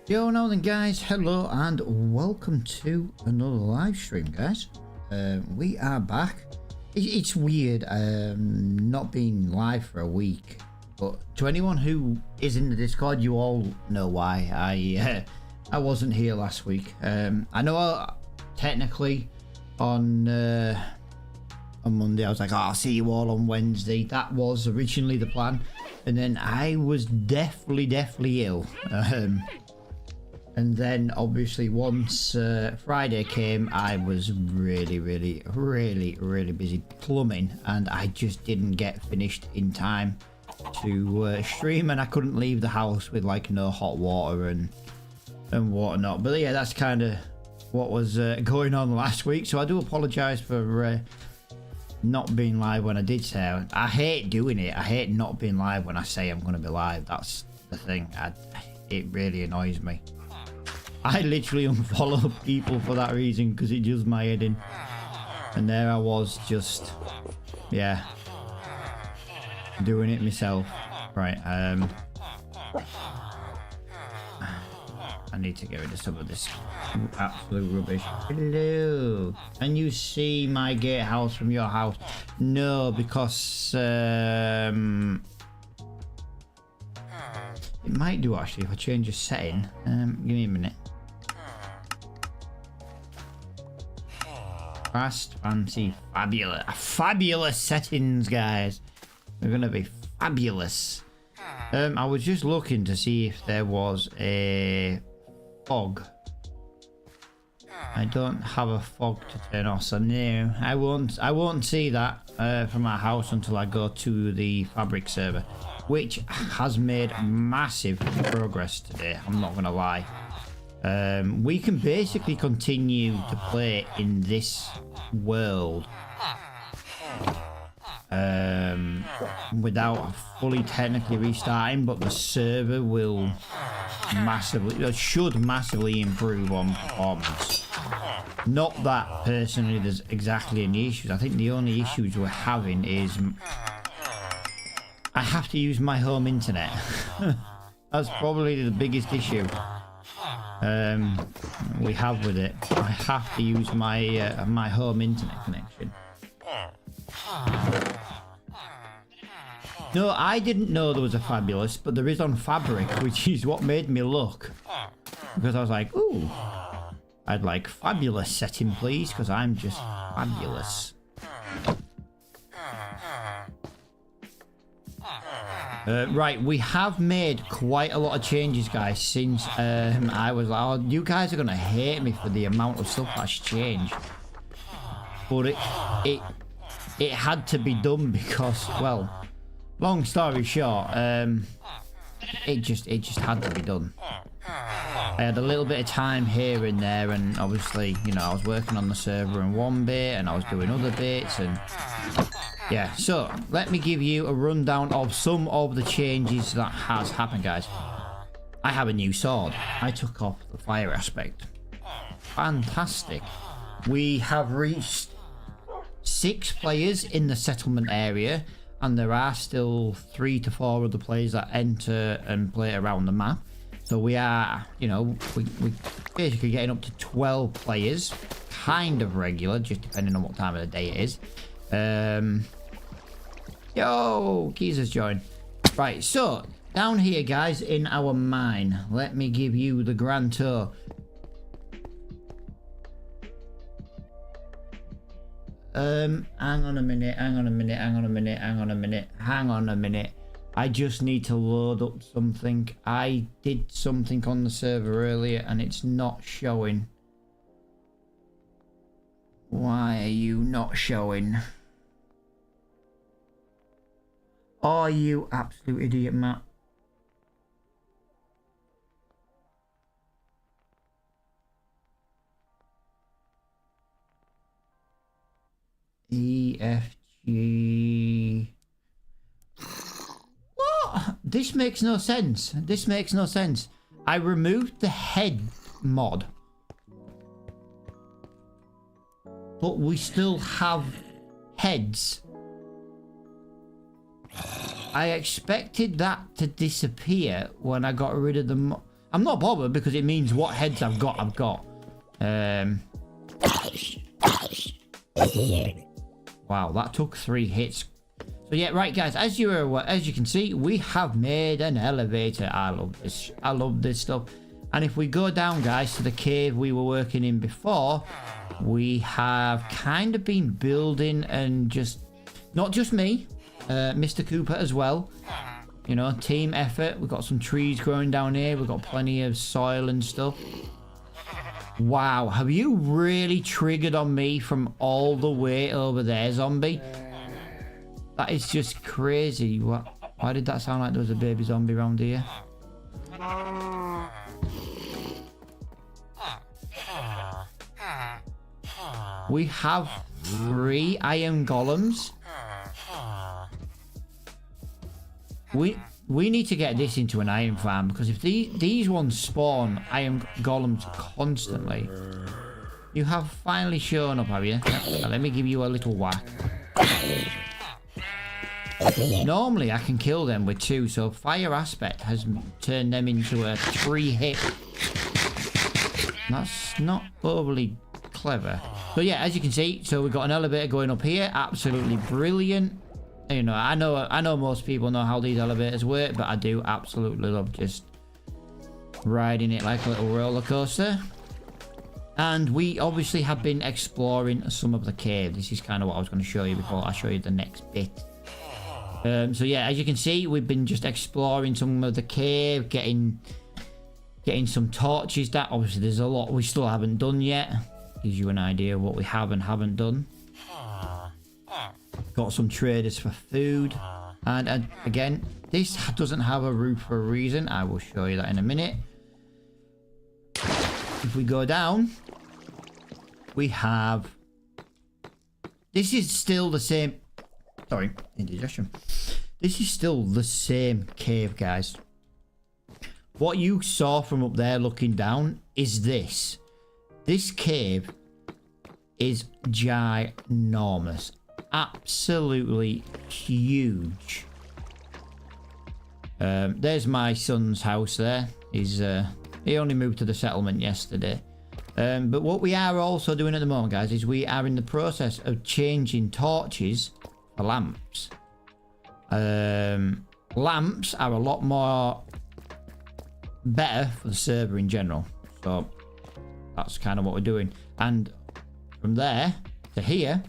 Yo, now then guys, hello and welcome to another live stream, guys. We are back. It's weird not being live for a week, but to anyone who is in the Discord, you all know why. I wasn't here last week. I know technically on Monday I was like, oh, I'll see you all on Wednesday. That was originally the plan, and then I was definitely ill. And then obviously once Friday came, I was really busy plumbing, and I just didn't get finished in time to stream, and I couldn't leave the house with like no hot water and whatnot. But yeah, that's kind of what was going on last week, so I do apologize for not being live when I did say. I hate doing it. I hate not being live when I say I'm going to be live. That's the thing. It really annoys me. I literally unfollow people for that reason, because it does my head in. And there I was, just, yeah, doing it myself. Right, I need to get rid of some of this absolute rubbish. Hello. Can you see my gatehouse from your house? No, because it might do actually if I change the setting. Give me a minute. Fast, fancy, fabulous settings, guys. They're gonna be fabulous. I was just looking to see if there was a fog. I don't have a fog to turn off, so no, I won't see that from our house until I go to the fabric server, which has made massive progress today. I'm not gonna lie. We can basically continue to play in this world without fully technically restarting, but the server will should massively improve on performance. Not that personally there's exactly any issues. I think the only issues we're having is I have to use my home internet. That's probably the biggest issue we have with it. I have to use my my home internet connection. No, I didn't know there was a fabulous, but there is on Fabric, which is what made me look, because I was like, ooh, I'd like fabulous setting please, because I'm just fabulous. Right, we have made quite a lot of changes, guys, since I was like, oh, you guys are gonna hate me for the amount of stuff that's changed, but it had to be done because, well, long story short, it just had to be done. I had a little bit of time here and there, and obviously, you know, I was working on the server in one bit and I was doing other bits, and yeah, so let me give you a rundown of some of the changes that has happened, guys. I have a new sword. I took off the fire aspect. Fantastic. We have reached 6 players in the settlement area, and there are still 3 to 4 other players that enter and play around the map. So we are, you know, we basically getting up to 12 players, kind of regular, just depending on what time of the day it is. Yo, Keys joined. Right, so down here, guys, in our mine, let me give you the grand tour. Hang on a minute. I just need to load up something. I did something on the server earlier and it's not showing. Why are you not showing? Oh, you absolute idiot, Matt. EFG. What? This makes no sense. This makes no sense. I removed the head mod, but we still have heads. I expected that to disappear when I got rid of the I'm not bothered because it means what heads I've got. Wow, that took 3 hits. So yeah, right guys, as you can see, we have made an elevator. I love this. I love this stuff. And if we go down, guys, to the cave we were working in before, we have kind of been building, and just not just me, Mr. Cooper as well. You know, team effort. We've got some trees growing down here. We've got plenty of soil and stuff. Wow, have you really triggered on me from all the way over there, zombie? That is just crazy. What? Why did that sound like there was a baby zombie around here? We have 3 iron golems. We need to get this into an iron farm, because if these ones spawn iron golems constantly. You have finally shown up, have you? Now, let me give you a little whack. Normally I can kill them with 2, so fire aspect has turned them into a 3 hit. That's not overly clever. So yeah, as you can see, so we've got an elevator going up here. Absolutely brilliant. You know, I know most people know how these elevators work, but I do absolutely love just riding it like a little roller coaster. And we obviously have been exploring some of the cave. This is kind of what I was going to show you before I show you the next bit. So yeah, as you can see, we've been just exploring some of the cave, getting some torches. That obviously there's a lot we still haven't done yet. Gives you an idea of what we have and haven't done. Got some traders for food. And again, this doesn't have a roof for a reason. I will show you that in a minute. If we go down, we have... This is still the same... Sorry, indigestion. This is still the same cave, guys. What you saw from up there looking down is this. This cave is ginormous. Absolutely huge. There's my son's house there. He only moved to the settlement yesterday. But what we are also doing at the moment, guys, is we are in the process of changing torches for lamps. Lamps are a lot more better for the server in general. So that's kind of what we're doing. And from there to here,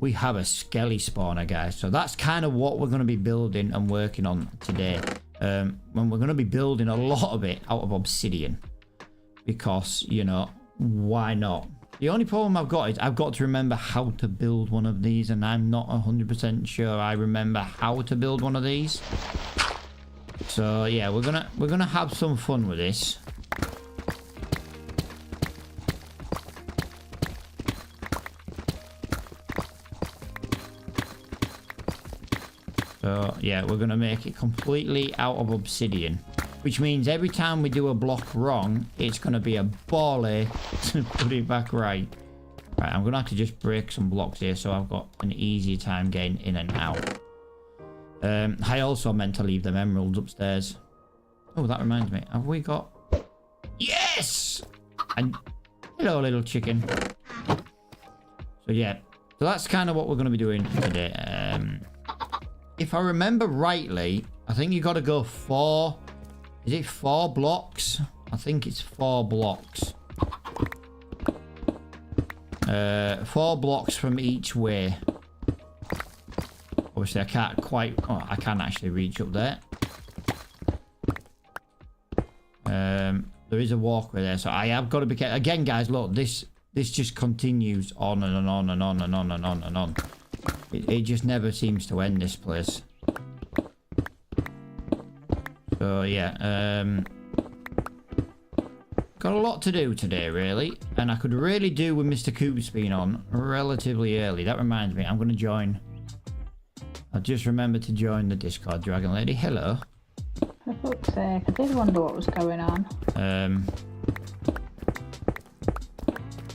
we have a skelly spawner, guys. So that's kind of what we're going to be building and working on today. When we're going to be building a lot of it out of obsidian. Because, you know, why not? The only problem I've got is I've got to remember how to build one of these. And I'm not 100% sure I remember how to build one of these. So, yeah, we're gonna have some fun with this. So, yeah, we're going to make it completely out of obsidian. Which means every time we do a block wrong, it's going to be a ball to put it back right. Right, I'm going to have to just break some blocks here so I've got an easier time getting in and out. I also meant to leave them emeralds upstairs. Oh, that reminds me. Have we got... Yes! And hello, little chicken. So, yeah. So, that's kind of what we're going to be doing today. If I remember rightly, I think you got to go 4... Is it 4 blocks? I think it's 4 blocks. 4 blocks from each way. Obviously, I can't quite... Oh, I can actually reach up there. There is a walkway there, so I have got to be careful. Again, guys, look, this just continues on and on and on and on and on and on. It just never seems to end, this place. So, yeah. Got a lot to do today, really. And I could really do with Mr. Coops being on relatively early. That reminds me, I'm going to join... I just remembered to join the Discord, Dragon Lady. Hello. For fuck's sake, I did wonder what was going on.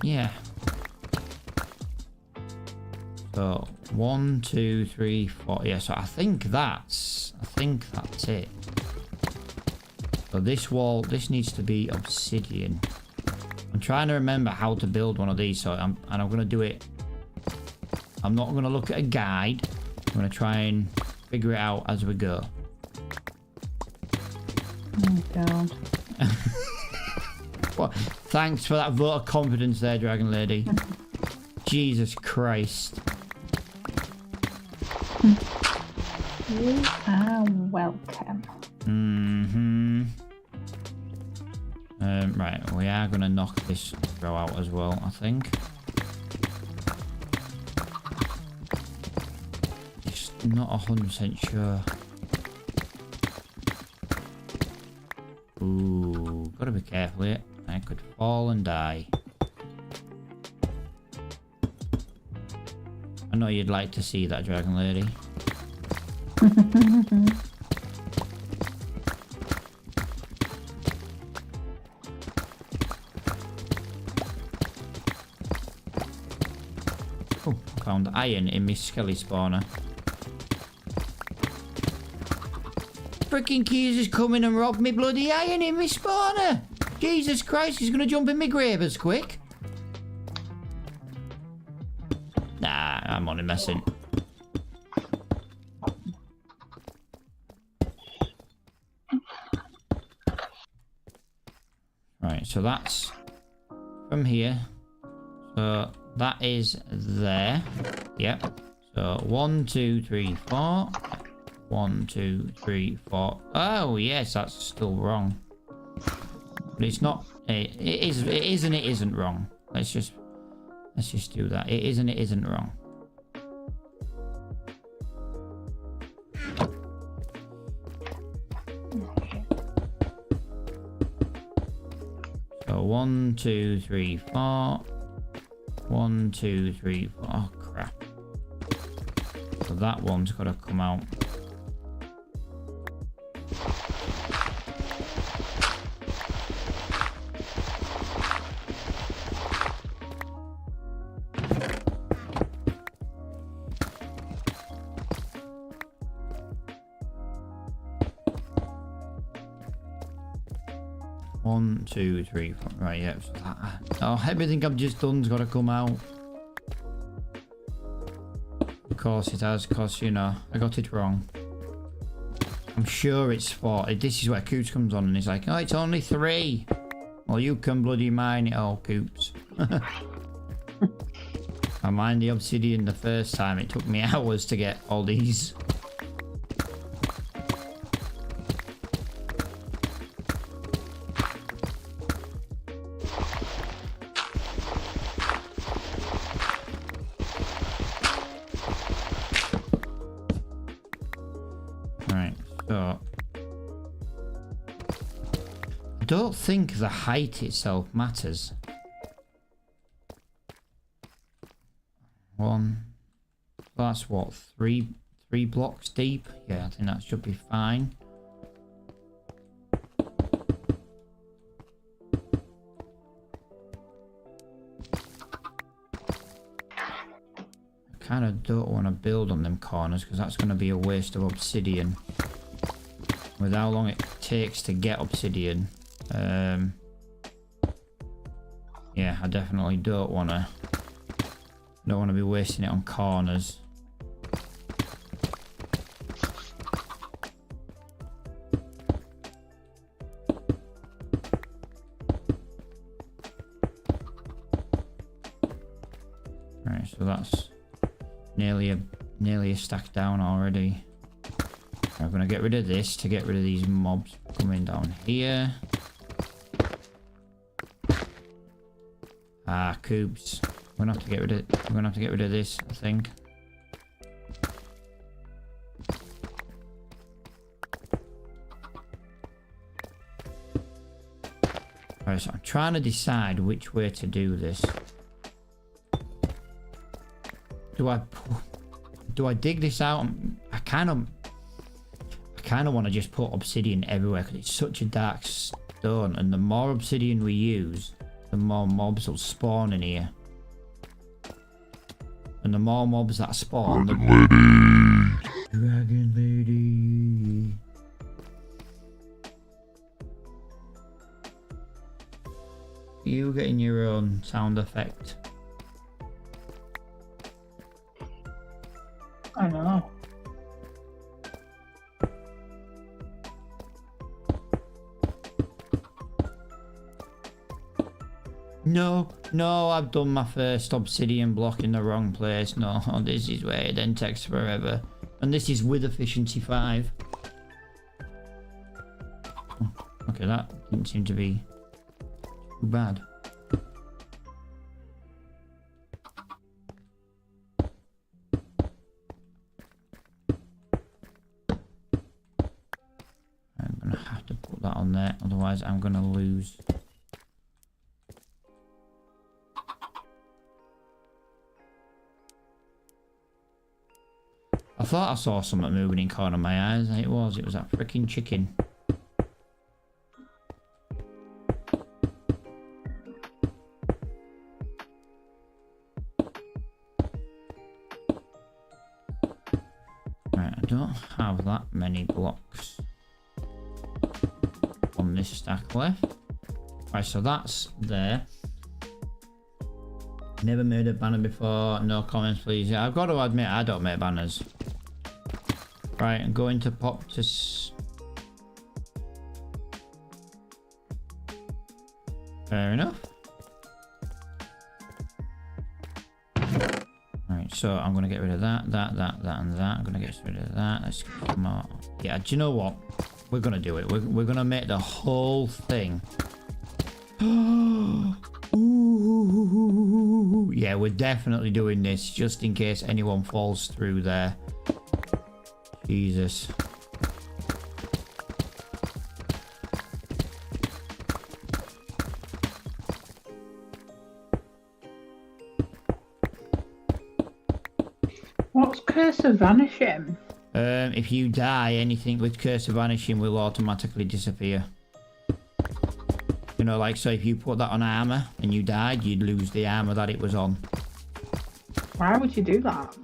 Yeah. So, 1, 2, 3, 4. Yeah, so I think that's it. So this wall, this needs to be obsidian. I'm trying to remember how to build one of these, so I'm going to do it. I'm not going to look at a guide. I'm going to try and figure it out as we go. Oh, God. Well, thanks for that vote of confidence there, Dragon Lady. Jesus Christ. You are welcome. Right, we are going to knock this row out as well, I think. Just not 100% sure. Ooh, gotta be careful here. I could fall and die. I know you'd like to see that, Dragon Lady. Oh, I found iron in my skelly spawner. Freaking Keys is coming and robbed me bloody iron in my spawner. Jesus Christ, he's gonna jump in my grave as quick. Nah, I'm only messing. Right, so that's from here. So that is there. Yep. So 1, 2, 3, 4. 1, 2, 3, 4. Oh yes, that's still wrong. But it's not. It is and it isn't wrong. Let's just do that. It is and it isn't wrong. So 1, 2, 3, 4. 1, 2, 3, 4. Oh crap. So that one's got to come out. One, 2, 3, 4. Right, yeah. So oh, everything I've just done's got to come out. Of course it has, because, you know, I got it wrong. I'm sure it's 4. This is where Coops comes on and he's like, oh, it's only 3. Well, you can bloody mine it all, Coops. I mined the obsidian the first time. It took me hours to get all these. So, I don't think the height itself matters. 1, that's what, 3 blocks deep? Yeah, I think that should be fine. I kind of don't want to build on them corners because that's going to be a waste of obsidian. With how long it takes to get obsidian. Yeah, I definitely don't want to be wasting it on corners. Right, so that's nearly a stack down already. I'm going to get rid of this to get rid of these mobs coming down here. Ah, Coops. We're going to have to get rid of this, I think. Alright, so I'm trying to decide which way to do this. Do I dig this out? I kind of want to just put obsidian everywhere because it's such a dark stone, and the more obsidian we use, the more mobs will spawn in here. And the more mobs that spawn, Dragon Lady. you getting your own sound effect? I know. No, I've done my first obsidian block in the wrong place. No, this is where it then takes forever. And this is with efficiency 5. Oh, okay, that didn't seem to be too bad. I'm gonna have to put that on there, otherwise I'm gonna lose. I thought I saw something moving in corner of my eyes, and it was that freaking chicken. Right, I don't have that many blocks on this stack left. Right, so that's there. Never made a banner before. No comments, please. I've got to admit, I don't make banners. Right, I'm going to pop to... Fair enough. Right, so I'm going to get rid of that, and that. I'm going to get rid of that. Let's get some more. Yeah, do you know what? We're going to do it. We're going to make the whole thing. Ooh, yeah, we're definitely doing this just in case anyone falls through there. Jesus. What's Curse of Vanishing? If you die, anything with Curse of Vanishing will automatically disappear. You know, like, so if you put that on armor and you died, you'd lose the armor that it was on. Why would you do that?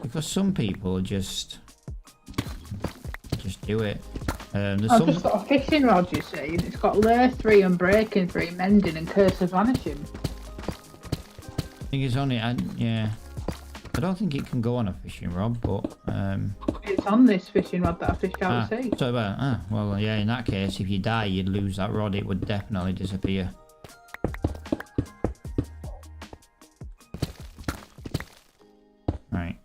Because some people just do it. There's I've some... just got a fishing rod, you see, and it's got Lair 3 and Breaking 3, Mending and Curse of Vanishing. I think it's only... yeah. I don't think it can go on a fishing rod, but... It's on this fishing rod that I fished out at sea. So, well, yeah, in that case, if you die, you'd lose that rod. It would definitely disappear. Right.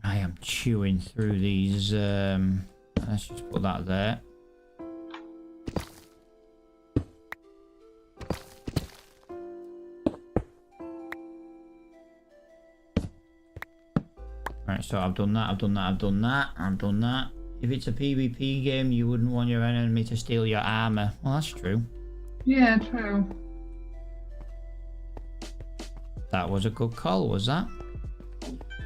I am chewing through these. Let's just put that there. Right, so I've done that. If it's a PvP game, you wouldn't want your enemy to steal your armor. Well, that's true. Yeah, true. That was a good call, was that?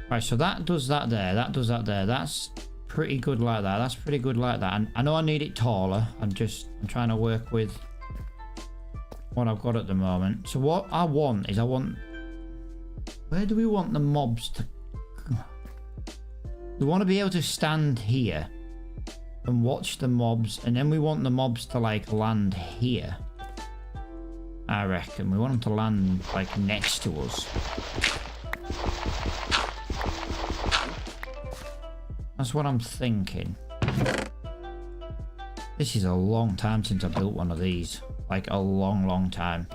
Right, so that does that there. That's pretty good like that. That's pretty good like that. And I know I need it taller. I'm trying to work with what I've got at the moment. So what I want is where do we want the mobs to... We want to be able to stand here and watch the mobs, and then we want the mobs to like land here. I reckon we want them to land like next to us. That's what I'm thinking. This is a long time since I built one of these. Like a long time.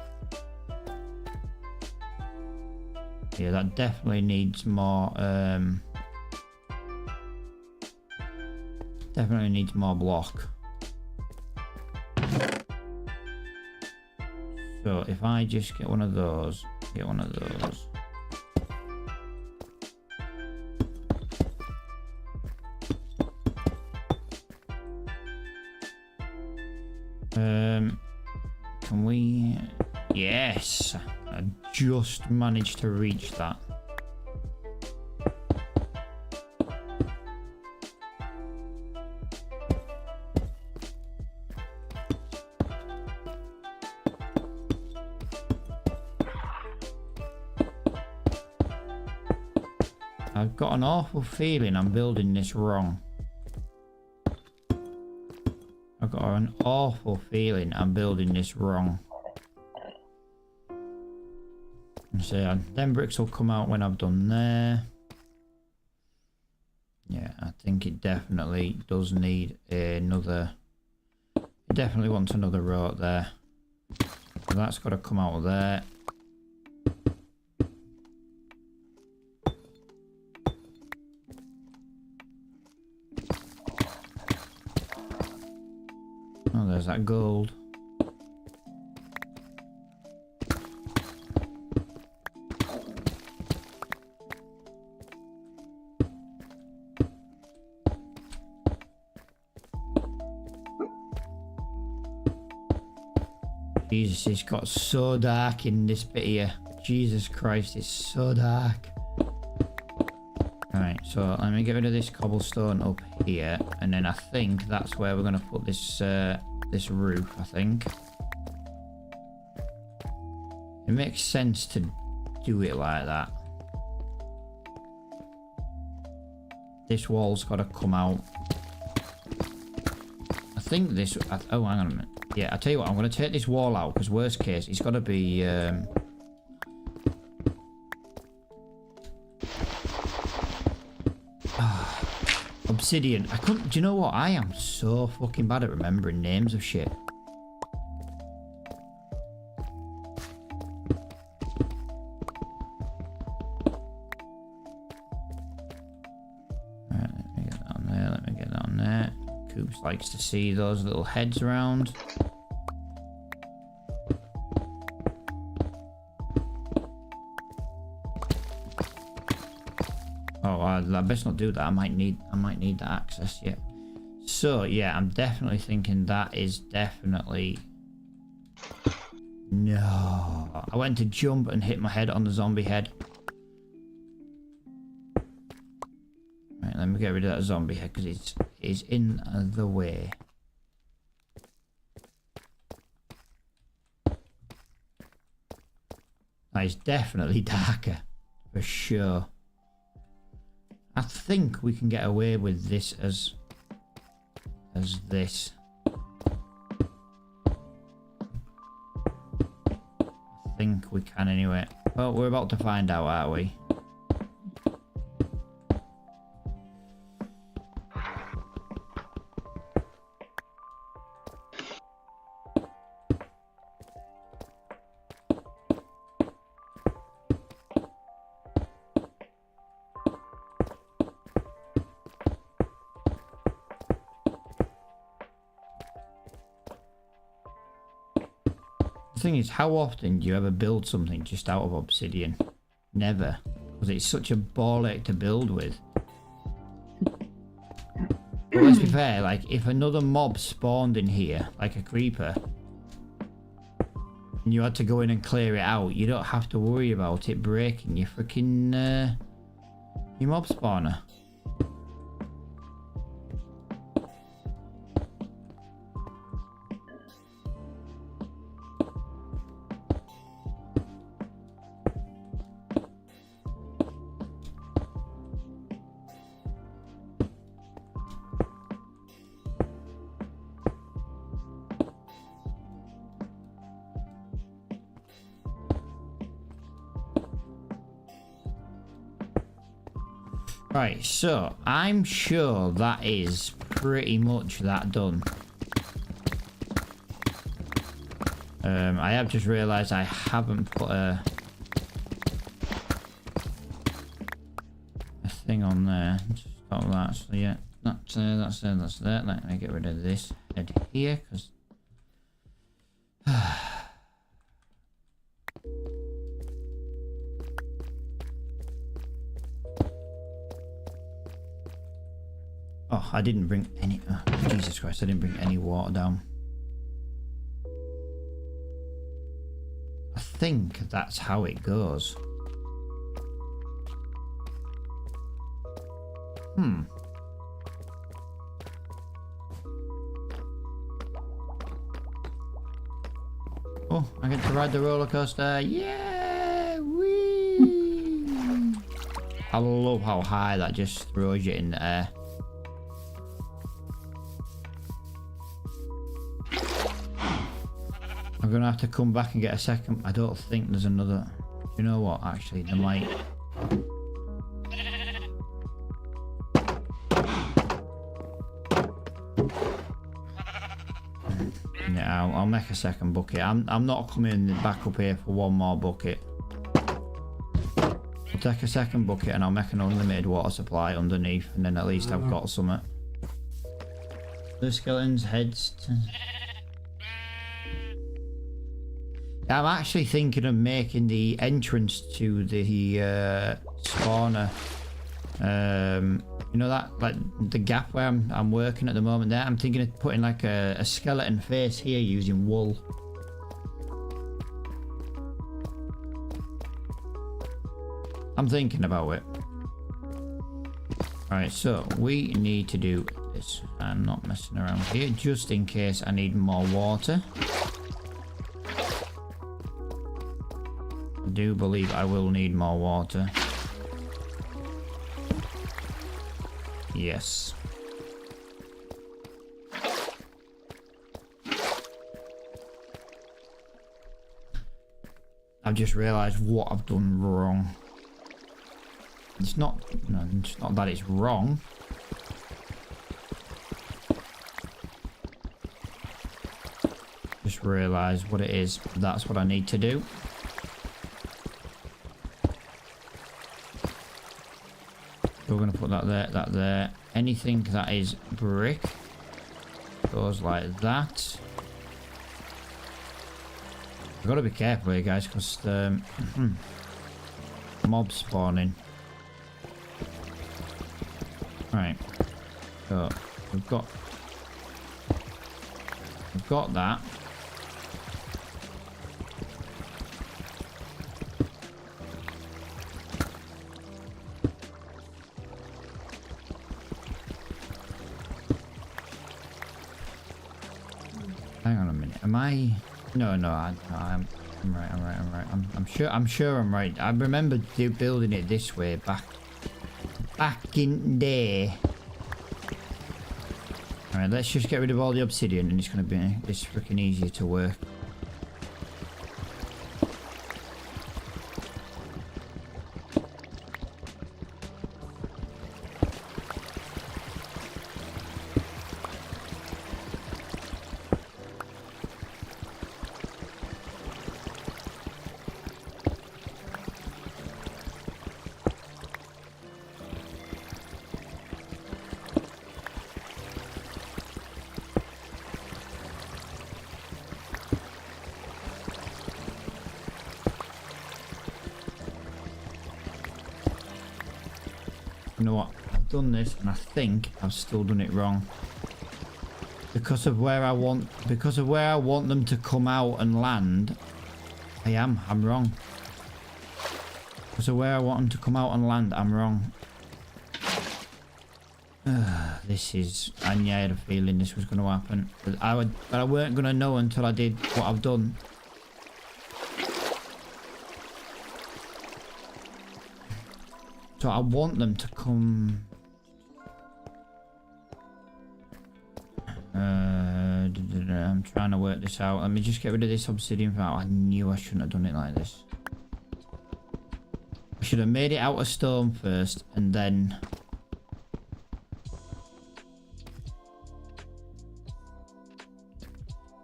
Yeah, that definitely needs more definitely needs more block. So if I just get one of those. Can we... Yes! I just managed to reach that. I've got an awful feeling I'm building this wrong. I've got an awful feeling I'm building this wrong. So then bricks will come out when I've done there. Yeah, I think it definitely does need another... It definitely wants another row up there. So that's got to come out of there. Oh, there's that gold. Jesus, it's got so dark in this bit here. Jesus Christ, it's so dark. Right, so let me get rid of this cobblestone up here, and then I think that's where we're going to put this this roof, I think. It makes sense to do it like that. This wall's got to come out. I think this... Oh, hang on a minute. Yeah, I'll tell you what, I'm going to take this wall out, because worst case, it's got to be... obsidian. I couldn't... Do you know what? I am so fucking bad at remembering names of shit. Right, let me get that on there. Let me get that on there. Coops likes to see those little heads around. Oh, I best not do that. I might need that access. Yeah. So yeah, I'm definitely thinking that is definitely... No. I went to jump and hit my head on the zombie head. Right, let me get rid of that zombie head because it's in the way. That is definitely darker, for sure. I think we can get away with this as this. I think we can anyway. Well, we're about to find out, aren't we? The thing is, how often do you ever build something just out of obsidian? Never. Because it's such a ball ache to build with. But let's be fair, like, if another mob spawned in here, like a creeper, and you had to go in and clear it out, you don't have to worry about it breaking your freaking, your mob spawner. Right, so I'm sure that is pretty much that done. I have just realised I haven't put a thing on there. Stop that. So yeah, that's there. Let me get rid of this head here because. Oh, I didn't bring any... Oh, Jesus Christ, I didn't bring any water down. I think that's how it goes. Oh, I get to ride the roller coaster. Yeah! Whee! I love how high that just throws you in the air. I'm gonna have to come back and get a second. I don't think there's another. You know what? Actually, there might. Yeah, I'll make a second bucket. I'm not coming back up here for one more bucket. I'll take a second bucket and I'll make an unlimited water supply underneath, and then at least I've got something. The skeletons' heads. I'm actually thinking of making the entrance to the spawner. You know that, like the gap where I'm working at the moment there? I'm thinking of putting like a skeleton face here using wool. I'm thinking about it. Alright, so we need to do this. I'm not messing around here, just in case I need more water. I do believe I will need more water. Yes. I've just realised what I've done wrong. It's not, no, it's not that it's wrong. Just realised what it is. That's what I need to do. We're going to put that there, that there. Anything that is brick goes like that. I've got to be careful here, guys, because mobs spawning. Right. So we've got that. Hang on a minute. Am I? No, I'm right. I'm sure I'm right. I remember building it this way back in there. All right, let's just get rid of all the obsidian, and it's gonna be freaking easier to work. You know what? I've done this, and I think I've still done it wrong. Because of where I want them to come out and land. I'm wrong. Because of where I want them to come out and land, I'm wrong. This is. I had a feeling this was going to happen, but I weren't going to know until I did what I've done. So I want them to come. I'm trying to work this out. Let me just get rid of this obsidian. I knew I shouldn't have done it like this. I should have made it out of stone first, and then.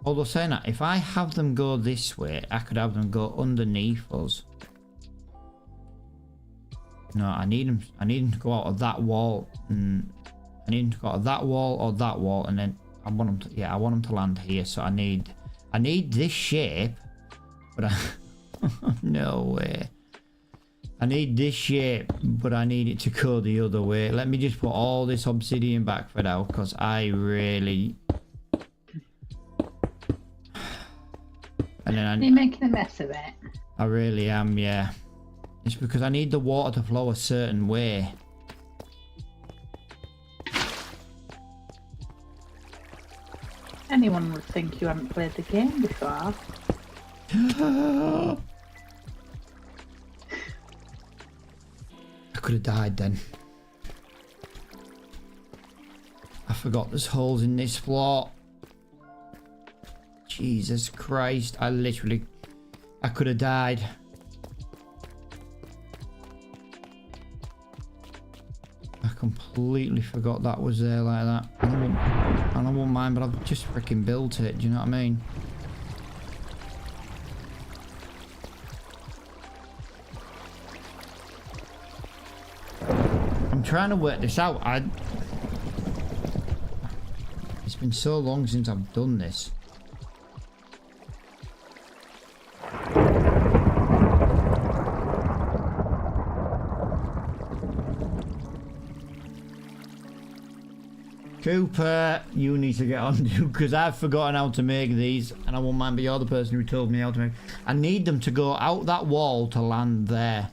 Although saying that, if I have them go this way, I could have them go underneath us. No, I need them to go out of that wall, and I need them to go out of that wall or that wall, and then I want them to, yeah, I want them to land here. So I need this shape, but I no way. I need this shape, but I need it to go the other way. Let me just put all this obsidian back for now, because I really. And then You're making a mess of it. I really am, yeah. It's because I need the water to flow a certain way. Anyone would think you haven't played the game before. I could have died then. I forgot there's holes in this floor. Jesus Christ. I could have died. I completely forgot that was there like that. And I won't mind, but I've just freaking built it. Do you know what I mean? I'm trying to work this out. It's been so long since I've done this. Cooper, you need to get on to, because I've forgotten how to make these, and I won't mind, but you're the person who told me how to make. I need them to go out that wall to land there.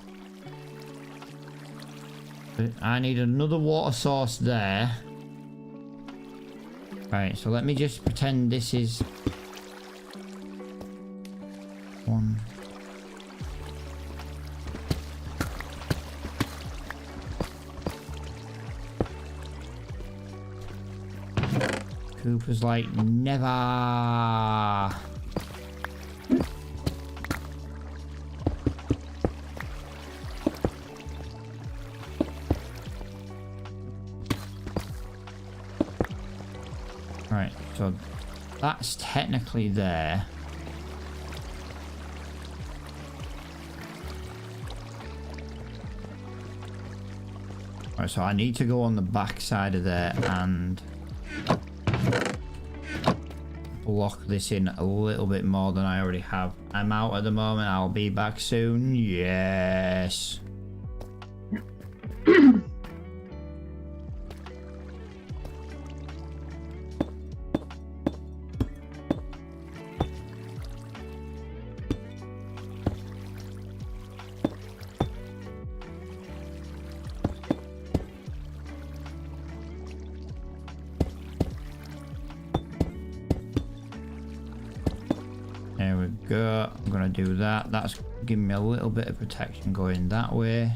I need another water source there. Right, so let me just pretend this is one. Cooper's like, never. Right, so that's technically there. Right, so I need to go on the back side of there and block this in a little bit more than I already have. I'm out at the moment. I'll be back soon. Yes. There we go. I'm gonna do that. That's giving me a little bit of protection going that way.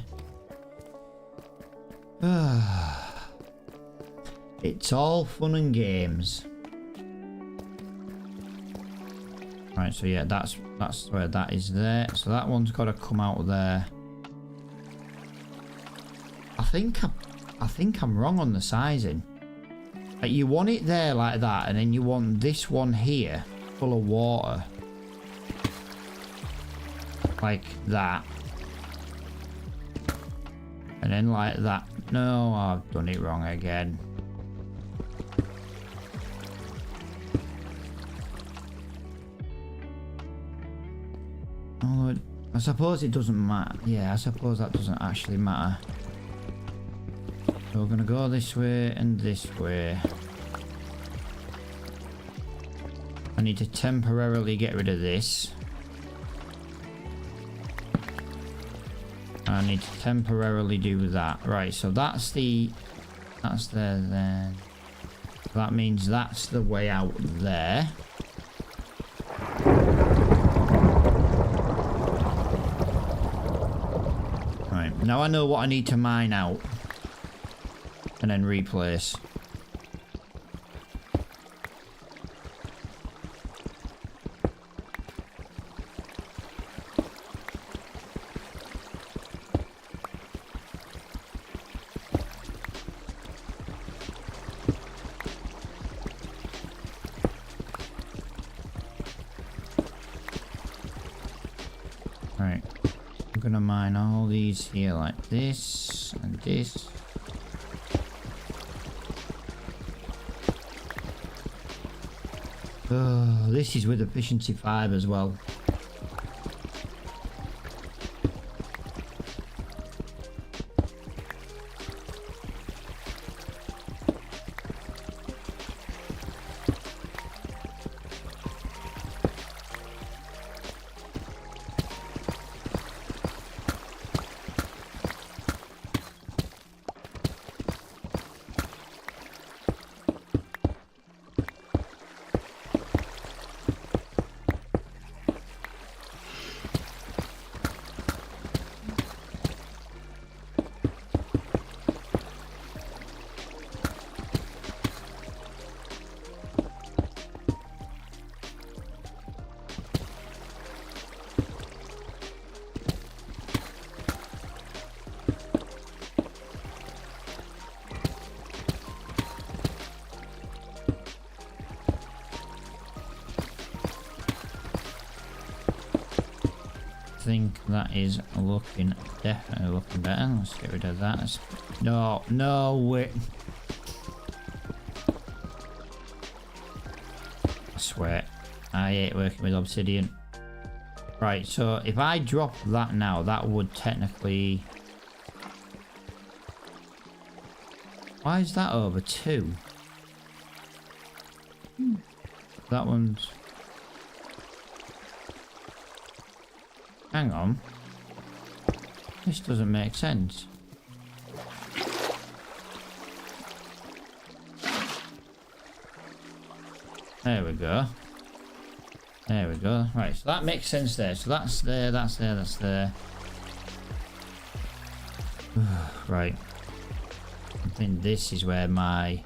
It's all fun and games. Right, so yeah, that's where that is there. So that one's got to come out there. I think I'm wrong on the sizing. Like, you want it there like that, and then you want this one here full of water. Like that. And then like that. No, I've done it wrong again. Oh, I suppose it doesn't matter. Yeah, I suppose that doesn't actually matter. So we're gonna go this way and this way. I need to temporarily get rid of this. I need to temporarily do that. Right, so that's there then. That means that's the way out there. Right, now I know what I need to mine out. And then replace. Right, I'm gonna mine all these here like this and this. Oh, this is with efficiency 5 as well. think that is looking, definitely looking better. Let's get rid of that. No, no way. I swear, I hate working with obsidian. Right, so if I drop that now, that would technically... Why is that over 2? That one's... Hang on. This doesn't make sense. There we go. There we go. Right, so that makes sense there. So that's there, that's there, that's there. Right. I think this is where my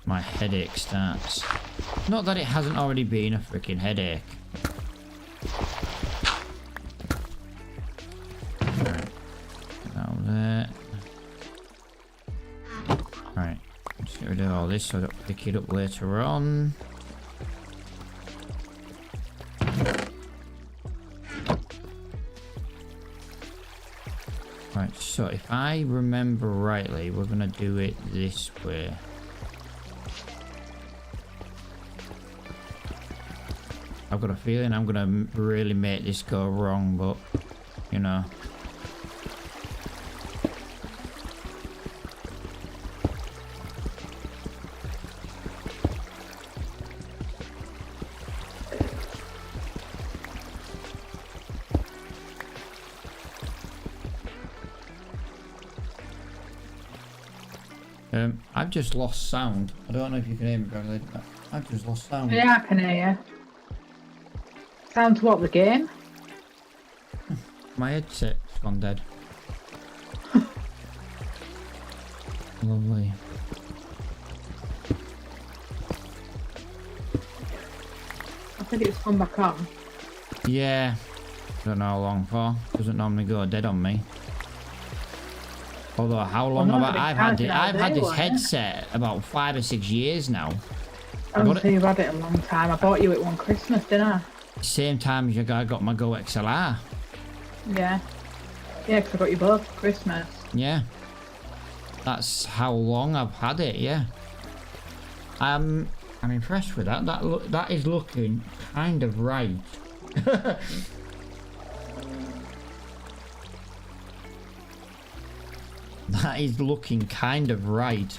headache starts. Not that it hasn't already been a freaking headache. Right. Now there. Right. Let's get rid of all this so I don't pick it up later on. Right, so if I remember rightly, we're gonna do it this way. I've got a feeling I'm gonna really make this go wrong, but you know. I've just lost sound. I don't know if you can hear me, Bradley. I've just lost sound. Yeah, I can hear you. Sound to what, the game? My headset's gone dead. Lovely. I think it's come back on. Yeah. Don't know how long for. Doesn't normally go dead on me. Although how long I've had it? I've had this headset about 5 or 6 years now. Oh, so you've had it a long time. I bought you it one Christmas, didn't I? Same time as I got my Go XLR. Yeah. Yeah, because I got you both for Christmas. Yeah. That's how long I've had it, yeah. I'm impressed with that. That is looking kind of right. That is looking kind of right.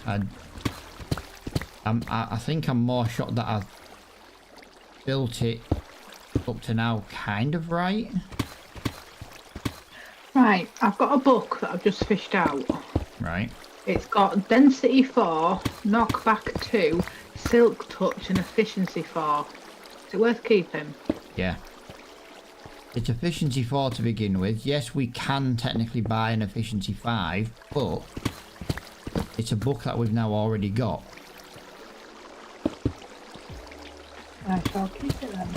I think I'm more shocked that I've built it up to now kind of right. Right, I've got a book that I've just fished out. Right. It's got Density 4, Knockback 2, Silk Touch and Efficiency 4. Is it worth keeping? Yeah. It's Efficiency 4 to begin with. Yes, we can technically buy an Efficiency 5, but it's a book that we've now already got. I shall keep it then.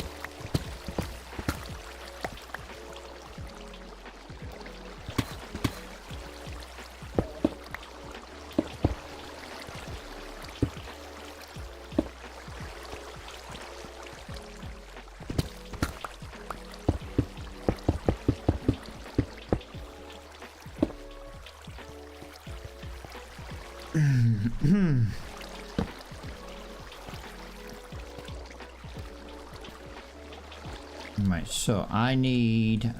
Right, so I need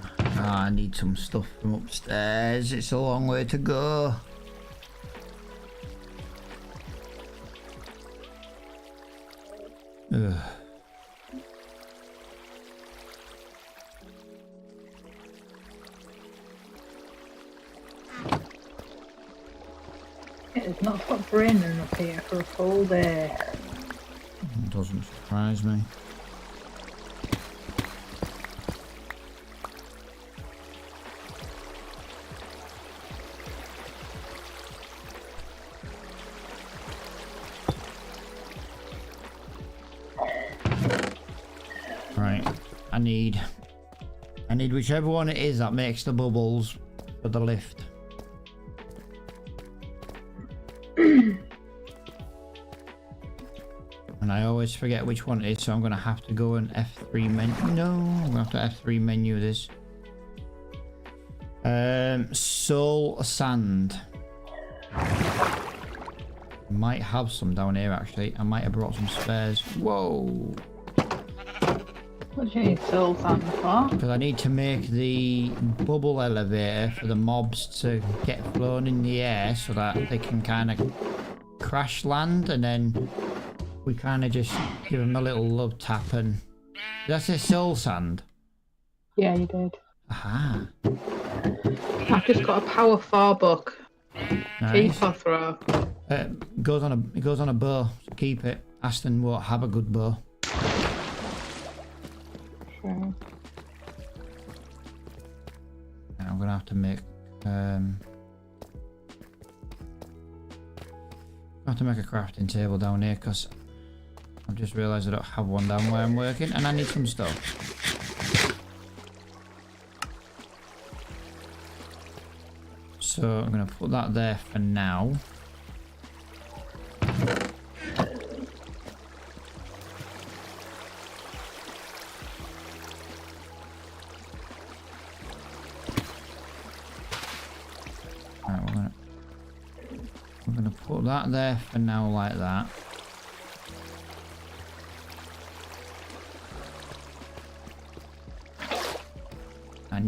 some stuff from upstairs. It's a long way to go. Ugh. It's not stopped raining up here for a full day. It doesn't surprise me. Right, I need whichever one it is that makes the bubbles for the lift. I And I always forget which one it is, so I'm going to have to go and F3 menu. No, I'm going to have to F3 menu this. Soul sand. Might have some down here actually. I might have brought some spares. Whoa. What do you need soul sand for? Because I need to make the bubble elevator for the mobs to get flown in the air so that they can kind of crash land, and then we kind of just give them a little love tap. And did I say soul sand? Yeah, you did. Aha. I've just got a power 4 book. Nice. Keep or throw? It goes on a bow, so keep it. Aston won't have a good bow. Sure. I'm gonna have to make a crafting table down here because I've just realised I don't have one down where I'm working, and I need some stuff. So I'm gonna put that there for now. We're gonna put that there for now, like that. I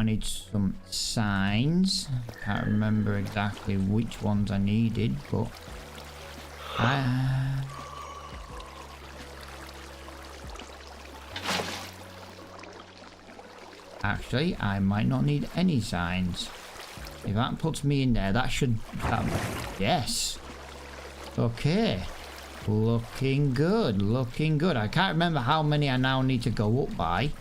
need some signs. Can't remember exactly which ones I needed, but actually, I might not need any signs. If that puts me in there, that should... yes. Okay. Looking good. Looking good. I can't remember how many I now need to go up by.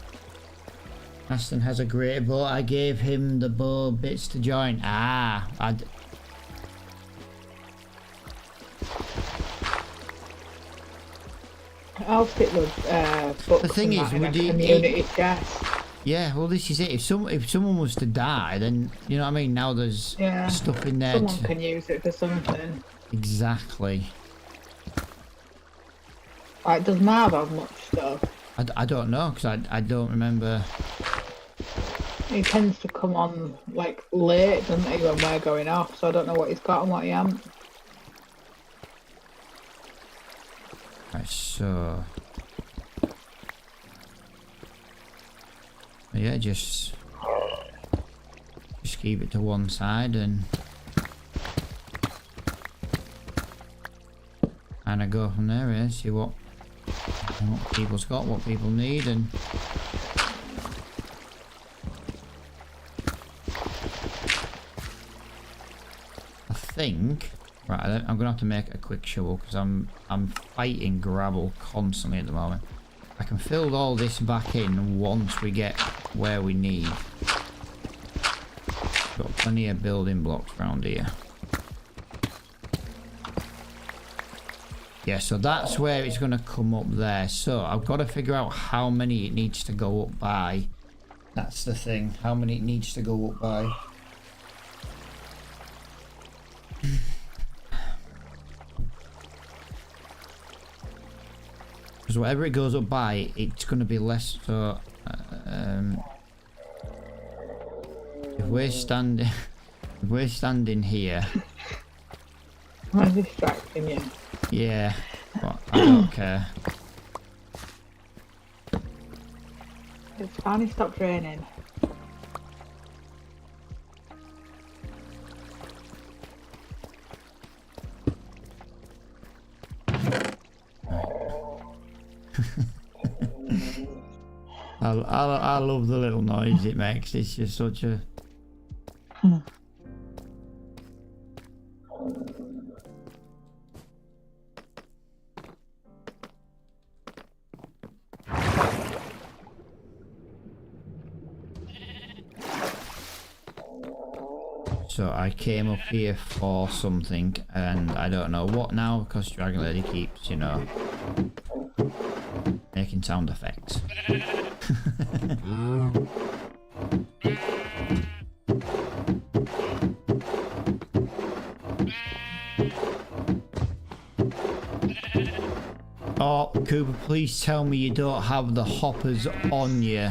Aston has a great bow. I gave him the bow bits to join. Ah. I'll stick with books. The thing is, with the community chest. Yeah, well, this is it. If someone was to die, then you know what I mean. Now there's stuff in there. Someone can use it for something. Exactly. Like, does Marv have much stuff? I don't know because I don't remember. He tends to come on like late, doesn't he, when we're going off? So I don't know what he's got and what he hasn't. Right, so. Yeah, just keep it to one side and I go from there and see what people's got, what people need, and I think I'm gonna have to make a quick shovel because I'm fighting gravel constantly at the moment. I can fill all this back in once we get where we need. Got plenty of building blocks around here. Yeah, so that's where it's going to come up there. So I've got to figure out how many it needs to go up by. That's the thing. How many it needs to go up by. Because whatever it goes up by, it's going to be less. So if we're standing here. I'm distracting you. Yeah, but I don't care. It's finally stopped raining. I love the little noise it makes. It's just such a... So I came up here for something and I don't know what now because Dragon Lady keeps, you know, making sound effects. Oh, Cooper, please tell me you don't have the hoppers on you.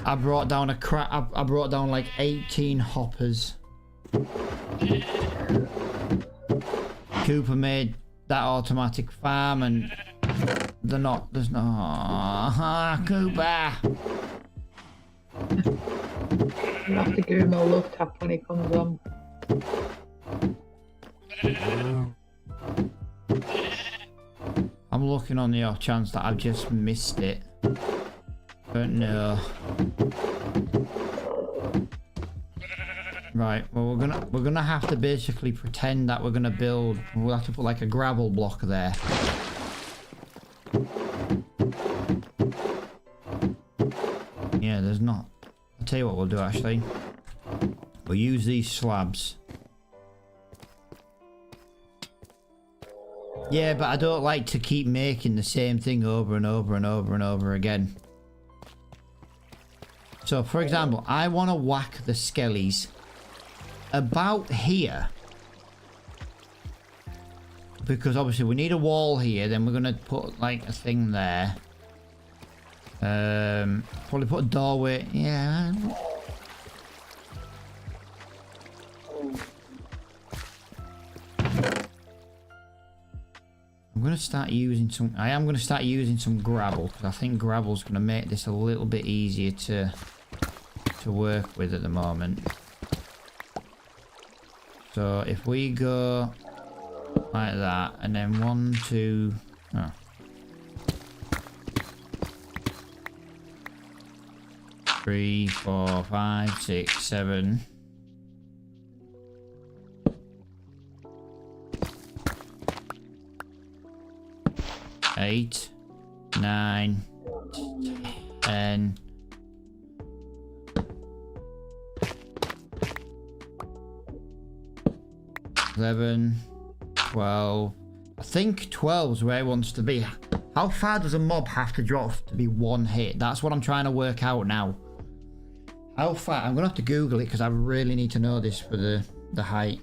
I brought down I brought down like 18 hoppers. Cooper made that automatic farm and there's no... Cooper! You have to give him a love tap when he comes on. I'm looking on the off chance that I've just missed it. But no. Right, well we're gonna have to basically pretend that we're gonna build. We'll have to put like a gravel block there. Yeah, there's not. I'll tell you what we'll do actually. We'll use these slabs. Yeah, but I don't like to keep making the same thing over and over and over and over again. So, for example, I want to whack the skellies about here. Because obviously we need a wall here, then we're going to put like a thing there. Probably put a doorway. Yeah. I'm going to start using some... I am going to start using some gravel, because I think gravel's going to make this a little bit easier to work with at the moment. So if we go like that, and then 1, 2... Oh. 3, 4, 5, 6, 7... 8, 9, 10, 11, 12. I think 12 is where it wants to be. How far does a mob have to drop to be one hit? That's what I'm trying to work out now. How far? I'm gonna have to Google it because I really need to know this for the height.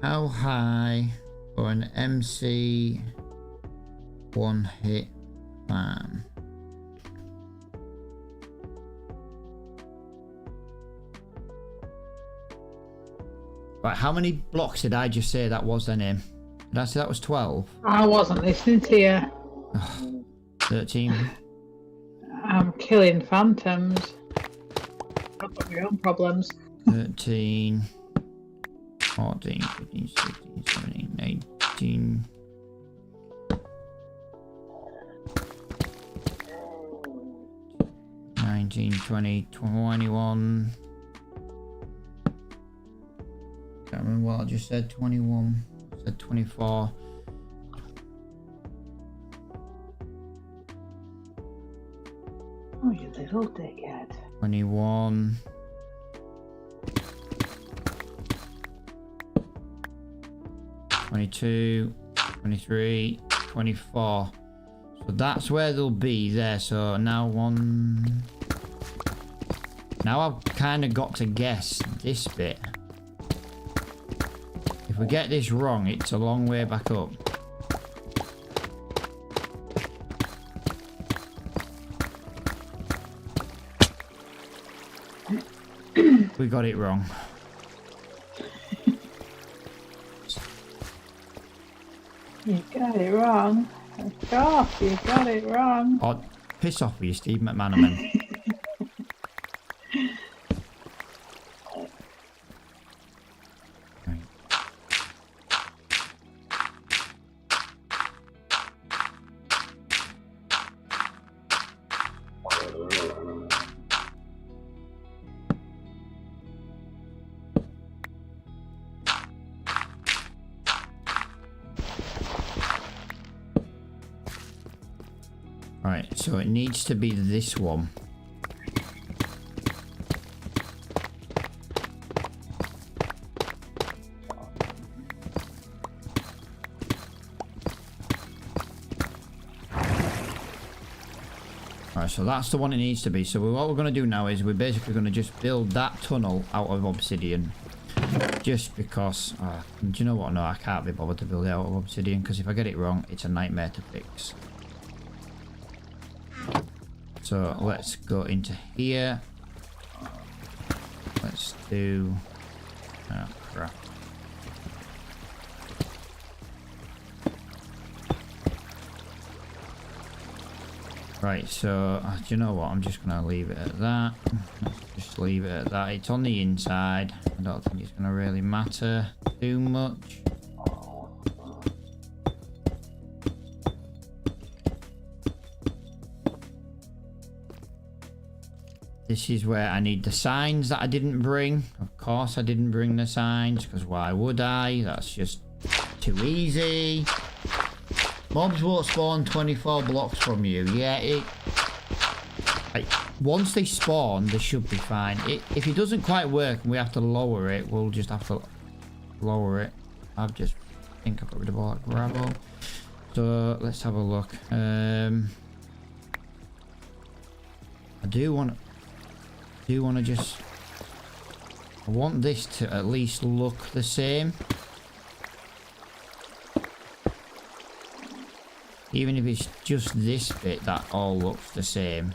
How high for an MC one hit farm? Right, how many blocks did I just say that was then, Im? Did I say that was 12? I wasn't listening to you. 13. I'm killing phantoms. I've got my own problems. 13. 14, 15, 16, 17, 18. 19, 20, 21. Can't remember what I just said. 21. I said 24. Oh, you little dickhead. 21. 22, 23, 24. So that's where they'll be there. So now one. Now I've kind of got to guess this bit. If we get this wrong, it's a long way back up. We got it wrong. You got it wrong. Of course, you got it wrong. Oh, piss off with you, Steve McManaman. Right, so it needs to be this one. Right, so that's the one it needs to be. So what we're going to do now is we're basically going to just build that tunnel out of obsidian. Just because, do you know what? No, I can't be bothered to build it out of obsidian, because if I get it wrong, it's a nightmare to fix. So let's go into here. Let's do... Oh, crap. Right, so, do you know what? I'm just going to leave it at that. Let's just leave it at that. It's on the inside. I don't think it's going to really matter too much. This is where I need the signs that I didn't bring. Of course I didn't bring the signs, because why would I? That's just too easy. Mobs won't spawn 24 blocks from you. Yeah, once they spawn, they should be fine. If it doesn't quite work and we have to lower it, we'll just have to lower it. I think I've got rid of all that gravel. So let's have a look. I do want to just... I want this to at least look the same. Even if it's just this bit that all looks the same.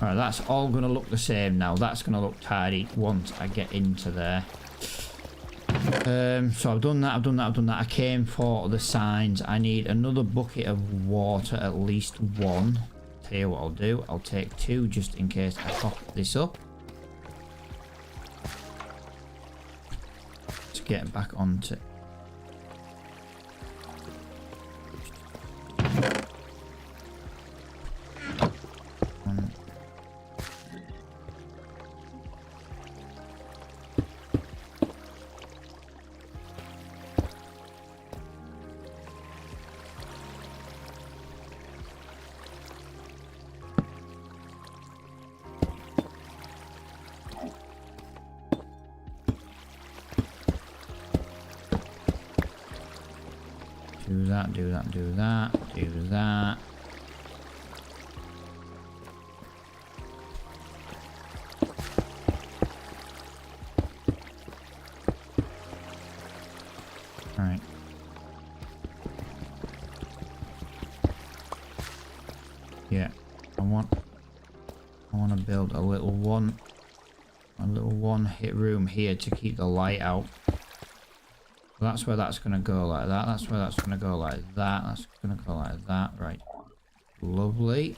Alright, that's all going to look the same now. That's going to look tidy once I get into there. So I've done that. I came for the signs. I need another bucket of water, at least one. Tell you what I'll do. I'll take 2 just in case I cock this up. Let's get back onto... do that. Alright. Yeah, I want to build a little one hit room here to keep the light out. That's where that's going to go like that. That's where that's going to go like that. That's going to go like that. Right. Lovely.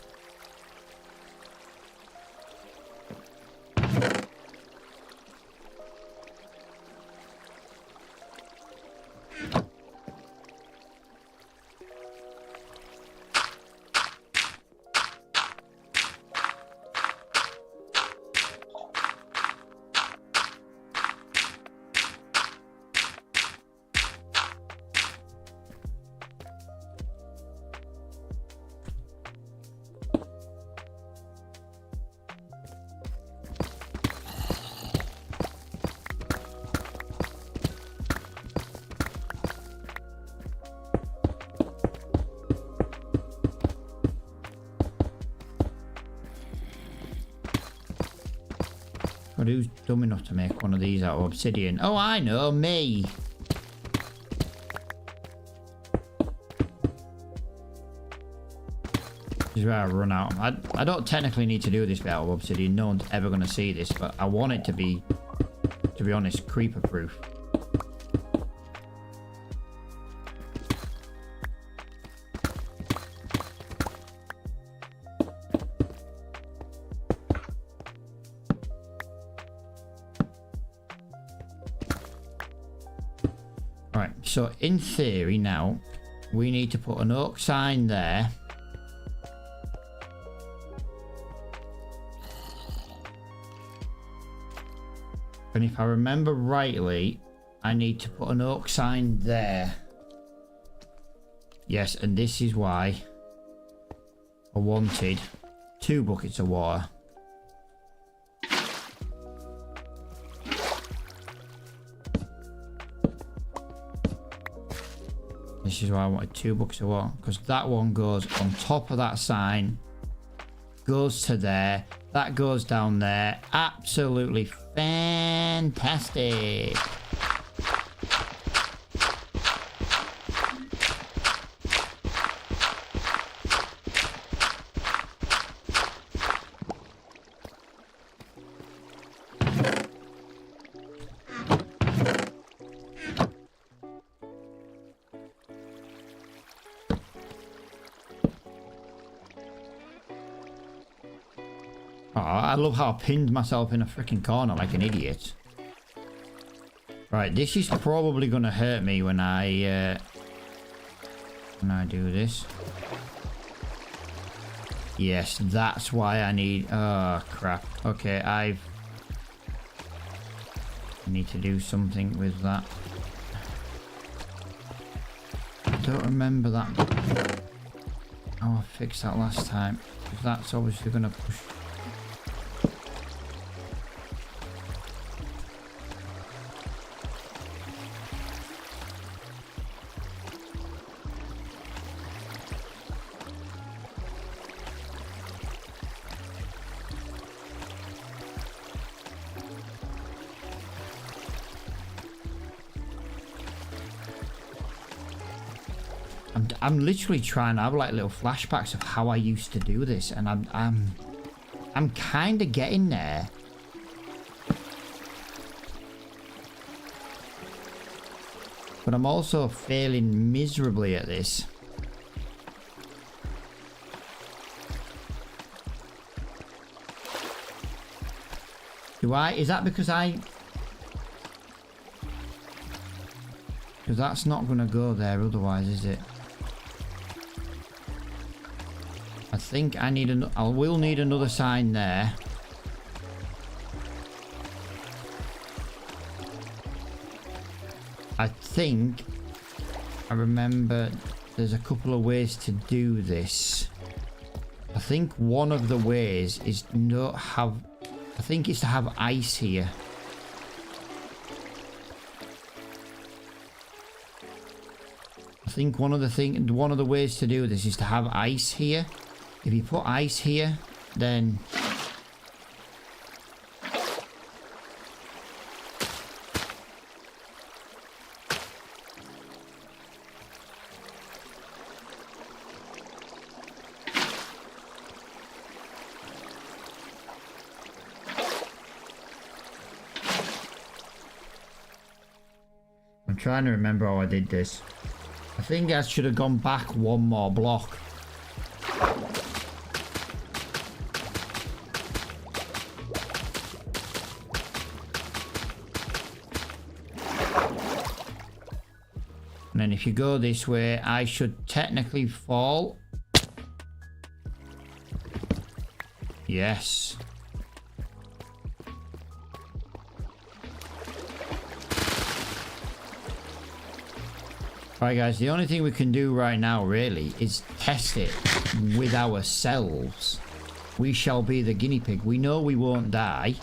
But who's dumb enough to make one of these out of obsidian? Oh, I know, me. This is where I run out. I don't technically need to do this bit out of obsidian. No one's ever going to see this, but I want it to be honest, creeper proof. Right, so in theory now, we need to put an oak sign there. And if I remember rightly, I need to put an oak sign there. Yes, and this is why. I wanted 2 buckets of water. This is why I wanted 2 buckets of water, because that one goes on top of that sign, goes to there, that goes down there. Absolutely fantastic. Oh, I love how I pinned myself in a freaking corner like an idiot. Right, this is probably going to hurt me when I do this. Yes, that's why I need... Oh, crap. Okay, I need to do something with that. I don't remember that. Oh, I fixed that last time. That's obviously going to push... I'm literally trying to have like little flashbacks of how I used to do this, and I'm kind of getting there. But I'm also failing miserably at this. Is that because because that's not going to go there otherwise, is it? I think I will need another sign there. I think I remember there's a couple of ways to do this. I think one of the ways is not have... I think it's to have ice here. I think one of the ways to do this is to have ice here. If you put ice here, then... I'm trying to remember how I did this. I think I should have gone back one more block. And then if you go this way, I should technically fall. Yes. Right guys, the only thing we can do right now really is test it with ourselves. We shall be the guinea pig. We know we won't die.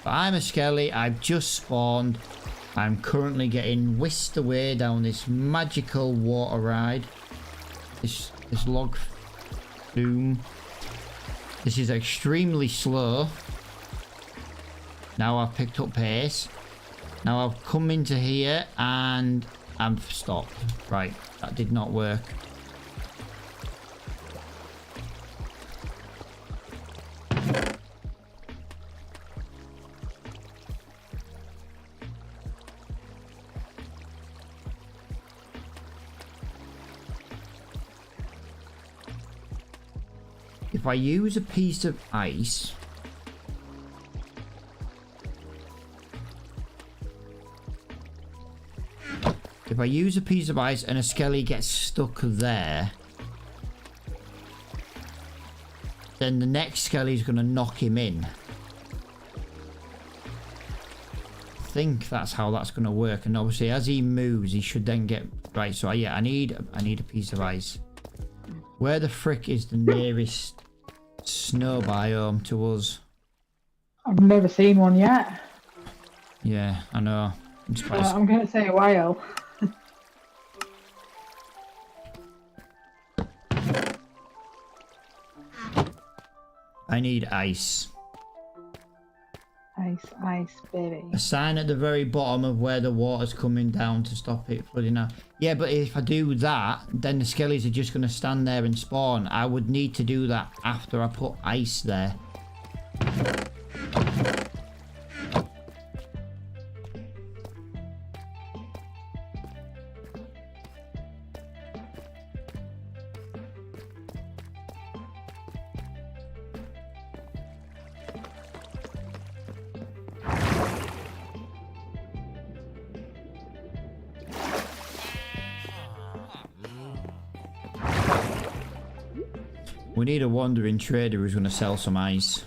But I'm a skelly. I've just spawned. I'm currently getting whisked away down this magical water ride. This log flume. This is extremely slow. Now I've picked up pace. Now I've come into here and I'm stopped. Right, that did not work. If I use a piece of ice, and a skelly gets stuck there, then the next skelly is going to knock him in. I think that's how that's going to work, and obviously as he moves he should then get right. So yeah, I need a piece of ice. Where the frick is the nearest snow biome to us? I've never seen one yet. Yeah, I know. I'm surprised. I'm going to say a while. I need ice. Ice, baby. A sign at the very bottom of where the water's coming down to stop it flooding out. Yeah, but if I do that, then the skellies are just going to stand there and spawn. I would need to do that after I put ice there. We need a wandering trader who's going to sell some ice.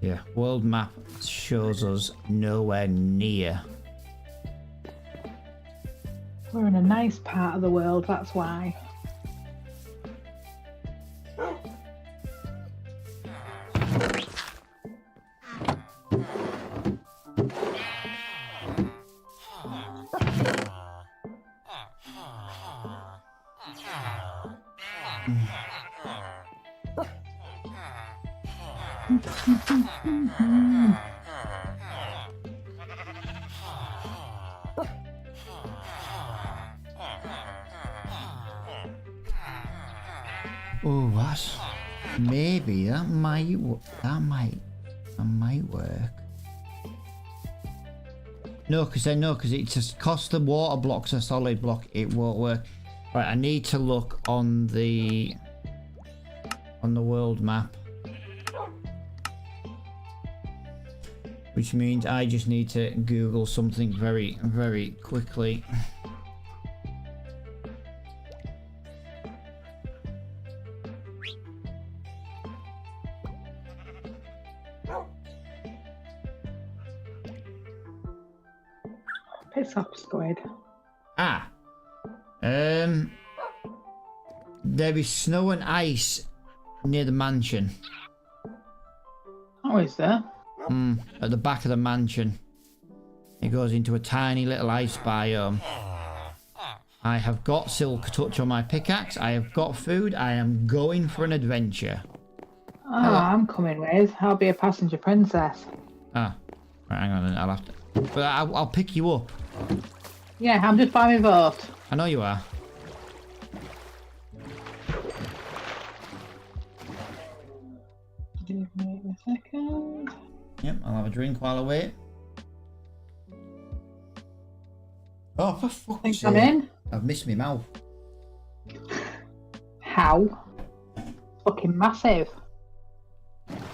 Yeah, world map shows us nowhere near. We're in a nice part of the world, that's why. Oh, what? Maybe that might work. No, because it just costs the water blocks a solid block. It won't work. Right, I need to look on the world map, which means I just need to Google something very, very quickly. Piss up, squid. Ah. There is snow and ice near the mansion. Oh, is there? At the back of the mansion. It goes into a tiny little ice biome. I have got silk touch on my pickaxe. I have got food. I am going for an adventure. Oh, I'm coming with. I'll be a passenger princess. Ah. Right, hang on. I'll have to... But I'll pick you up. Yeah, I'm just by my vote. I know you are. Give me a second. Yep, I'll have a drink while I wait. Oh, for fuck's Think sake. I'm in? I've missed my mouth. How? Fucking massive.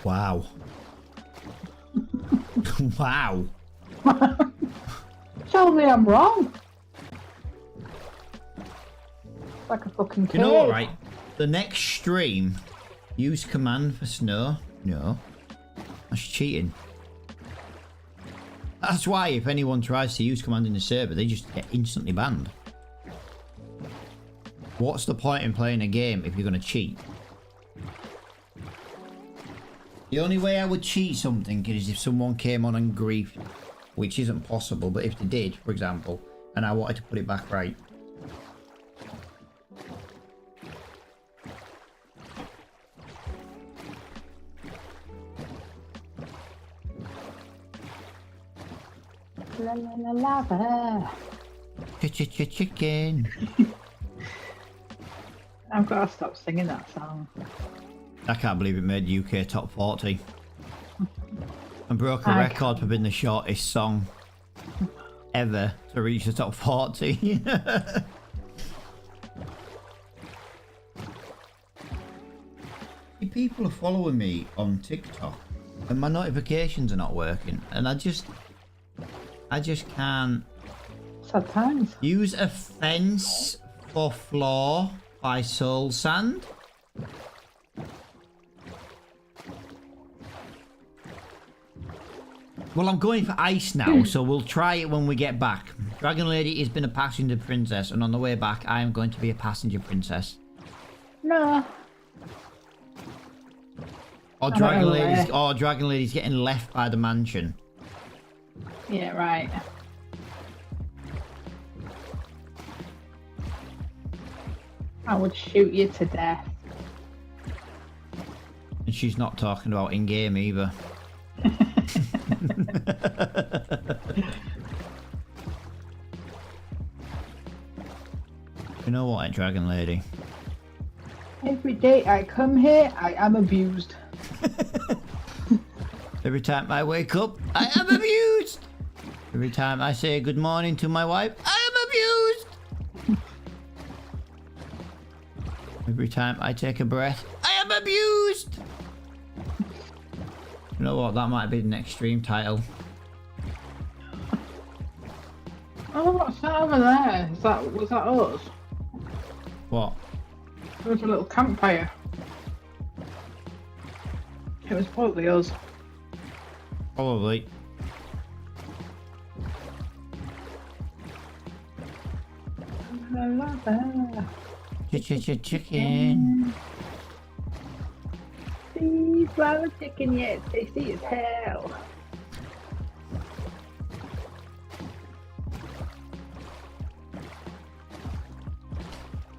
Wow. Wow. Tell me I'm wrong. Like a fucking kid. You know what, right? The next stream, use command for snow. No. That's cheating. That's why if anyone tries to use command in the server, they just get instantly banned. What's the point in playing a game if you're going to cheat? The only way I would cheat something is if someone came on and griefed, which isn't possible, but if they did, for example, and I wanted to put it back right. La la la lava. Chicken. I've got to stop singing that song. I can't believe it made UK top 40. And broke a record for being the shortest song ever to reach the top 40. People are following me on TikTok and my notifications are not working, and I just can't. Sad times. Use a fence for floor by Soul Sand. Well, I'm going for ice now, so we'll try it when we get back. Dragon Lady has been a passenger princess, and on the way back, I am going to be a passenger princess. No. Or Dragon Lady's getting left by the mansion. Yeah, right. I would shoot you to death. And she's not talking about in-game either. You know what, Dragon Lady? Every day I come here, I am abused. Every time I wake up, I am abused. Every time I say good morning to my wife, I am abused. Every time I take a breath, I am abused. You know what? That might be the next stream title. Oh, what's that over there? Was that us? What? There was a little campfire. It was probably us. Probably. Chicken. These flower chicken yet tasty as hell.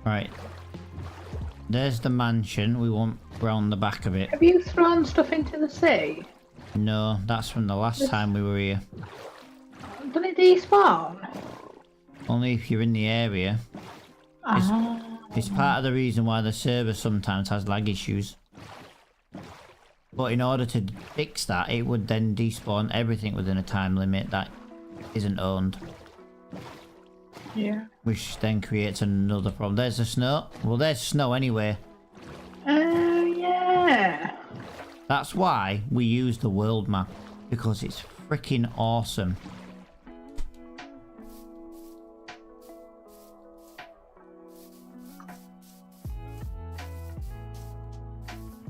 Right. There's the mansion. We want round the back of it. Have you thrown stuff into the sea? No, that's from the last time we were here. Doesn't it despawn? Only if you're in the area. It's part of the reason why the server sometimes has lag issues. But in order to fix that, it would then despawn everything within a time limit that isn't owned. Yeah. Which then creates another problem. There's the snow. Well, there's snow anyway. Oh, yeah. That's why we use the world map. Because it's freaking awesome.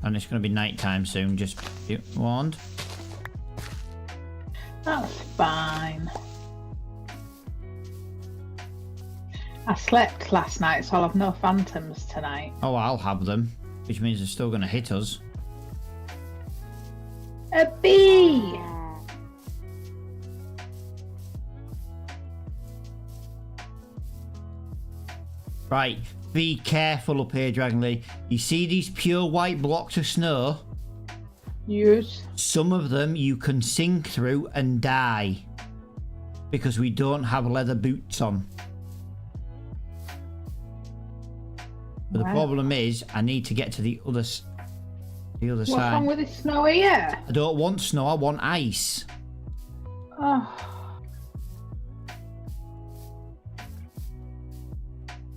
And it's going to be night time soon, just be warned. That's fine. I slept last night, so I'll have no phantoms tonight. Oh, I'll have them. Which means they're still going to hit us. A bee! Right, be careful up here, Dragon Lady. You see these pure white blocks of snow? Yes. Some of them you can sink through and die. Because we don't have leather boots on. But the problem is, I need to get to the other side. What's wrong with this snow here? I don't want snow, I want ice. Oh.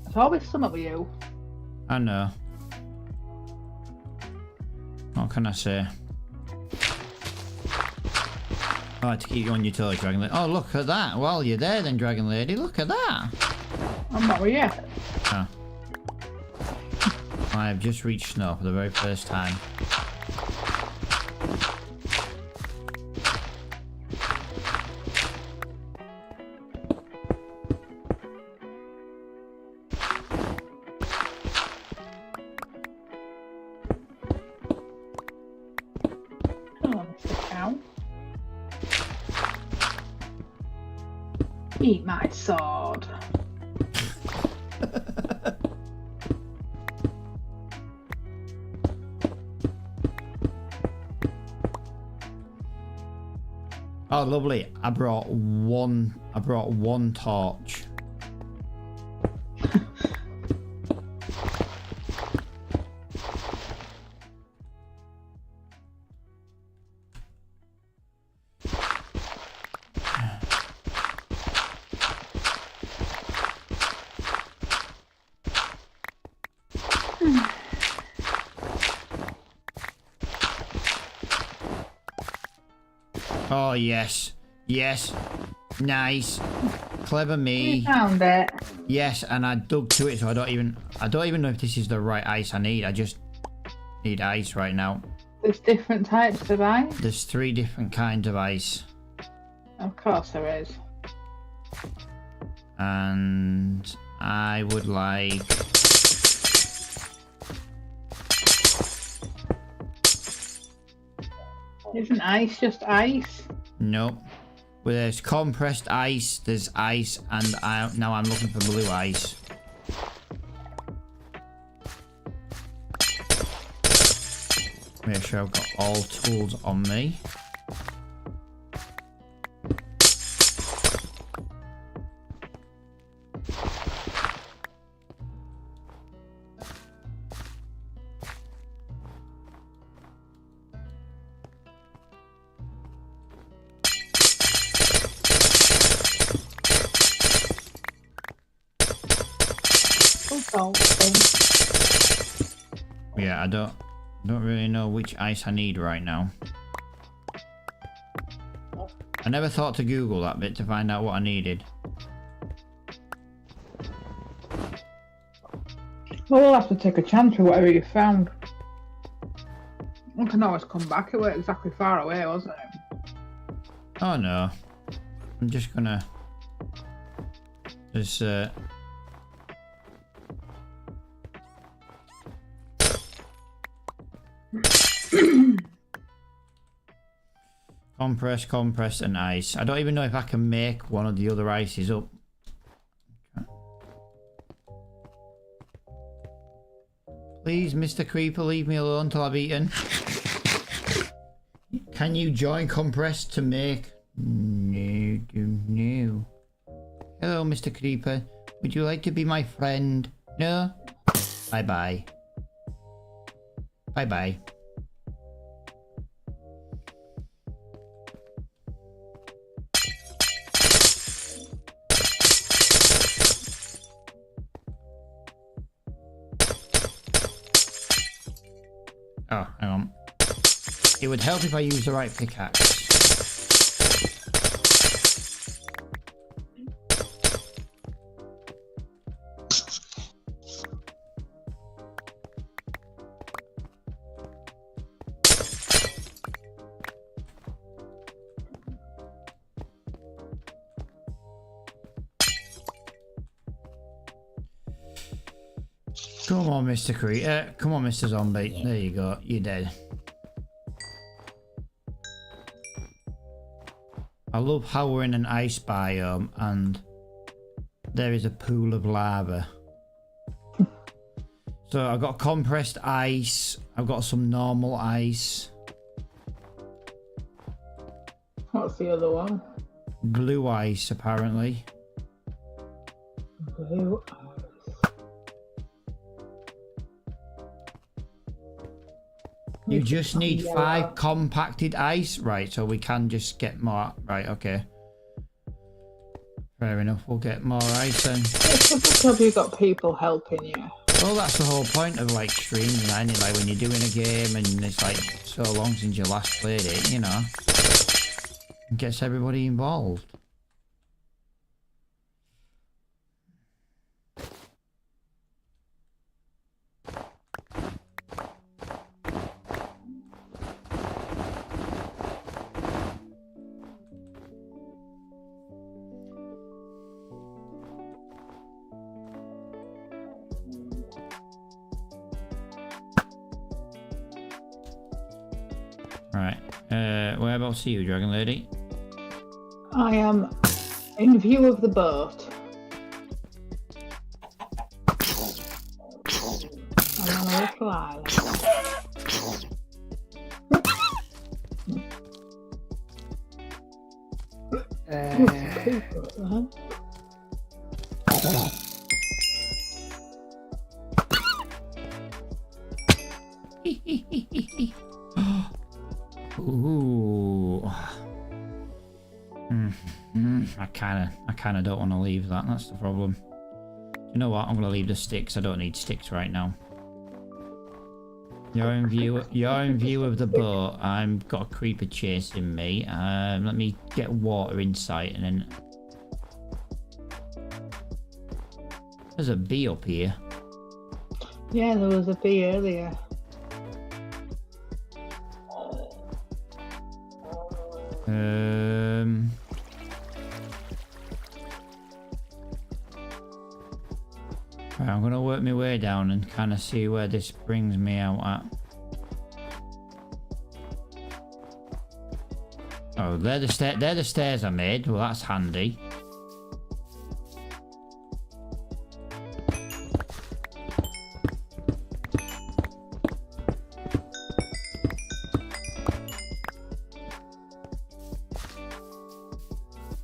There's always something with you. I know. What can I say? I like to keep you on your toes, Dragon Lady. Oh, look at that. Well, you're there then, Dragon Lady. Look at that. I'm not with you. Oh. I have just reached snow for the very first time. Oh, Mr. Cow. Eat my sword. Oh, lovely. I brought one torch. Oh, yes. Yes. Nice. Clever me. You found it. Yes, and I dug to it, so I don't even know if this is the right ice I need. I just need ice right now. There's different types of ice. There's 3 different kinds of ice. Of course there is. And I would like... Isn't ice just ice? Nope. Well, there's compressed ice, there's ice, and now I'm looking for blue ice. Make sure I've got all tools on me. Yeah, I don't really know which ice I need right now. I never thought to Google that bit to find out what I needed. Well, we'll have to take a chance with whatever you found. We can always come back. It weren't exactly far away, wasn't it? Oh no. I'm just gonna... Just, compress, and ice. I don't even know if I can make one of the other ices up. Please, Mr. Creeper, leave me alone till I've eaten. Can you join compress to make... No. Hello, Mr. Creeper. Would you like to be my friend? No? Bye-bye. Bye-bye. Oh, hang on. It would help if I used the right pickaxe. Come on, Mr. Come on, Mr. Zombie. There you go. You're dead. I love how we're in an ice biome and there is a pool of lava. So I've got compressed ice. I've got some normal ice. What's the other one? Blue ice, apparently. Blue ice. You just need 5 compacted ice. Right, so we can just get more. Right, okay. Fair enough, we'll get more ice then. It's because you've got people helping you. Well, that's the whole point of like streams and anything. Like when you're doing a game and it's like so long since you last played it, you know. It gets everybody involved. Right, whereabouts are you, Dragon Lady? I am in view of the boat. I'm on a little island. Ooh. I kinda don't want to leave that. That's the problem. You know what? I'm gonna leave the sticks. I don't need sticks right now. You're in view. You're in view of the boat. I've got a creeper chasing me. Let me get water in sight, and then there's a bee up here. Yeah, there was a bee earlier. Right, I'm gonna work my way down and kind of see where this brings me out at. Oh, they're the stairs I made. Well, that's handy.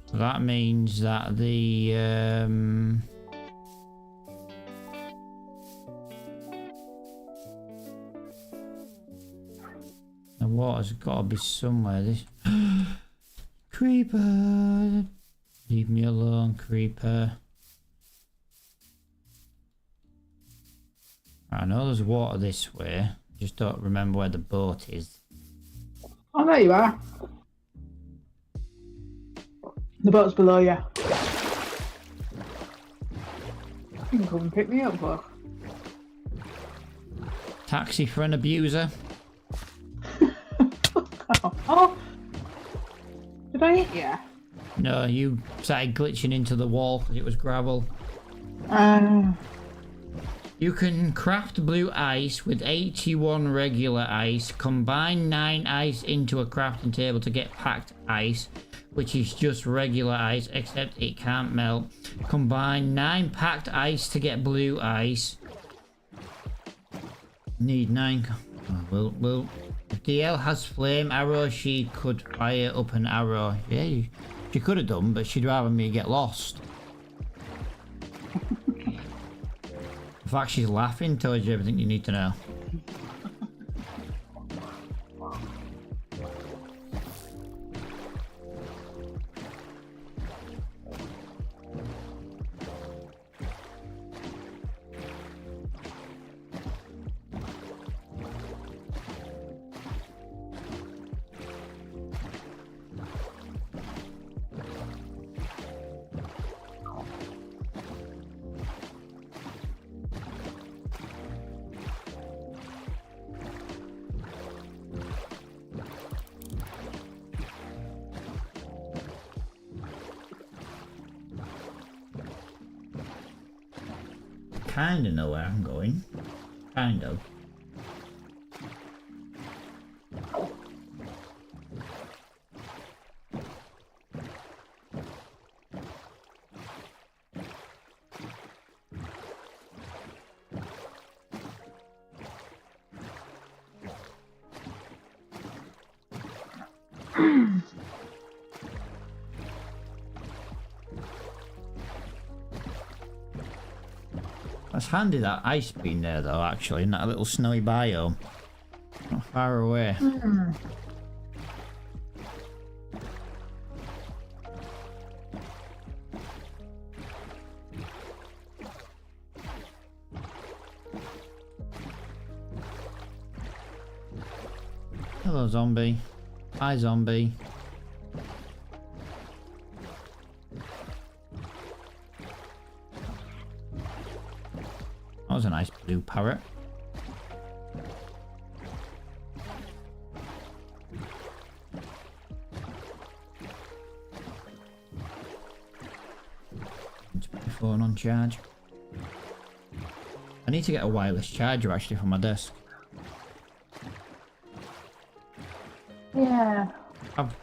So that means that the water's got to be somewhere. This creeper, leave me alone, creeper. I know there's water this way. Just don't remember where the boat is. Oh, there you are. The boat's below you. You can come and pick me up, look. Taxi for an abuser. Oh. Did I hit you? No, you started glitching into the wall because it was gravel. You can craft blue ice with 81 regular ice. Combine 9 ice into a crafting table to get packed ice, which is just regular ice, except it can't melt. Combine 9 packed ice to get blue ice. Need 9. Oh, well. If DL has flame arrow, she could fire up an arrow. Yeah, she could have done, but she'd rather me get lost. In fact, she's laughing, tells you everything you need to know. Kind of know where I'm going. Kind of. That's handy, that ice being there though, actually, in that little snowy biome. Not far away. Hello, zombie. Hi, zombie. That was a nice blue parrot. Let's put my phone on charge. I need to get a wireless charger actually for my desk. Yeah.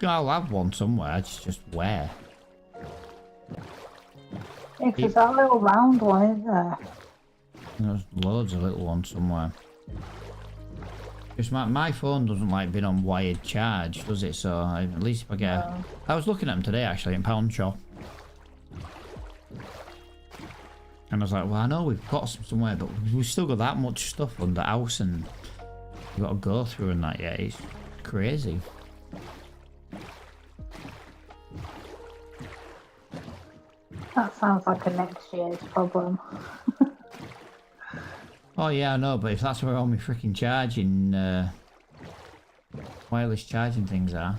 I'll have one somewhere, it's just where. Yeah, because that little round one, isn't there? There's loads of little ones somewhere. Just my phone doesn't like being on wired charge, does it? So at least if I get a... I was looking at them today actually in Pound Shop. And I was like, well, I know we've got some somewhere, but we've still got that much stuff under the house and we've got to go through and that yet. It's crazy. That sounds like a next year's problem. Oh yeah, I know, but if that's where all my freaking charging, wireless charging things are.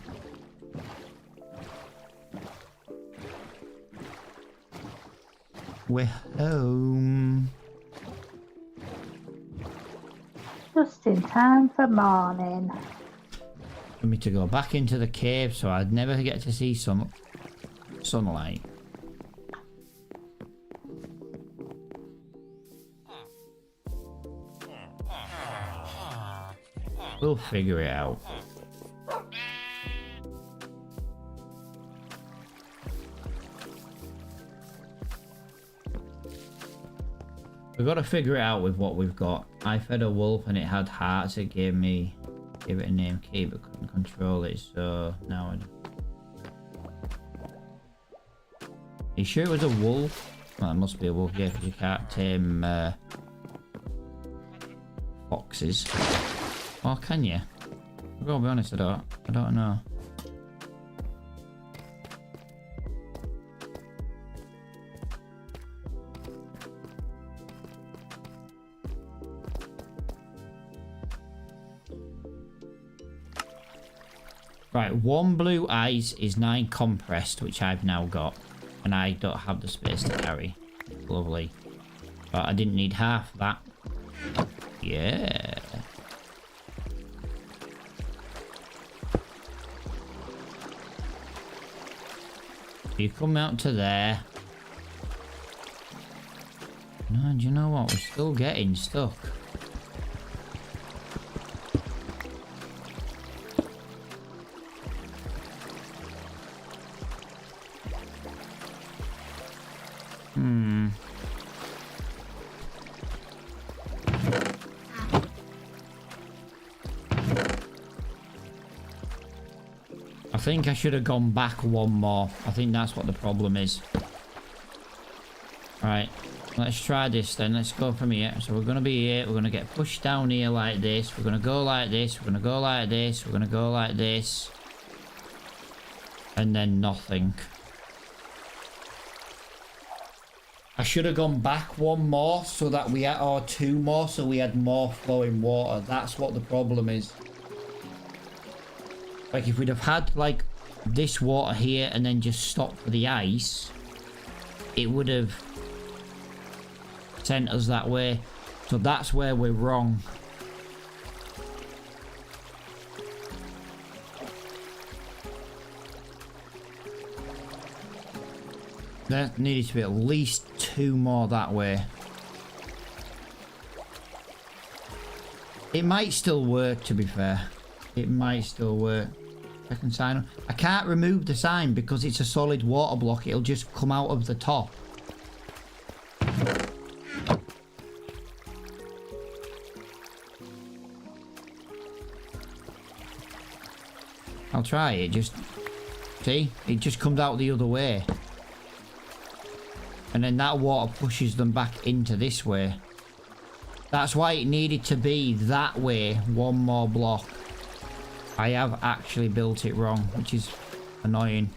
We're home. Just in time for morning. For me to go back into the cave so I'd never get to see sunlight. We'll figure it out. We've got to figure it out with what we've got. I fed a wolf and it had hearts. It gave it a name key but couldn't control it, so now you sure it was a wolf? Well, it must be a wolf, yeah, because you can't tame foxes. Or can you? I've got to be honest, I don't know. Right, 1 blue ice is 9 compressed, which I've now got. And I don't have the space to carry. Lovely. But I didn't need half that. Yeah. You come out to there. No, do you know what? We're still getting stuck. I think I should have gone back 1 more. I think that's what the problem is. Right, let's try this then. Let's go from here. So we're going to be here. We're going to get pushed down here like this. We're going to go like this. We're going to go like this. We're going to go like this. And then nothing. I should have gone back 1 more so that we had, or 2 more so we had more flowing water. That's what the problem is. Like if we'd have had like this water here and then just stopped for the ice, it would have sent us that way. So that's where we're wrong. There needed to be at least 2 more that way. It might still work, to be fair. It might still work. Second sign. I can't remove the sign because it's a solid water block. It'll just come out of the top. I'll try it. Just see, it just comes out the other way. And then that water pushes them back into this way. That's why it needed to be that way. 1 more block. I have actually built it wrong, which is annoying.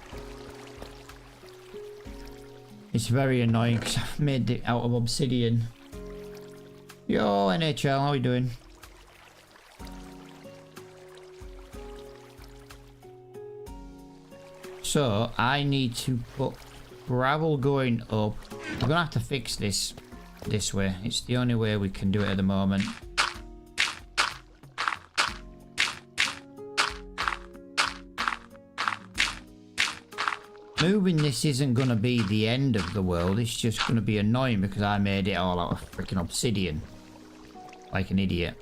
It's very annoying because I've made it out of obsidian. Yo, NHL, how are you doing? So, I need to put gravel going up. I'm gonna have to fix this way. It's the only way we can do it at the moment. Moving this isn't going to be the end of the world. It's just going to be annoying because I made it all out of freaking obsidian. Like an idiot.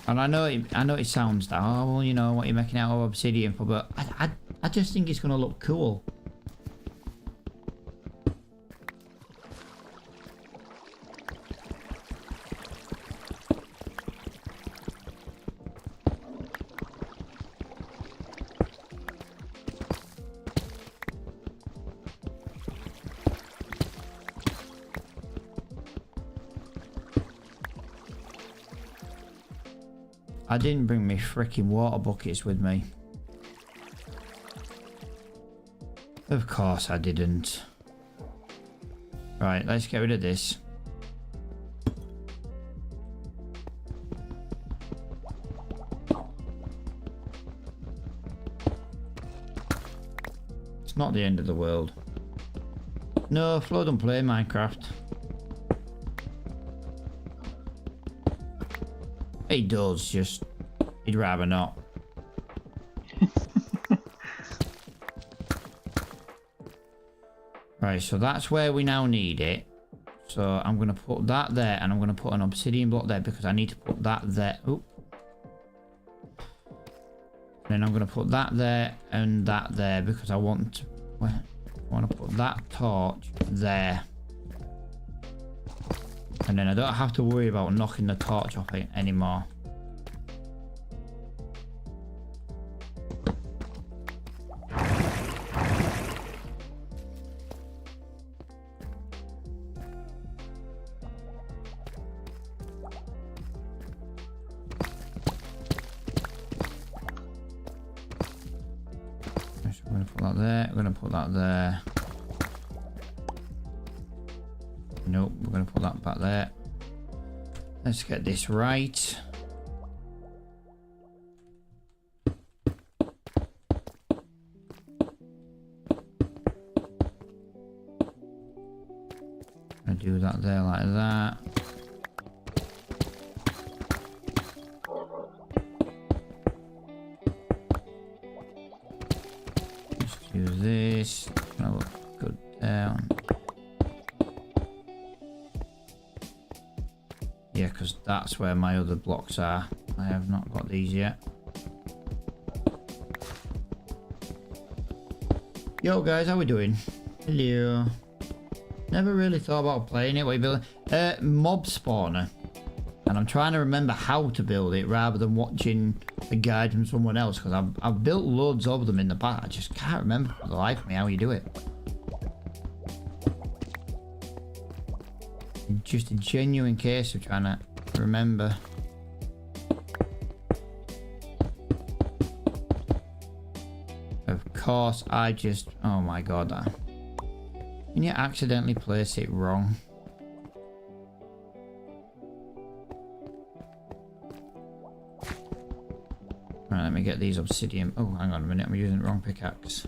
And I know it sounds that, oh, well, you know what you're making out of obsidian for, but I just think it's going to look cool. I didn't bring my freaking water buckets with me. Of course I didn't. Right, let's get rid of this. It's not the end of the world. No, Flo don't play Minecraft. He does, just he'd rather not. Right, so that's where we now need it. So I'm going to put that there, and I'm going to put an obsidian block there because I need to put that there. Oop. Then I'm going to put that there and that there because I want to, well, I want to put that torch there. And then I don't have to worry about knocking the torch off it anymore. We're going to put that there. We're going to put that there. Nope, we're going to put that back there. Let's get this right. I do that there like that. Just do this. It's gonna look good down. Yeah, because that's where my other blocks are. I have not got these yet. Yo guys, how we doing? Hello. Never really thought about playing it. What are you building? Mob spawner. And I'm trying to remember how to build it rather than watching the guide from someone else, because I've built loads of them in the past. I just can't remember for the life of me how you do it. Just a genuine case of trying to remember. Of course, I just... Oh my god. When you accidentally place it wrong. Right, let me get these obsidian... Oh, hang on a minute. I'm using the wrong pickaxe.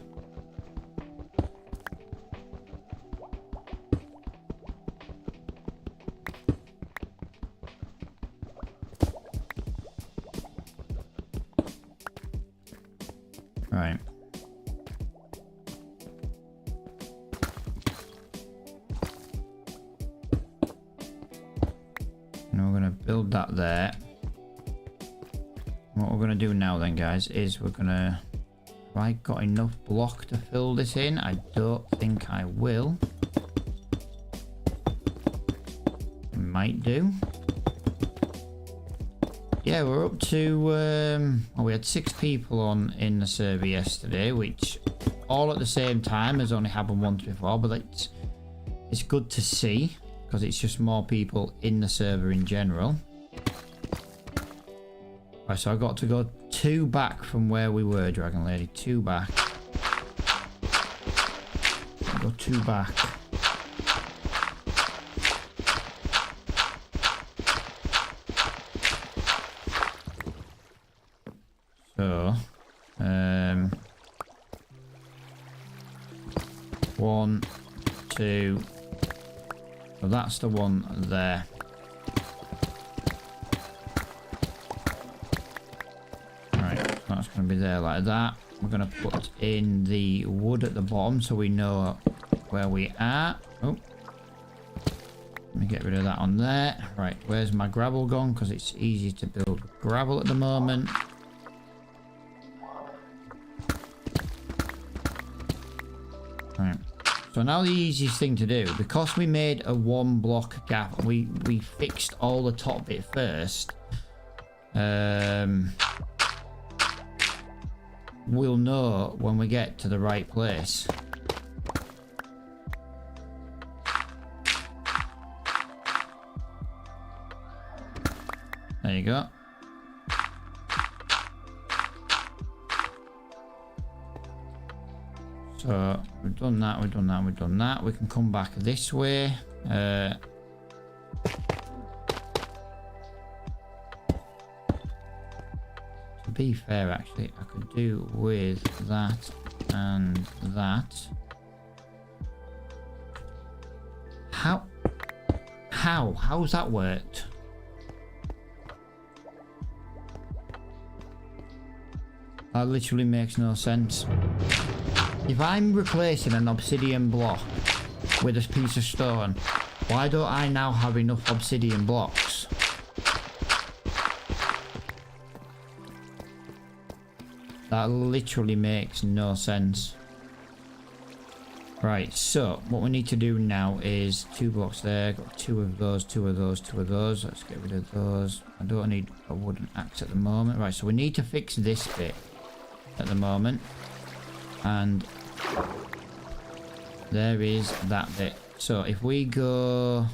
Right. And we're going to build that there. What we're going to do now then, guys, is we're going to... Have I got enough block to fill this in? I don't think I will. Might do. Yeah, we're up to... well, we had 6 people on in the server yesterday, which all at the same time has only happened once before, but it's good to see, because it's just more people in the server in general. Right, so I got to go 2 back from where we were, Dragon Lady. 2 back. Go 2 back. So, 1, 2. So that's the one there. Right, that's going to be there like that. We're going to put in the wood at the bottom so we know where we are. Oh, let me get rid of that on there. Right, where's my gravel gone? Because it's easy to build gravel at the moment. Right. So now the easiest thing to do, because we made a 1 block gap, we fixed all the top bit first. We'll know when we get to the right place. There you go. So we've done that, we've done that, we've done that. We can come back this way. To be fair, actually, I could do with that and that. How? How's that worked? That literally makes no sense. If I'm replacing an obsidian block with a piece of stone, why don't I now have enough obsidian blocks? That literally makes no sense. Right, so what we need to do now is 2 blocks there, got 2 of those, 2 of those, 2 of those. Let's get rid of those. I don't need a wooden axe at the moment. Right, so we need to fix this bit at the moment. And there is that bit. So if we go...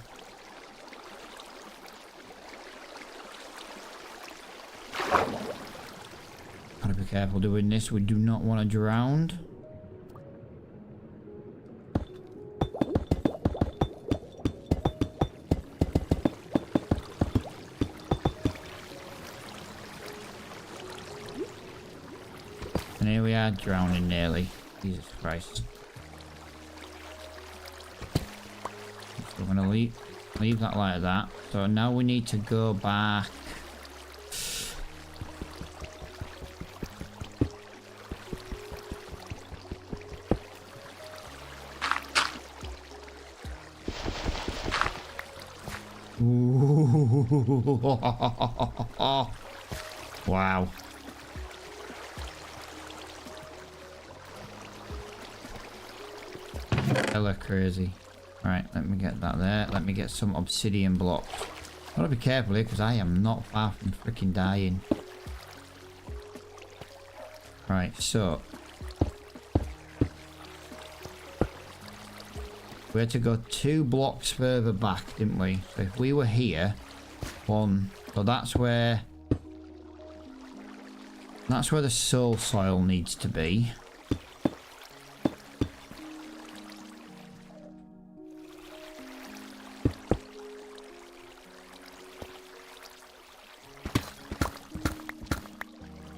Gotta be careful doing this. We do not want to drown. And here we are drowning nearly. Jesus Christ. So we're gonna leave that like that. So now we need to go back. Ooh. Wow. Hella crazy. Right, let me get that there. Let me get some obsidian blocks. Gotta be careful here because I am not far from freaking dying. Right, so we had to go 2 blocks further back, didn't we? So if we were here, 1, so that's where the soul soil needs to be.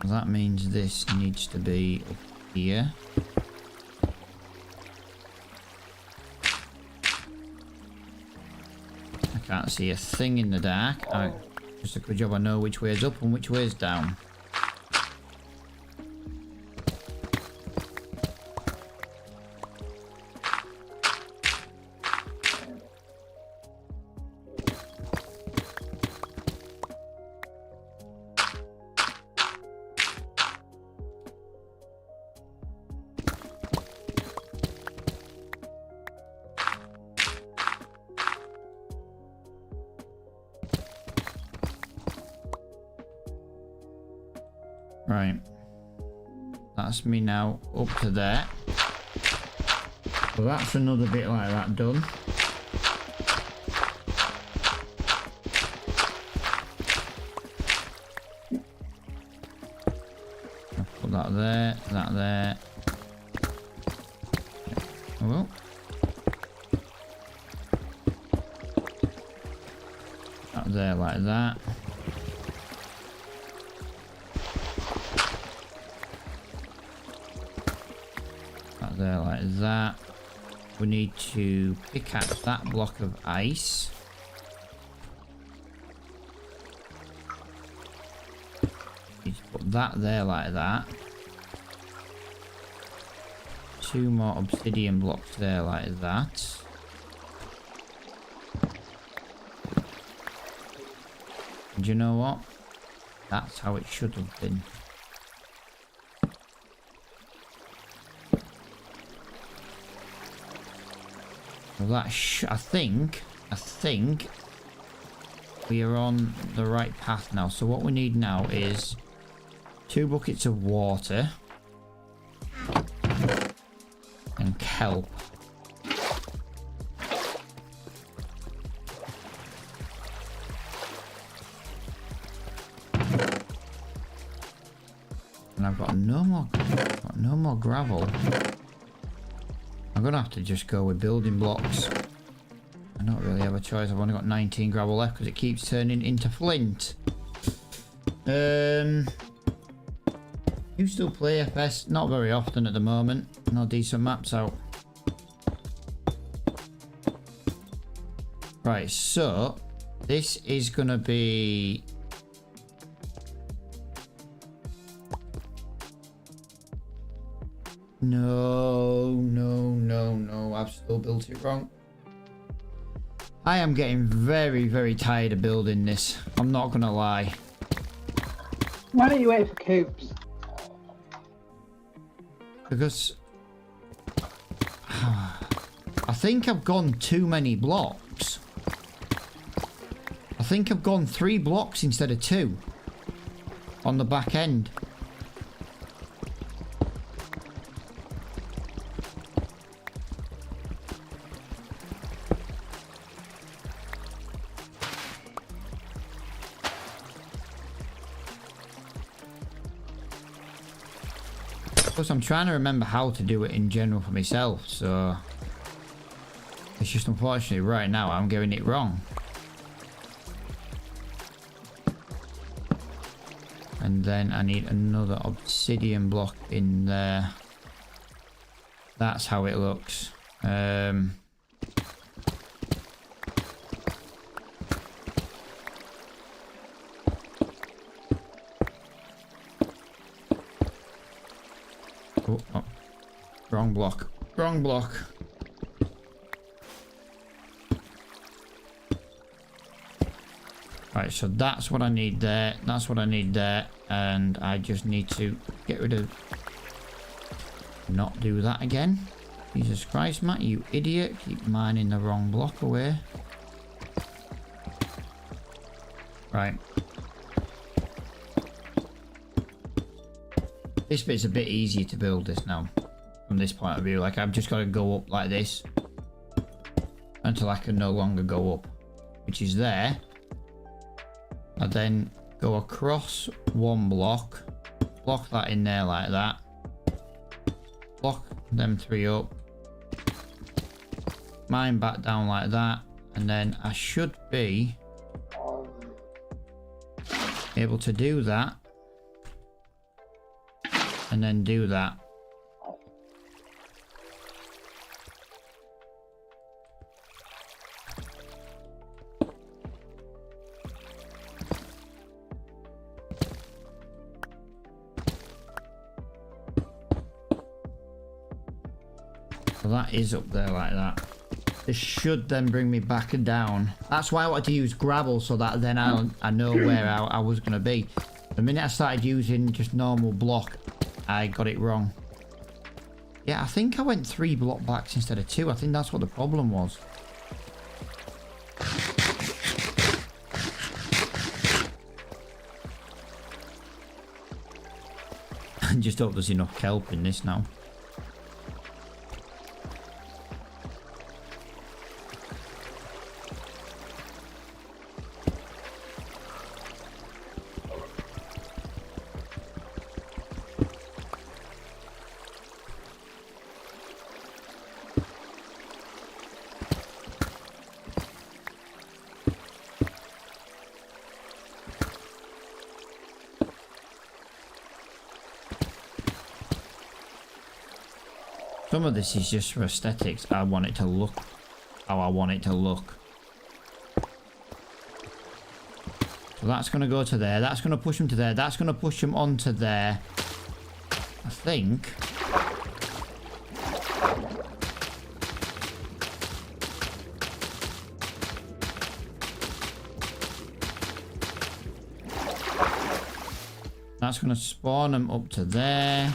That means this needs to be up here. I can't see a thing in the dark. Just a good job I know which way is up and which way is down. Right, that's me now up to there. So that's another bit like that done. I'll put that there, that there. Oh well. That there like that. There like that. We need to pick up that block of ice. Need to put that there like that. 2 more obsidian blocks there like that. And you know what? That's how it should have been. That I think we are on the right path now. So what we need now is 2 buckets of water and kelp. And I've got no more gravel. I'm gonna have to just go with building blocks. I don't really have a choice. I've only got 19 gravel left because it keeps turning into flint. You still play FS? Not very often at the moment. No decent maps out. Right, so this is gonna be... No, I've still built it wrong. I am getting very, very tired of building this. I'm not gonna lie. Why don't you wait for coops? Because I think I've gone too many blocks. I think I've gone 3 blocks instead of 2 on the back end. Plus, I'm trying to remember how to do it in general for myself, so it's just unfortunately right now I'm getting it wrong. And then I need another obsidian block in there. That's how it looks. Oh, wrong block. Wrong block. Right, so that's what I need there. That's what I need there. And I just need to get rid of... Not do that again. Jesus Christ, Matt, you idiot. Keep mining the wrong block away. Right. This bit's a bit easier to build this now. From this point of view. Like, I've just got to go up like this. Until I can no longer go up. Which is there. I then go across 1 block. Block that in there like that. Block them 3 up. Mine back down like that. And then I should be able to do that. And then do that. So that is up there like that. This should then bring me back and down. That's why I wanted to use gravel, so that then I know where I was going to be. The minute I started using just normal block, I got it wrong. Yeah, I think I went 3 block backs instead of 2. I think that's what the problem was. I just hope there's enough kelp in this now. Some of this is just for aesthetics. I want it to look how I want it to look. So that's going to go to there. That's going to push them to there. That's going to push them onto there. I think. That's going to spawn them up to there.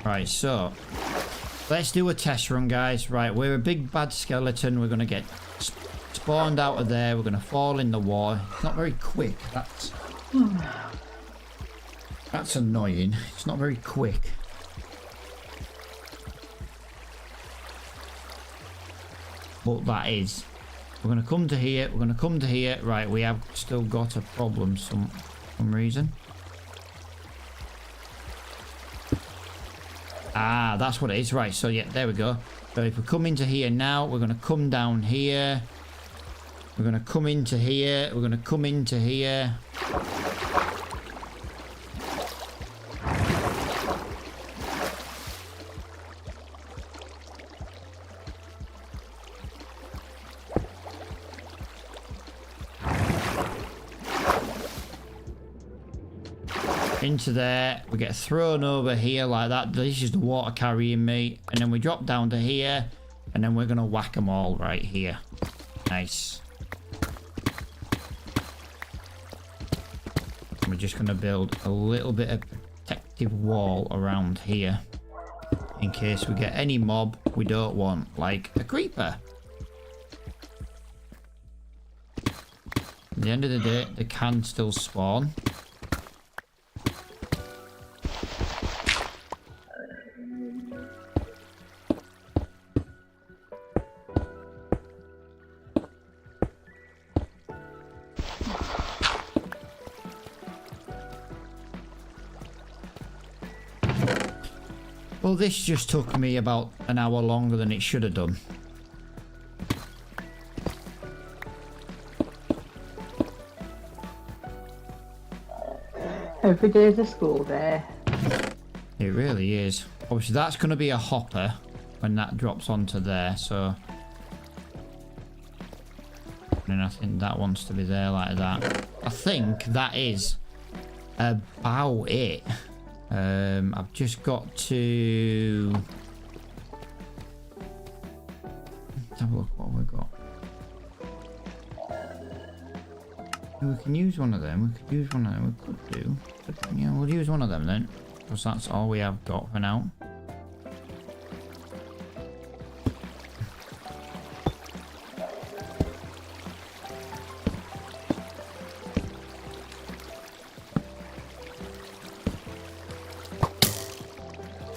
Right, so let's do a test run, guys. Right, we're a big bad skeleton. We're going to get spawned out of there. We're going to fall in the water. It's not very quick. That's annoying. It's not very quick. But that is. We're going to come to here. We're going to come to here. Right, we have still got a problem some reason. Ah, that's what it is. Right, so yeah, there we go. So if we come into here now, we're going to come down here. We're going to come into here. We're going to come into here. Into there. We get thrown over here like that. This is the water carrying me. And then we drop down to here. And then we're going to whack them all right here. Nice. We're just going to build a little bit of protective wall around here. In case we get any mob we don't want. Like a creeper. At the end of the day, they can still spawn. Well, this just took me about an hour longer than it should have done. Every day is a school day. It really is. Obviously, that's going to be a hopper when that drops onto there, so... And I think that wants to be there like that. I think that is about it. I've just got to... Let's have a look what we've got. We can use one of them. We could use one of them. We could do. But, yeah, we'll use one of them then. Because that's all we have got for now.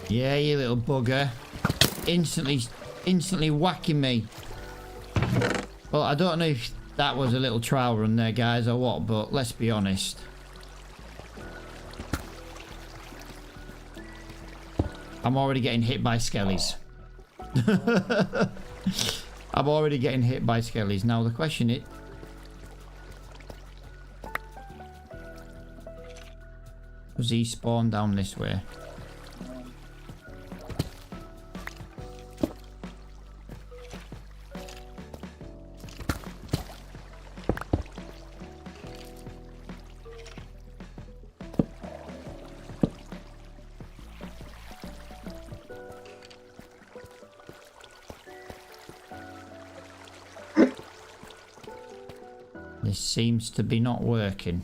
Yeah, you little bugger. Instantly whacking me. Well, I don't know if that was a little trial run there, guys, or what, but let's be honest. I'm already getting hit by skellies. I'm already getting hit by skellies. Now, the question is... Does he spawn down this way? This seems to be not working.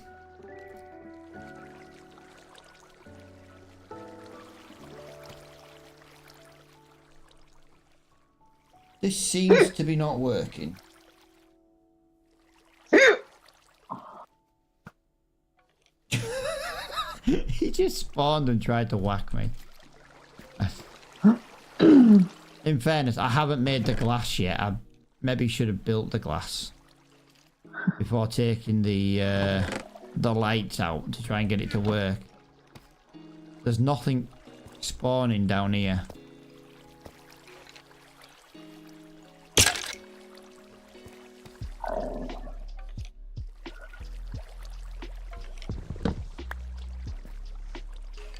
This seems to be not working. He just spawned and tried to whack me. In fairness, I haven't made the glass yet. I maybe should have built the glass before taking the lights out to try and get it to work. There's nothing spawning down here.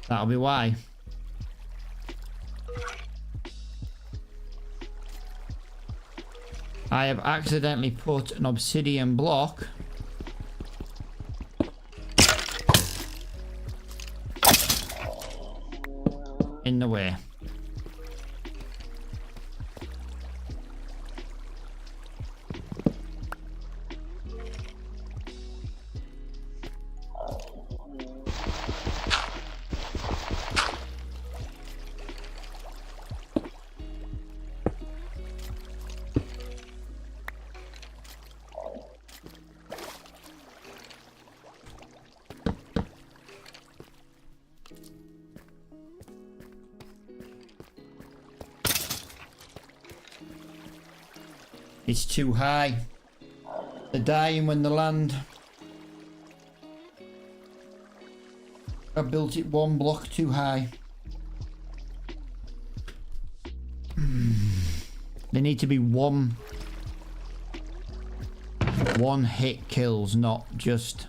That'll be why. I have accidentally put an obsidian block in the way. It's too high. They're dying when they land. I built it one block too high. They need to be one hit kills, not just...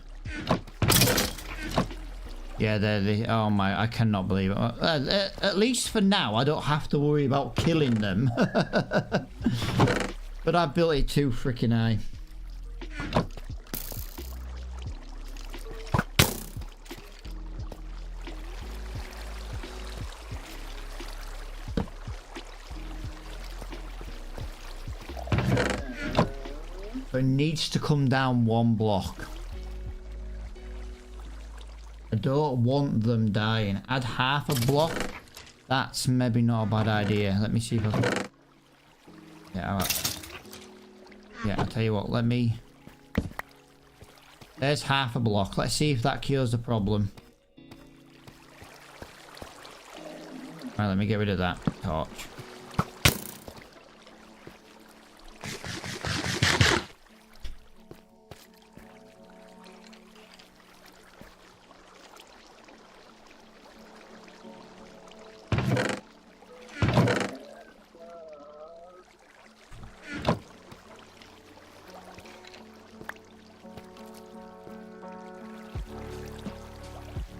Yeah, they're the... Oh my, I cannot believe it. At least for now, I don't have to worry about killing them. But I built it too freaking high. So it needs to come down 1 block. I don't want them dying. Add half a block. That's maybe not a bad idea. Let me see if I can... Yeah, alright. Yeah, I'll tell you what. Let me... There's half a block. Let's see if that cures the problem. Right, let me get rid of that torch.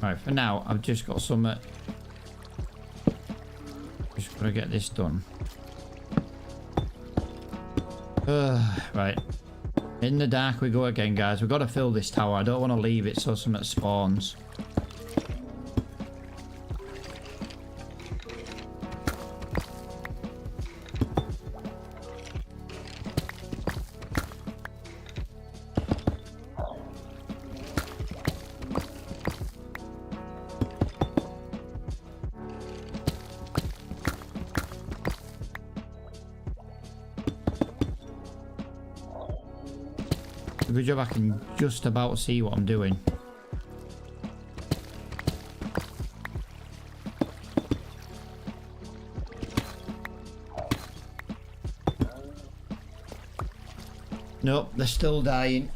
Right, for now, I've just got some... just gotta get this done. Right. In the dark we go again, guys. We've got to fill this tower. I don't want to leave it so something spawns. Good job, I can just about see what I'm doing. Nope, they're still dying.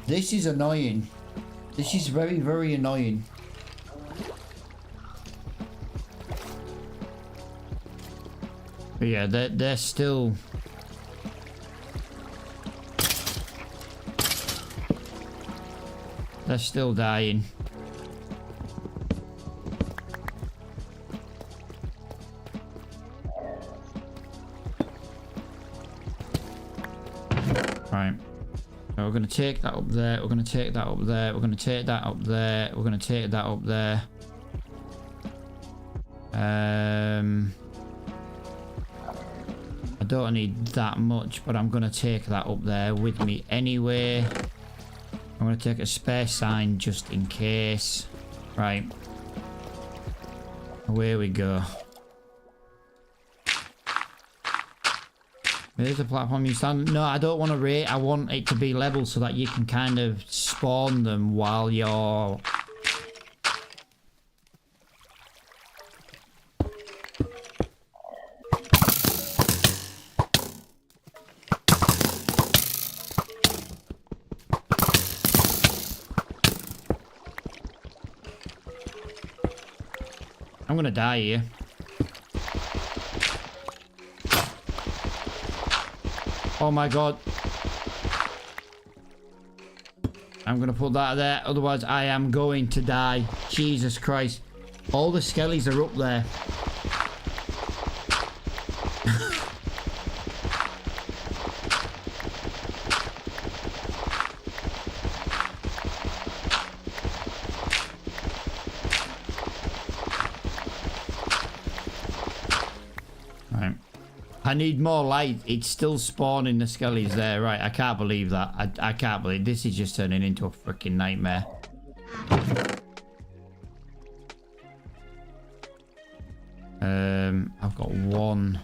This is annoying. This is very, very annoying. But yeah, they're still... They're still dying. Right. So we're going to take that up there. We're going to take that up there. We're going to take that up there. We're going to take that up there. I don't need that much, but I'm going to take that up there with me anyway. I'm going to take a spare sign just in case. Right. Away we go. There's a platform you stand. No, I don't want to rate. I want it to be level so that you can kind of spawn them while you're... I'm gonna die here. Oh my god. I'm gonna put that there, otherwise I am going to die. Jesus Christ. All the skellies are up there. I need more light. It's still spawning the skellies there. Right, I can't believe that. I can't believe this is just turning into a freaking nightmare. I've got one.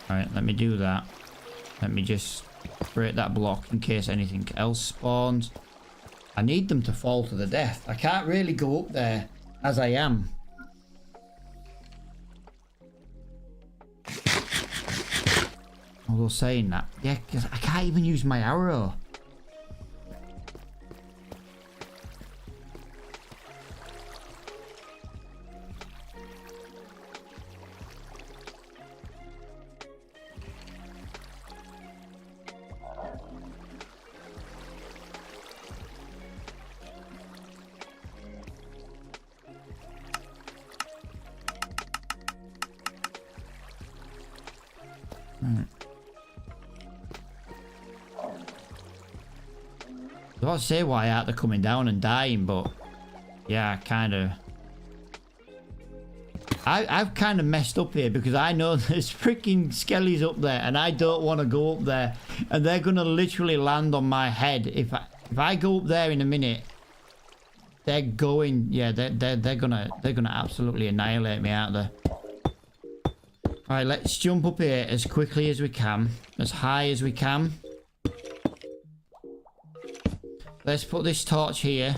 Alright, let me do that. Let me just break that block in case anything else spawns. I need them to fall to the death. I can't really go up there as I am. Although saying that, yeah, because I can't even use my arrow. I was about to say why aren't they coming down and dying, but yeah, kind of. I've kind of messed up here because I know there's freaking skellies up there and I don't want to go up there, and they're gonna literally land on my head if I go up there in a minute. They're going, yeah, they're gonna absolutely annihilate me out there. All right, let's jump up here as quickly as we can, as high as we can. Let's put this torch here.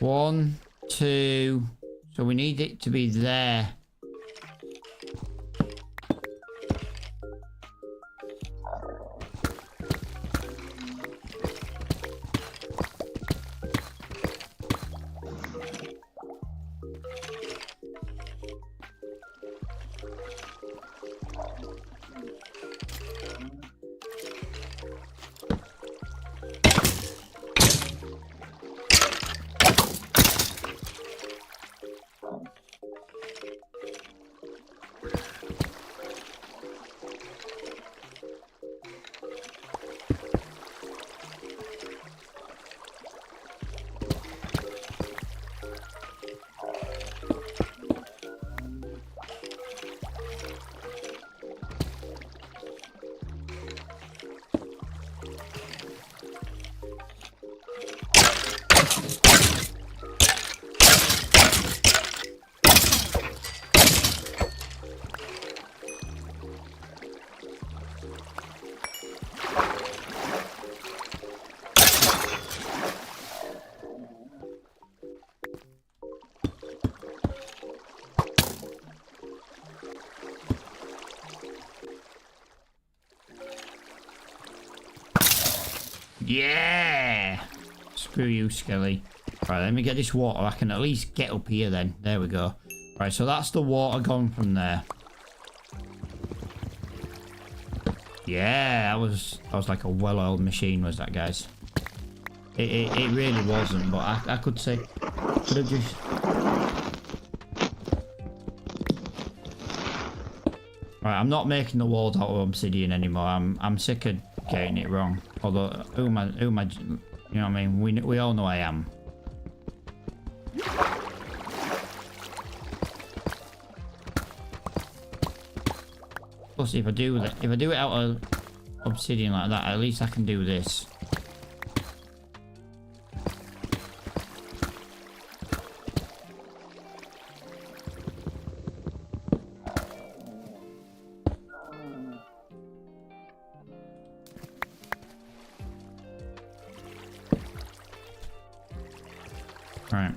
One, two. So we need it to be there. Yeah! Screw you, Skelly. Right, let me get this water. I can at least get up here then. There we go. Right, so that's the water gone from there. Yeah, that was like a well-oiled machine, was that, guys? It really wasn't, but I could say... Could have just... Right, I'm not making the walls out of obsidian anymore. I'm sick of getting it wrong. Although, who am I, you know what I mean? We all know I am. Plus, if I do it out of obsidian like that, at least I can do this. Right.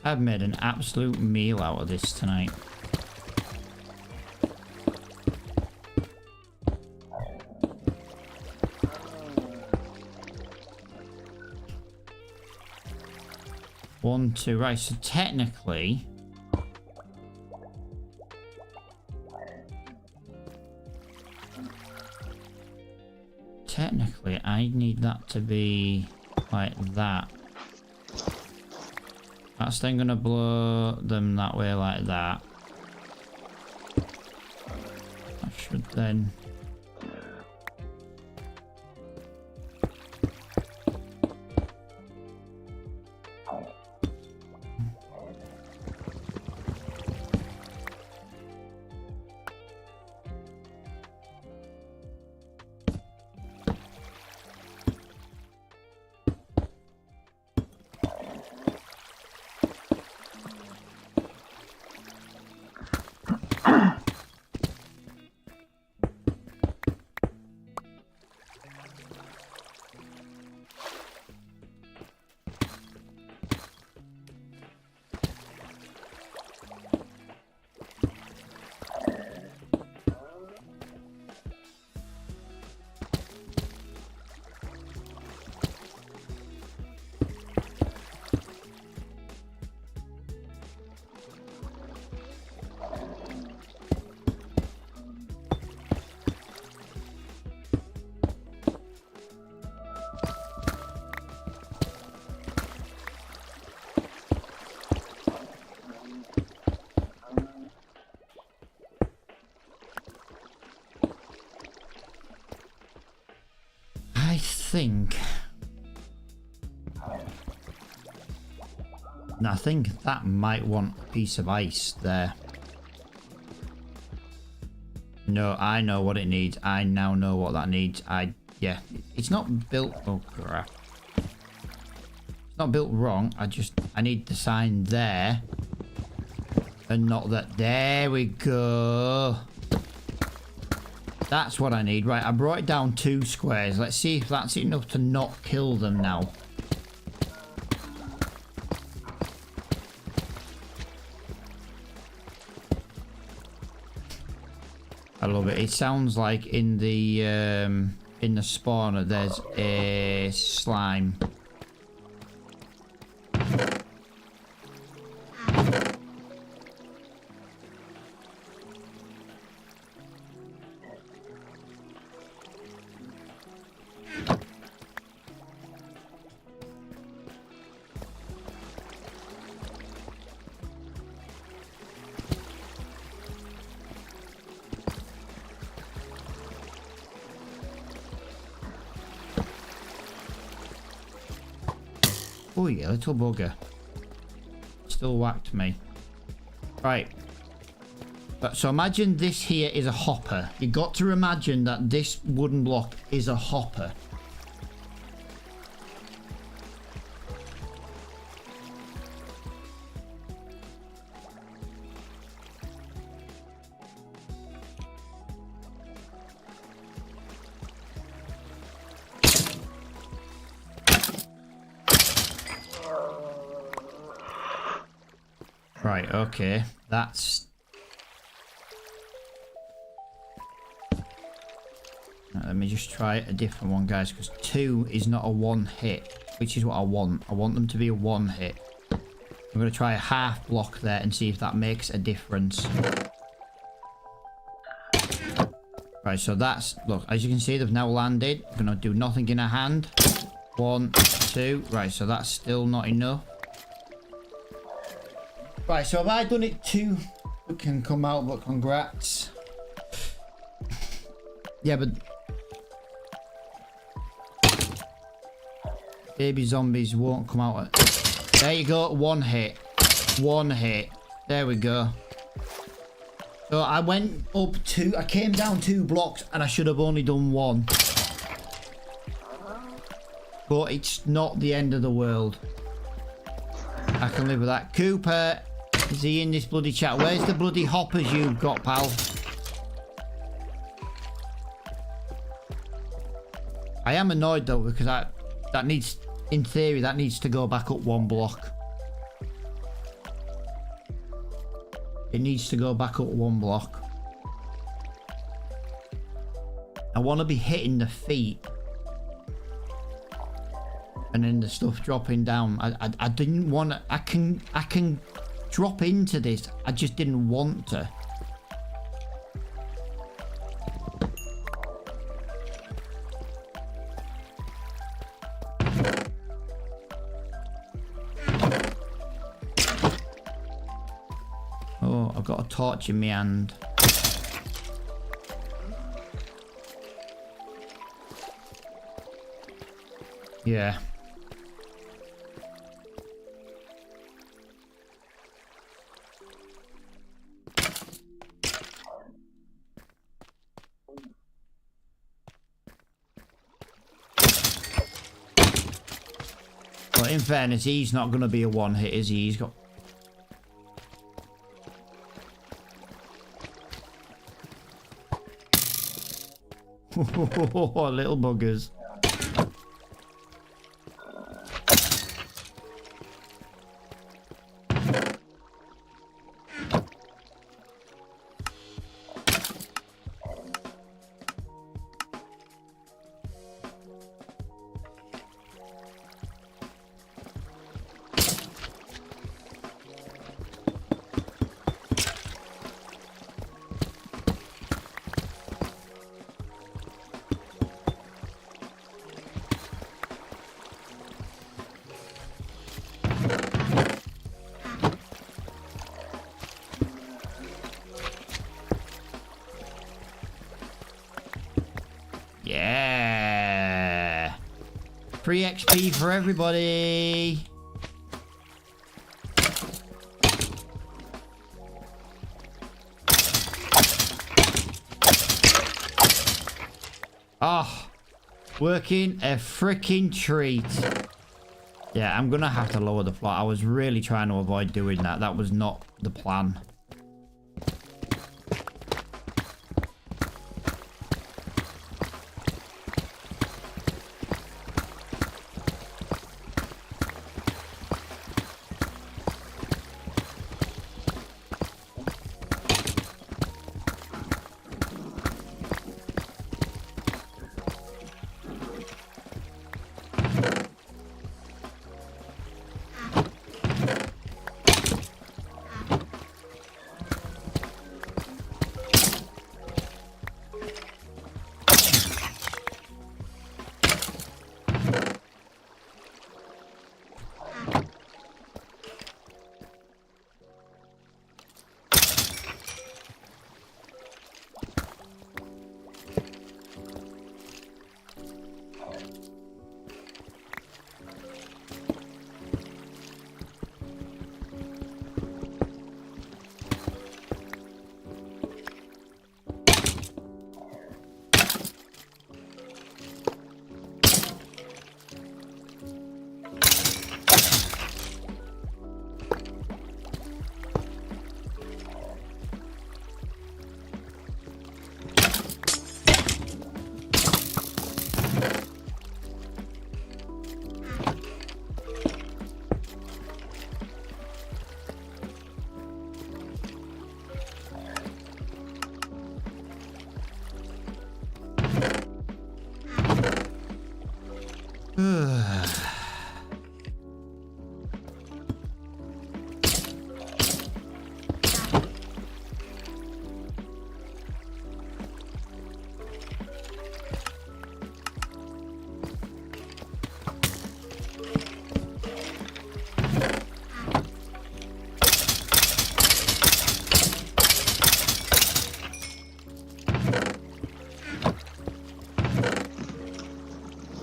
I've made an absolute meal out of this tonight. One, two, right, so technically... Technically, I need that to be like that. That's then gonna blow them that way like that. I should then... I think... And I think that might want a piece of ice there. No, I know what it needs. I now know what that needs. Yeah, it's not built... Oh, crap. It's not built wrong. I need the sign there. And not that. There we go. That's what I need. Right, I brought it down 2 squares. Let's see if that's enough to not kill them now. I love it. It sounds like in the spawner there's a slime. Oh, you little bugger. Still whacked me. Right. So imagine this here is a hopper. You got to imagine that this wooden block is a hopper. Right, okay. That's... Right, let me just try a different one, guys, because 2 is not a 1 hit, which is what I want. I want them to be a 1 hit. I'm going to try a half block there and see if that makes a difference. Right, so that's... Look, as you can see, they've now landed. I'm going to do nothing in a hand. 1, 2. Right, so that's still not enough. Right, so have I done it 2? It can come out, but congrats. Yeah, but... Baby zombies won't come out. There you go, 1 hit. 1 hit. There we go. So I went up 2, I came down 2 blocks and I should have only done 1. But it's not the end of the world. I can live with that. Cooper, is he in this bloody chat? Where's the bloody hoppers you've got, pal? I am annoyed though because that needs, in theory, that needs to go back up 1 block. It needs to go back up 1 block. I want to be hitting the feet. And then the stuff dropping down. I didn't want to... I can drop into this. I just didn't want to. Oh, I've got a torch in my hand. Yeah. But in fairness, he's not going to be a 1 hit, is he? He's got... Little buggers. Free XP for everybody. Oh, working a freaking treat. Yeah, I'm gonna have to lower the floor. I was really trying to avoid doing that. That was not the plan.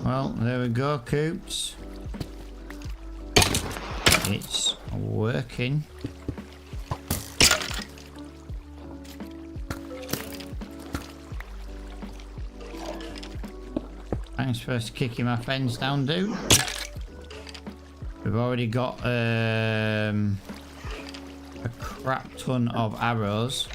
Well, there we go, Coops. It's working. Thanks for kicking my fence down, dude. We've already got a crap ton of arrows.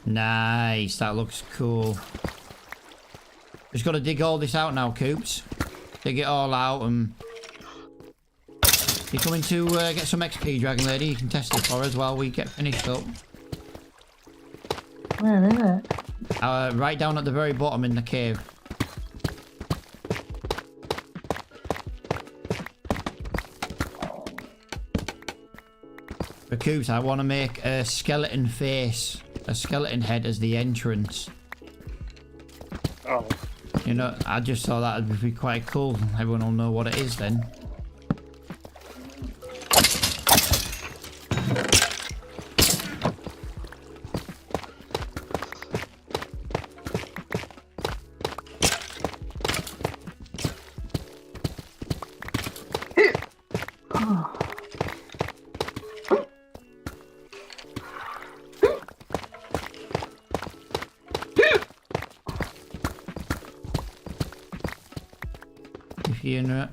Nice, that looks cool. Just got to dig all this out now, Coops. Dig it all out and... You coming to get some XP, Dragon Lady? You can test it for us while we get finished up. Where is it? Right down at the very bottom in the cave. For Coops, I want to make a skeleton face. A skeleton head as the entrance. Oh. You know, I just thought that would be quite cool. Everyone will know what it is then.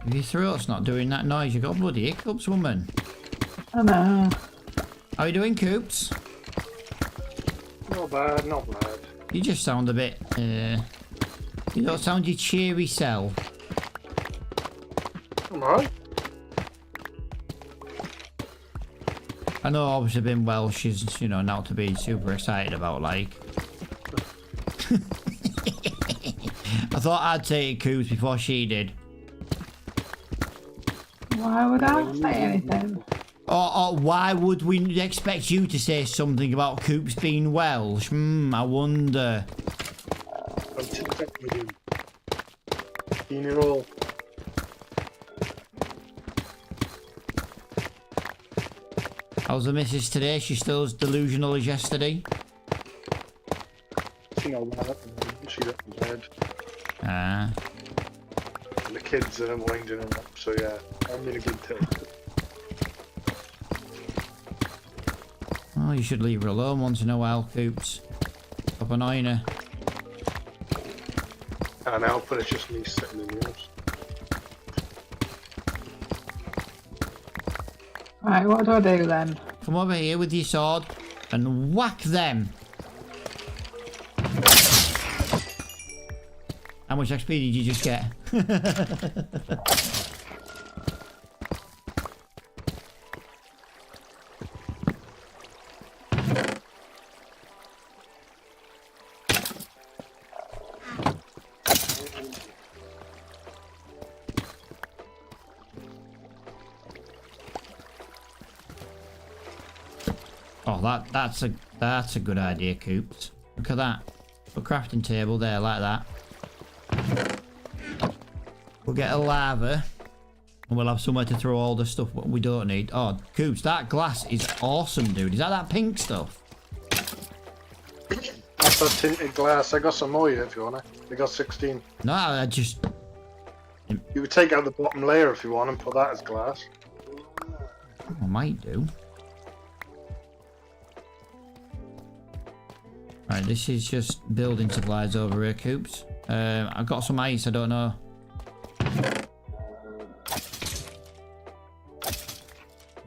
If your throat's not doing that noise, you got bloody hiccups, woman. I know. How are you doing, Coops? Not bad, not bad. You just sound a bit, you don't sound your cheery self. Am I? I know obviously being Welsh is, you know, not to be super excited about, like. I thought I'd say it, Coops, before she did. Why would I say anything? Or why would we expect you to say something about Coops being Welsh? I wonder. I'm too technical. 16-year-old. How's the missus today? She still as delusional as yesterday? She's not well at the moment. She's up in bed. Ah. And the kids are winding her up, so yeah, I'm in a good time. Oh, you should leave her alone once in a while, Coops. Stop annoying her. And now, but it's just me sitting in the house. Right, what do I do then? Come over here with your sword and whack them. How much XP did you just get? Oh, that's a good idea, Coops. Look at that. Put a crafting table there like that. We'll get a lava and we'll have somewhere to throw all the stuff we don't need. Oh, Coops, that glass is awesome, dude. Is that pink stuff? That's that tinted glass. I got some more here if you want it. I got 16. No, I just... You could take out the bottom layer if you want and put that as glass. I might do. Right, this is just building supplies over here, Coops. I've got some ice, I don't know.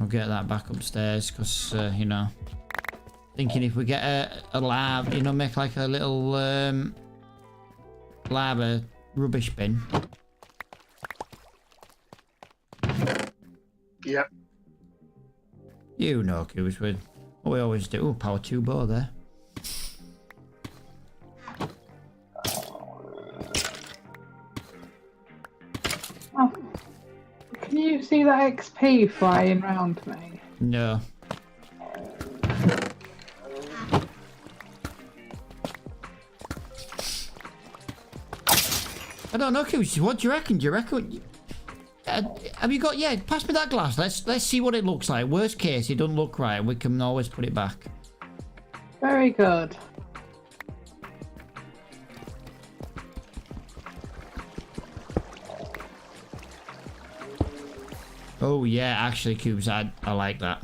I'll get that back upstairs, because, you know... Thinking if we get a lab, you know, make like a little, lava rubbish bin. Yep. You know, Coops, what we always do. Oh, power 2 bar there. Oh, can you see that XP flying round me? No. I don't know, Coops. What do you reckon? Do you reckon? Have you got? Yeah, pass me that glass. Let's see what it looks like. Worst case, it doesn't look right. We can always put it back. Very good. Oh yeah, actually, Coops, I like that.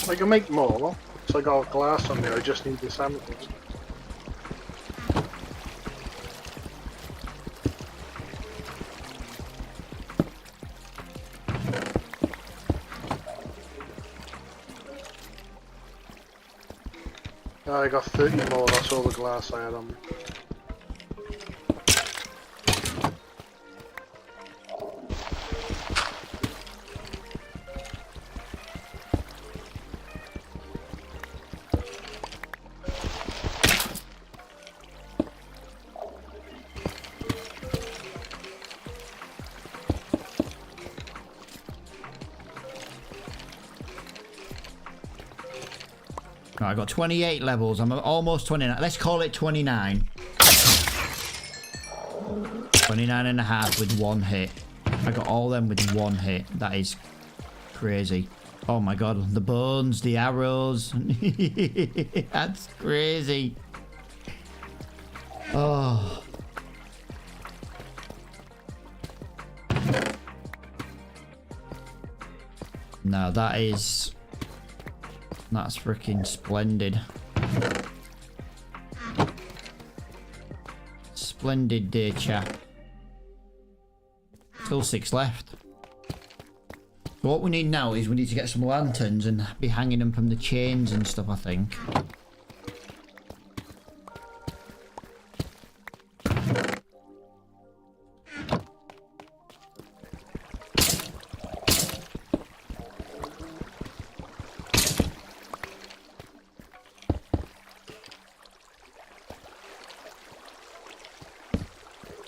I can make more. So I got glass on there. I just need the samples. I got 30 more, that's all the glass I had on me. Right, I got 28 levels. I'm almost 29. Let's call it 29. 29 and a half with one hit. I got all them with one hit. That is crazy. Oh my god, the bones, the arrows. That's crazy. Oh. No, that's freaking splendid. Splendid day, chap. Still 6 left. So what we need now is we need to get some lanterns and be hanging them from the chains and stuff, I think.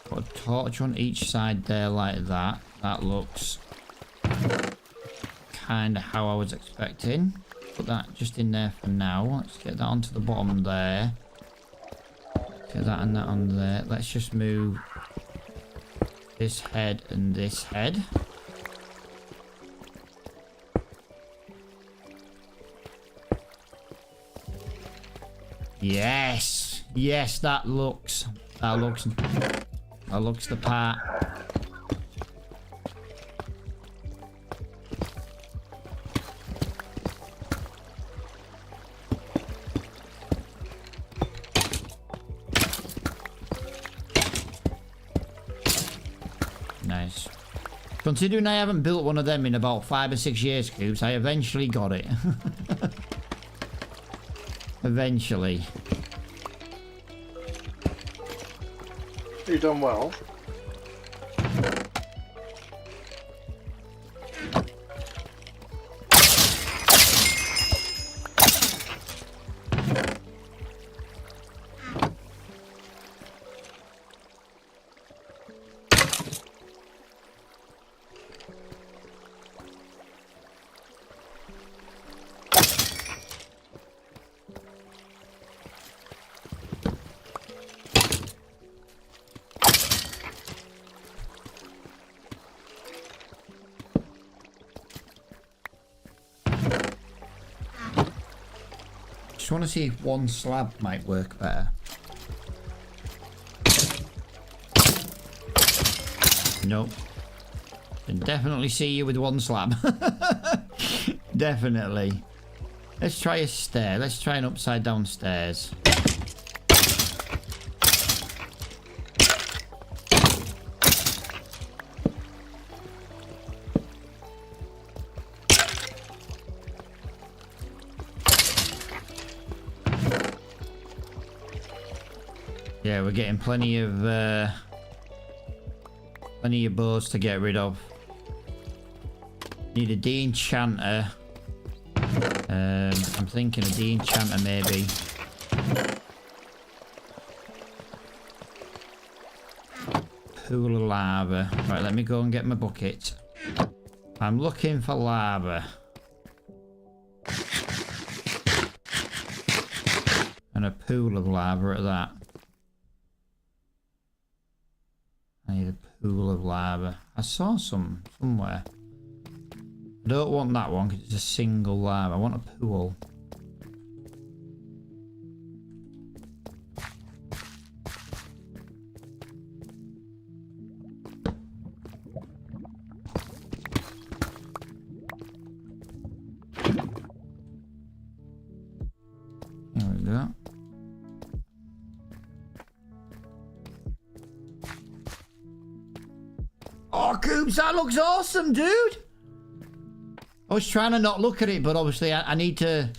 Put a torch on each side there like that. That looks kind of how I was expecting. Put that just in there for now. Let's get that onto the bottom there. Get that and that on there. Let's just move this head and this head. Yes, yes, that looks the part. Nice. Considering I haven't built one of them in about 5 or 6 years, Coops, I eventually got it. Eventually. You've done well. Just want to see if one slab might work better. Nope. Can definitely see you with one slab. Definitely. Let's try a stair. Let's try an upside down stairs. Yeah, we're getting plenty of bows to get rid of. Need a de-enchanter. I'm thinking a de-enchanter maybe. Pool of lava. Right, let me go and get my bucket. I'm looking for lava. And a pool of lava at that. I need a pool of lava. I saw some somewhere. I don't want that one because it's a single lava. I want a pool. There we go. Oh, Coops, that looks awesome, dude! I was trying to not look at it, but obviously I need to...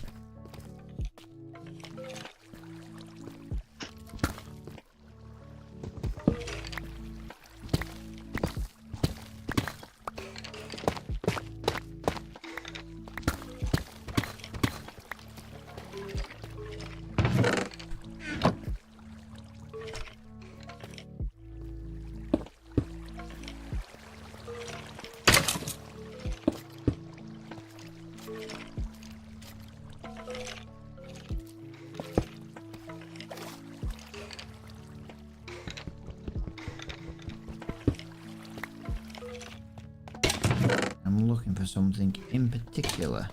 I'm looking for something in particular.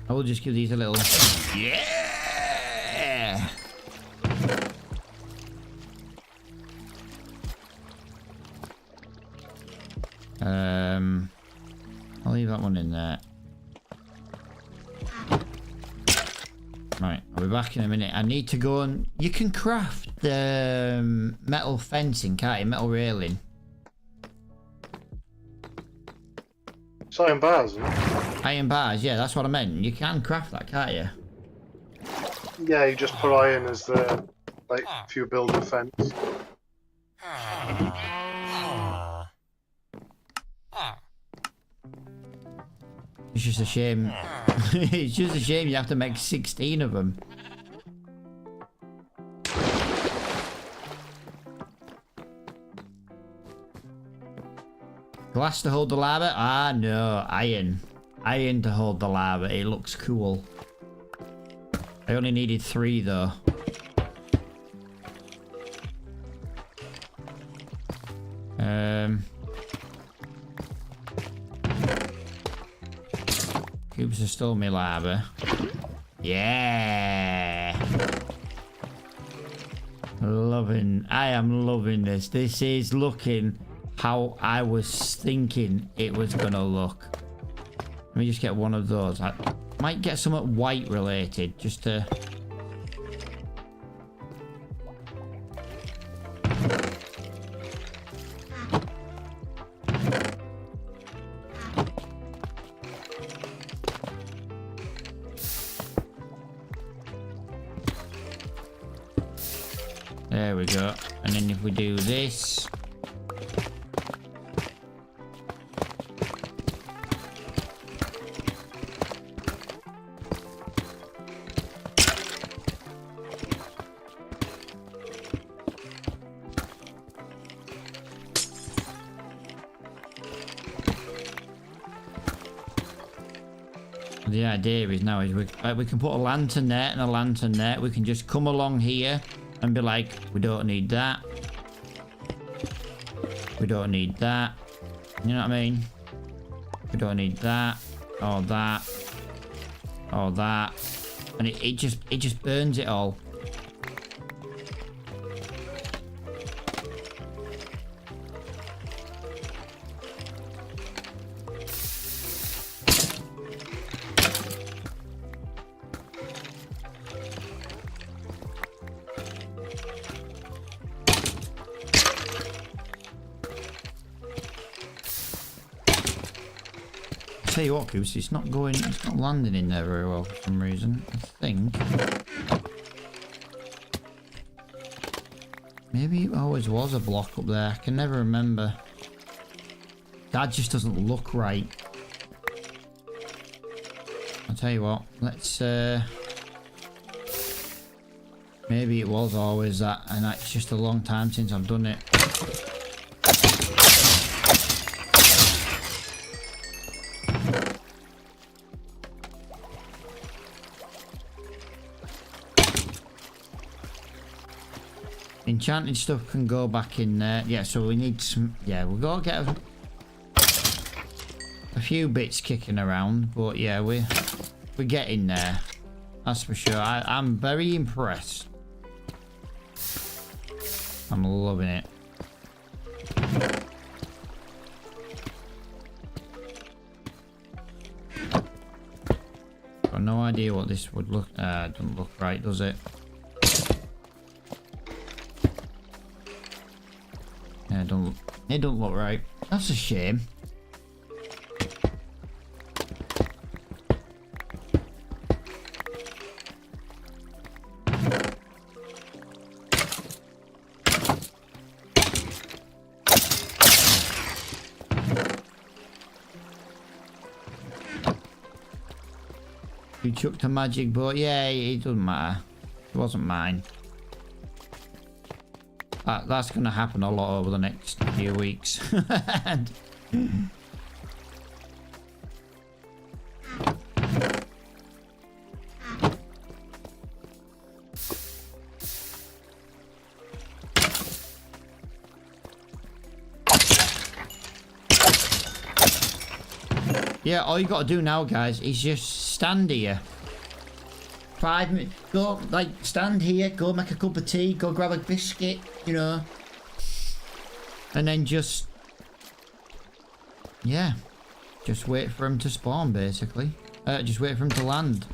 I will just give these a little... Yeah! I'll leave that one in there. Right, I'll be back in a minute. I need to go and... You can craft the metal fencing, can't you? Metal railing. It's iron bars, isn't it? Iron bars, yeah, that's what I meant. You can craft that, can't you? Yeah, you just put iron as the, like, if you build a fence. It's just a shame. It's just a shame you have to make 16 of them. Glass to hold the lava? Ah, no. Iron. Iron to hold the lava. It looks cool. I only needed 3 though. Cubes are still my lava. Yeah. I am loving this. This is looking how I was thinking it was gonna look. Let me just get one of those. I might get something white related just to... There we go. And then if we do this... The idea is now is we can put a lantern there and a lantern there. We can just come along here and be like, we don't need that. We don't need that. You know what I mean? We don't need that. Or that. Or that. And it just burns it all. Tell you what, Goose, it's not landing in there very well for some reason. I think maybe it always was a block up there. I can never remember. That just doesn't look right. I'll tell you what, let's maybe it was always that, and it's just a long time since I've done it. Enchanted stuff can go back in there. Yeah, so we need some... Yeah, we've got to get a few bits kicking around. But yeah, we're getting there. That's for sure. I'm very impressed. I'm loving it. Got no idea what this would look... it doesn't look right, does it? Yeah, it don't look right. That's a shame. You chucked a magic boat. Yeah, it doesn't matter. It wasn't mine. That's going to happen a lot over the next few weeks. Yeah, all you got to do now, guys, is just stand here. 5 minutes. Go, like, stand here, go make a cup of tea, go grab a biscuit, you know. And then just... Yeah. Just wait for him to spawn, basically. Just wait for him to land.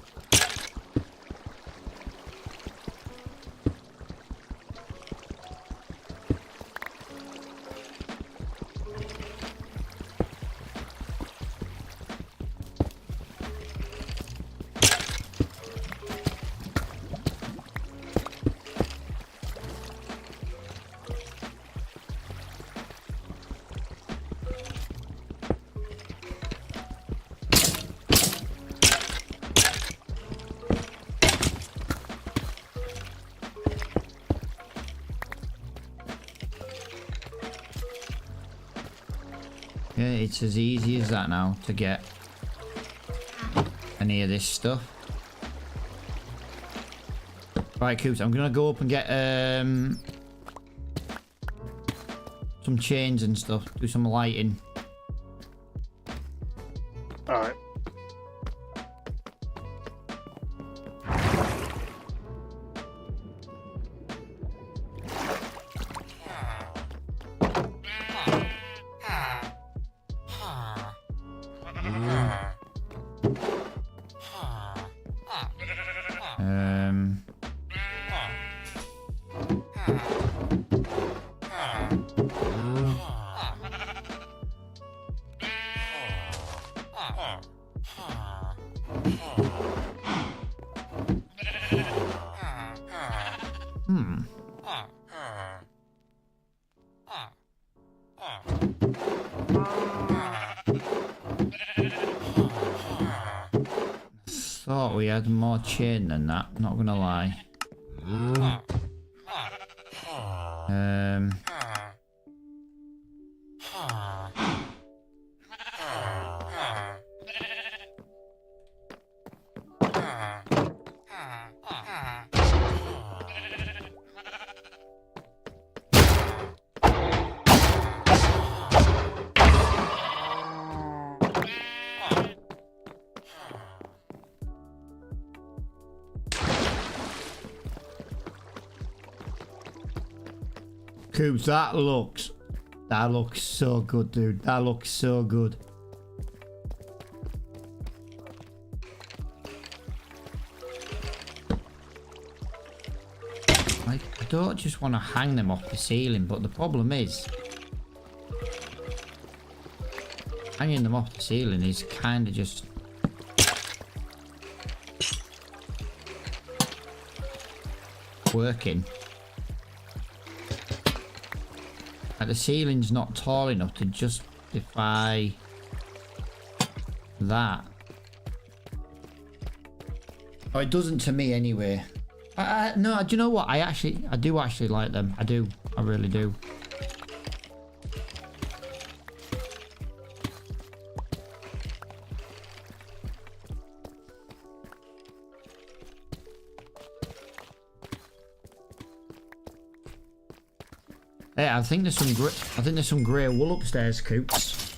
Yeah, it's as easy as that now to get any of this stuff. Right, Coops, I'm gonna go up and get some chains and stuff. Do some lighting. Alright. Thought we had more chain than that, not gonna lie. Coops, that looks so good, dude. That looks so good. Like, I don't just want to hang them off the ceiling, but the problem is hanging them off the ceiling is kind of just working. Like, the ceiling's not tall enough to justify that. Oh, it doesn't to me anyway. No, do you know what? I do actually like them. I do. I really do. Hey, I think there's some grey wool upstairs, Coops.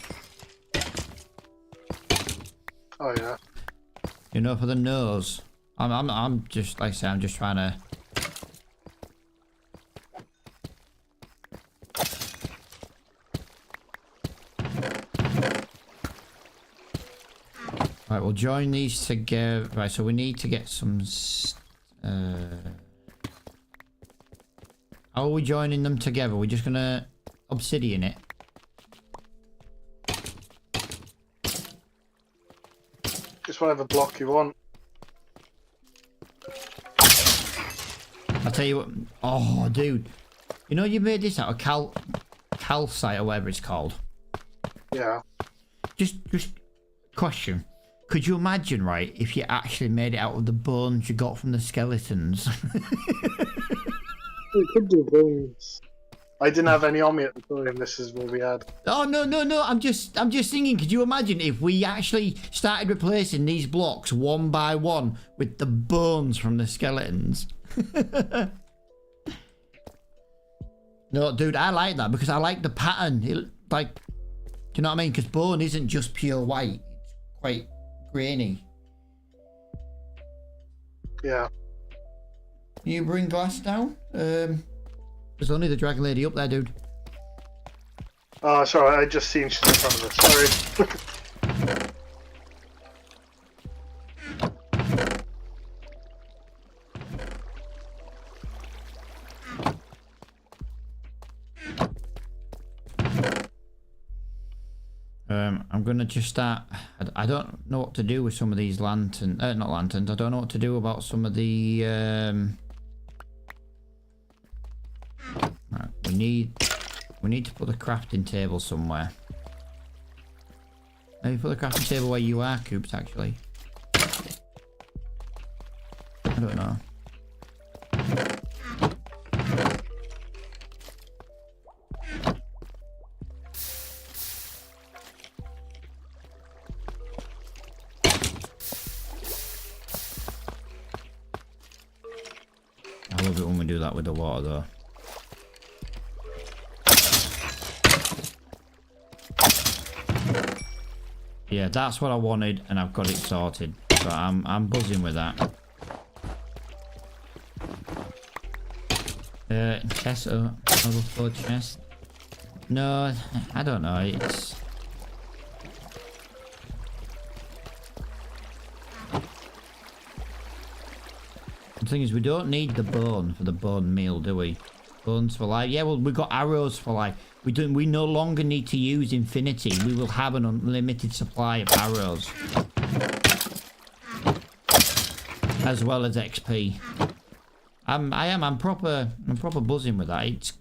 Oh yeah. You know, for the nose. I'm just, like I say, I'm just trying to. Right, we'll join these together. Right, so we need to get some. How are we joining them together? We're just gonna obsidian it. Just whatever block you want. I'll tell you what. Oh, dude. You know you made this out of calcite or whatever it's called. Yeah. Just question. Could you imagine, right, if you actually made it out of the bones you got from the skeletons? We could do bones. I didn't have any on me at the time. This is what we had. Oh no. I'm just thinking. Could you imagine if we actually started replacing these blocks one by one with the bones from the skeletons? No, dude, I like that because I like the pattern. Do you know what I mean? Because bone isn't just pure white; it's quite grainy. Yeah. Can you bring glass down? There's only the dragon lady up there, dude. Oh, sorry, I just seen she's in front of us. Sorry. I'm gonna just start. I don't know what to do with some of these lanterns. Not lanterns. I don't know what to do about some of the. Right, we need to put the crafting table somewhere. Maybe put the crafting table where you are, Coops. Actually, I don't know. I love it when we do that with the water though. Yeah, that's what I wanted, and I've got it sorted. So I'm buzzing with that. Chest, overflow chest. No, I don't know. It's the thing is, we don't need the bone for the bone meal, do we? Bones for life. Yeah, well, we've got arrows for life. We no longer need to use infinity. We will have an unlimited supply of arrows, as well as XP. I'm proper buzzing with that.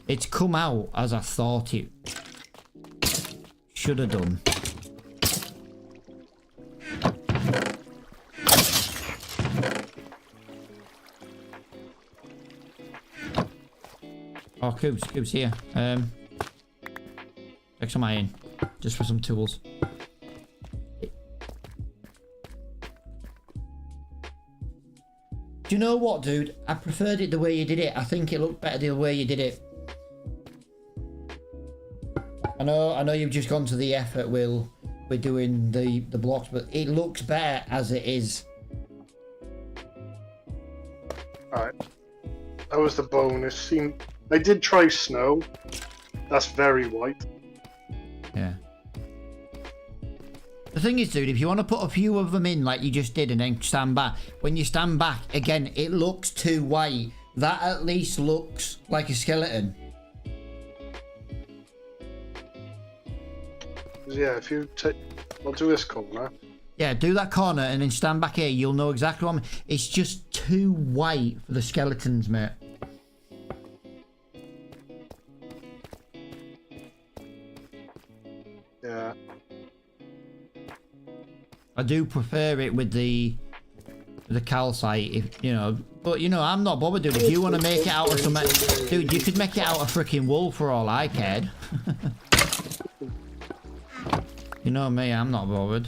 It's come out as I thought it should have done. Oh, Coop's here. Take some iron, just for some tools. Do you know what, dude? I preferred it the way you did it. I think it looked better the way you did it. I know you've just gone to the effort, Will. We're doing the blocks, but it looks better as it is. Alright. That was the bonus. I did try snow. That's very white. Yeah. The thing is, dude, if you want to put a few of them in like you just did and then stand back, when you stand back, again, it looks too white. That at least looks like a skeleton. Yeah, if you take... I'll do this corner. Yeah, do that corner and then stand back here. You'll know exactly what I mean. It's just too white for the skeletons, mate. Yeah. I do prefer it with the calcite, if you know. But you know, I'm not bothered, dude. If you want to make it out of some, dude, you could make it out of freaking wool for all I cared. You know me, I'm not bothered.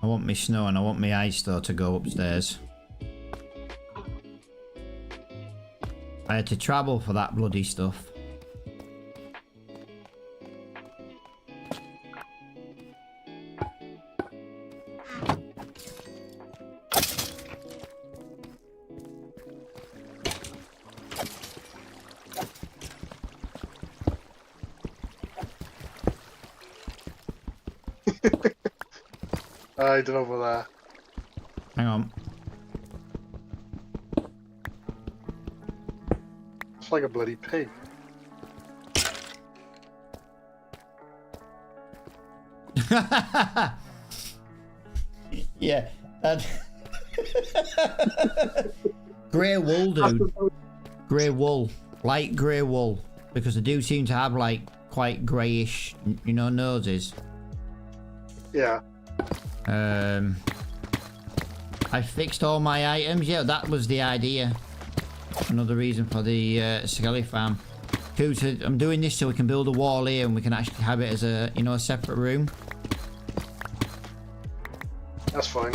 I want me snow and I want me ice though to go upstairs. I had to travel for that bloody stuff. I don't know over there. Hang on. It's like a bloody pig. Yeah. Grey wool, dude. Grey wool. Light grey wool. Because they do seem to have like quite greyish, you know, noses. Yeah. I fixed all my items. Yeah, that was the idea. Another reason for the Skelly farm. Cool, so I'm doing this so we can build a wall here and we can actually have it as a, you know, a separate room. That's fine.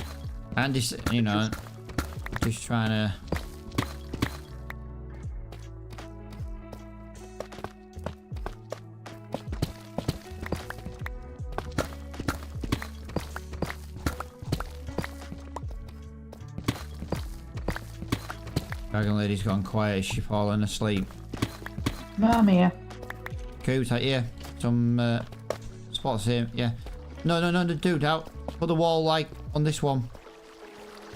And this, you know, just trying to... Dragon Lady's gone quiet. She's fallen asleep. I'm here. Cool, right here. Some spots here. Yeah. No, dude, out. Put the wall like on this one.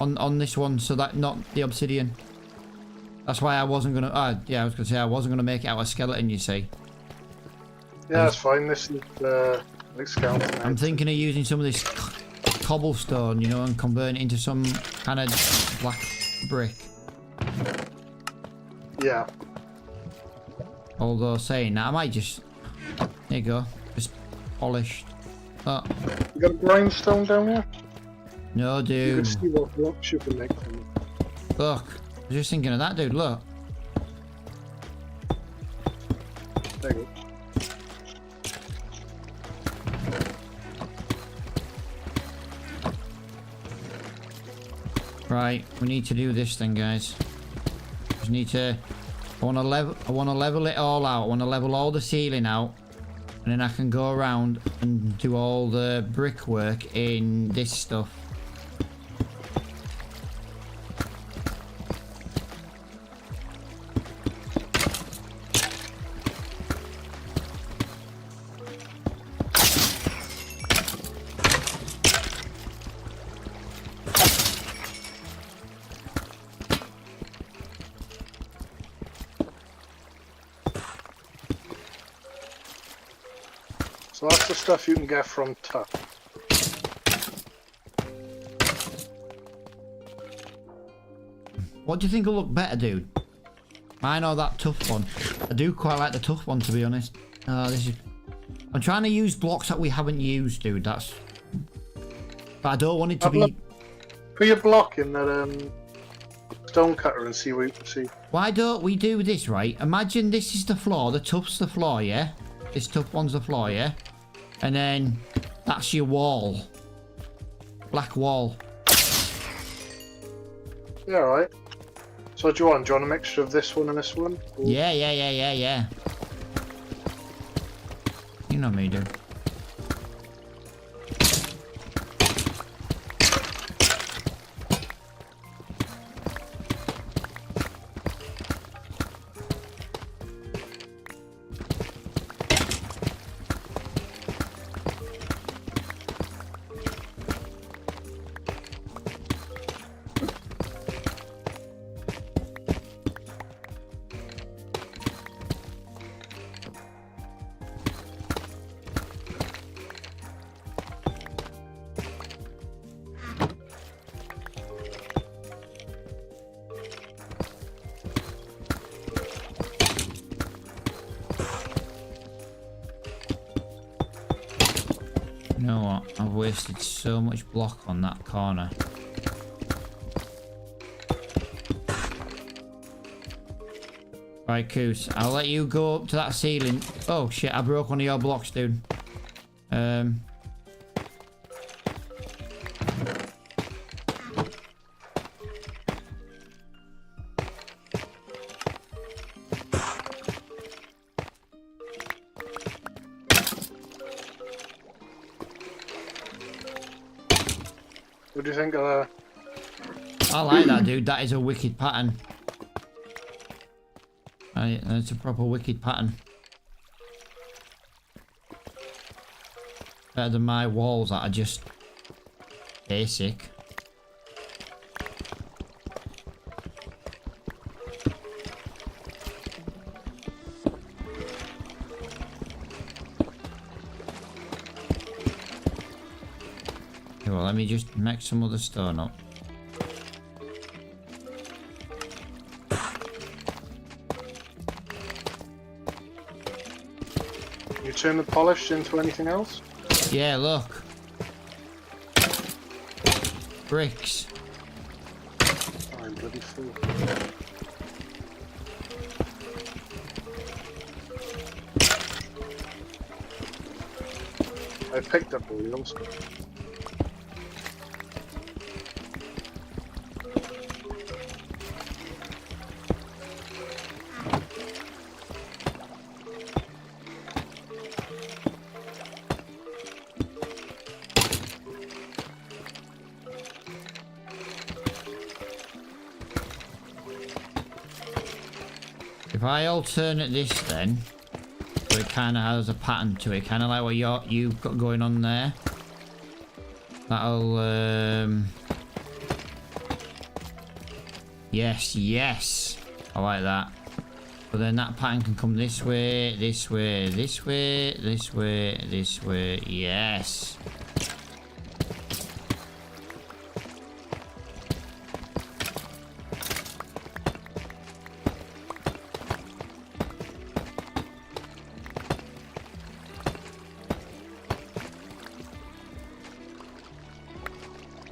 On this one, so that not the obsidian. That's why I wasn't gonna. Yeah, I was gonna say I wasn't gonna make it out a skeleton. You see. Yeah, that's fine. This is like skeleton. I'm thinking of using some of this cobblestone, you know, and converting it into some kind of black brick. Yeah. Although saying that, I might just... There you go. Just polished. Oh, You got a grindstone down here? no, You dude. can see what blocks you can make from it. Look. I was just thinking of that, dude. Look. There you go. Right, we need to do this then, guys. Just need to... I want to level it all out. I want to level all the ceiling out. And then I can go around and do all the brickwork in this stuff. So that's the stuff you can get from Tuck. What do you think will look better, dude? I know that tough one. I do quite like the tough one, to be honest. This is... I'm trying to use blocks that we haven't used, dude. That's... But I don't want it to be... Put your block in that stone cutter and see what you can see. Why don't we do this, right? Imagine this is the floor. The tough's the floor, yeah? This tough one's the floor, yeah? And then that's your wall. Black wall. Yeah, alright. So what do you want? Do you want a mixture of this one and this one? Or... Yeah. You know me, dude. You know what? I've wasted so much block on that corner. Right, Coos, I'll let you go up to that ceiling. Oh shit, I broke one of your blocks, dude. What do you think of that? I like that, dude. That is a wicked pattern. That's a proper wicked pattern. Better than my walls that are just basic. Okay, well, let me just make some other stone up. You turn the polish into anything else? Yeah, look. Bricks. I'm bloody full. I picked up all those. If I alternate this then, so it kind of has a pattern to it, kind of like what you've got going on there. That'll, yes, I like that. But then that pattern can come this way, this way, this way, this way, this way, yes.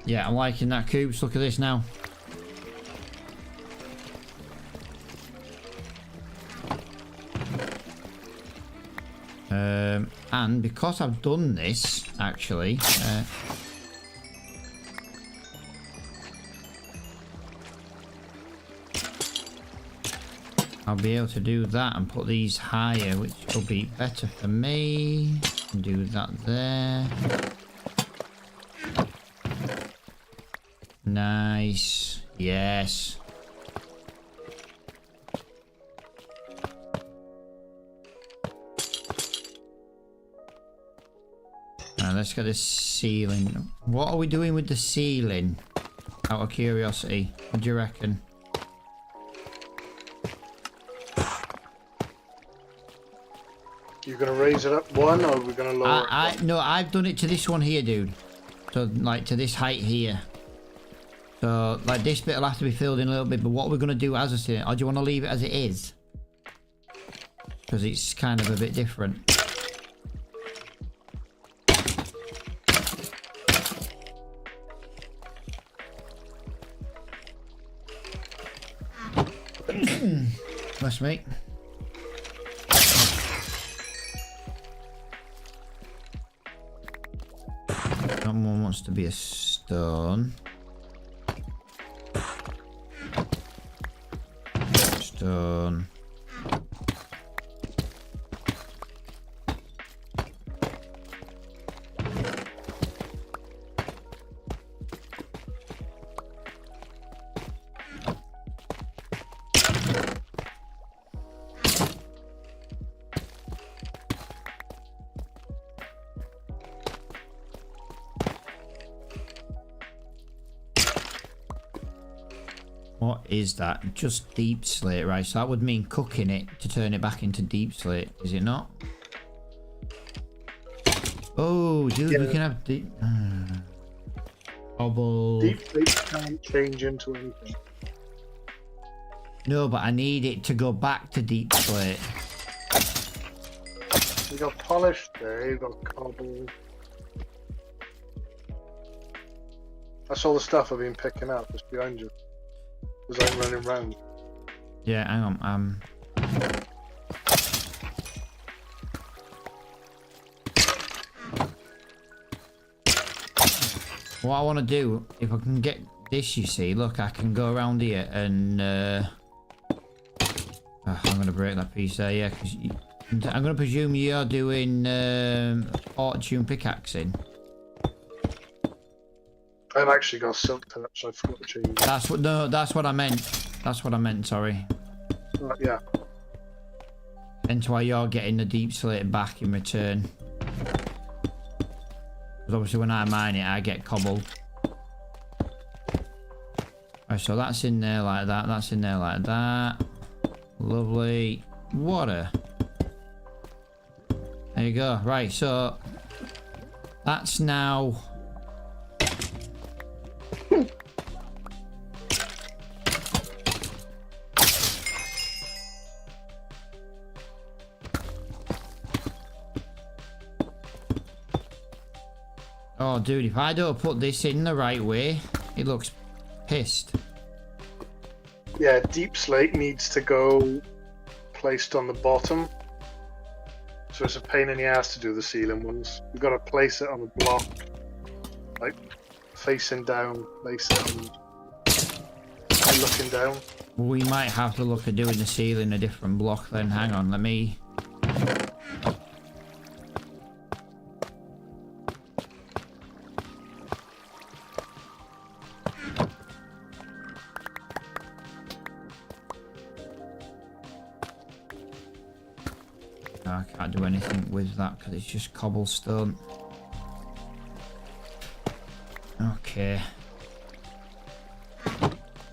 Yeah, I'm liking that, Coops. Look at this now. And because I've done this, actually, I'll be able to do that and put these higher, which will be better for me. Do that there. Nice. Yes. Now let's get this ceiling. What are we doing with the ceiling? Out of curiosity, what do you reckon? You're gonna raise it up one, or are we gonna lower it? No, I've done it to this one here, dude. So like to this height here. So like this bit will have to be filled in a little bit. But what we're gonna do as a ceiling, or do you want to leave it as it is? Because it's kind of a bit different. That's me. Someone wants to be a stone. Stone. What is that? Just deep slate, right? So that would mean cooking it to turn it back into deep slate, is it not? Oh, dude, Yeah. we can have deep... Cobble... Deep slate can't change into anything. No, but I need it to go back to deep slate. You got polished there, you got cobble. That's all the stuff I've been picking up just behind you. As I'm running round. Yeah, hang on, what I want to do, if I can get this, you see, look, I can go around here and, I'm going to break that piece there, yeah, because I'm going to presume you're doing, fortune pickaxing. I've actually got silk touch, I forgot to change it. That's what I meant. That's what I meant, sorry. Yeah. Hence why you're getting the deep slate back in return. Because obviously when I mine it, I get cobble. Right, so that's in there like that. That's in there like that. Lovely. Water. There you go. Right, so that's now... Oh, dude, if I don't put this in the right way, it looks pissed. Yeah, deep slate needs to go placed on the bottom. So it's a pain in the ass to do the ceiling ones. You've got to place it on the block, like facing down, place it on and looking down. We might have to look at doing the ceiling a different block then. Hang on, let me... I can't do anything with that because it's just cobblestone. Okay.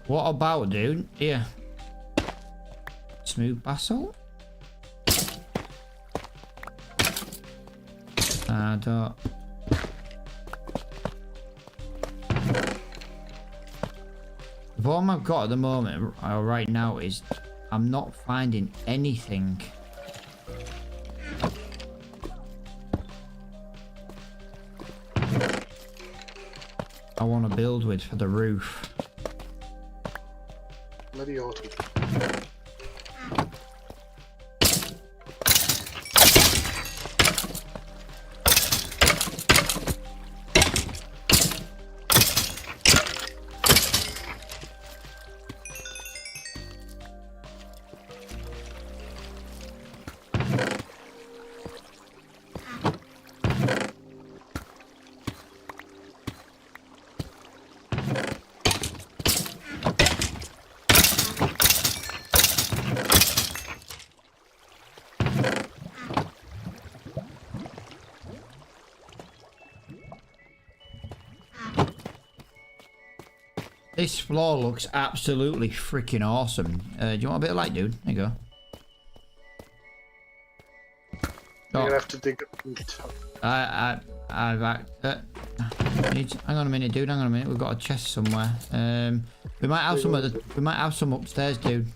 What about, dude? Here. Smooth basalt? I don't... The problem I've got at the moment, right now, is I'm not finding anything. I I want to build with for the roof. Bloody autumn. This floor looks absolutely freaking awesome. Do you want a bit of light, dude? There you go. You're gonna have to dig up the top. Hang on a minute, dude. Hang on a minute. We've got a chest somewhere. We might have some. We might have some upstairs, dude.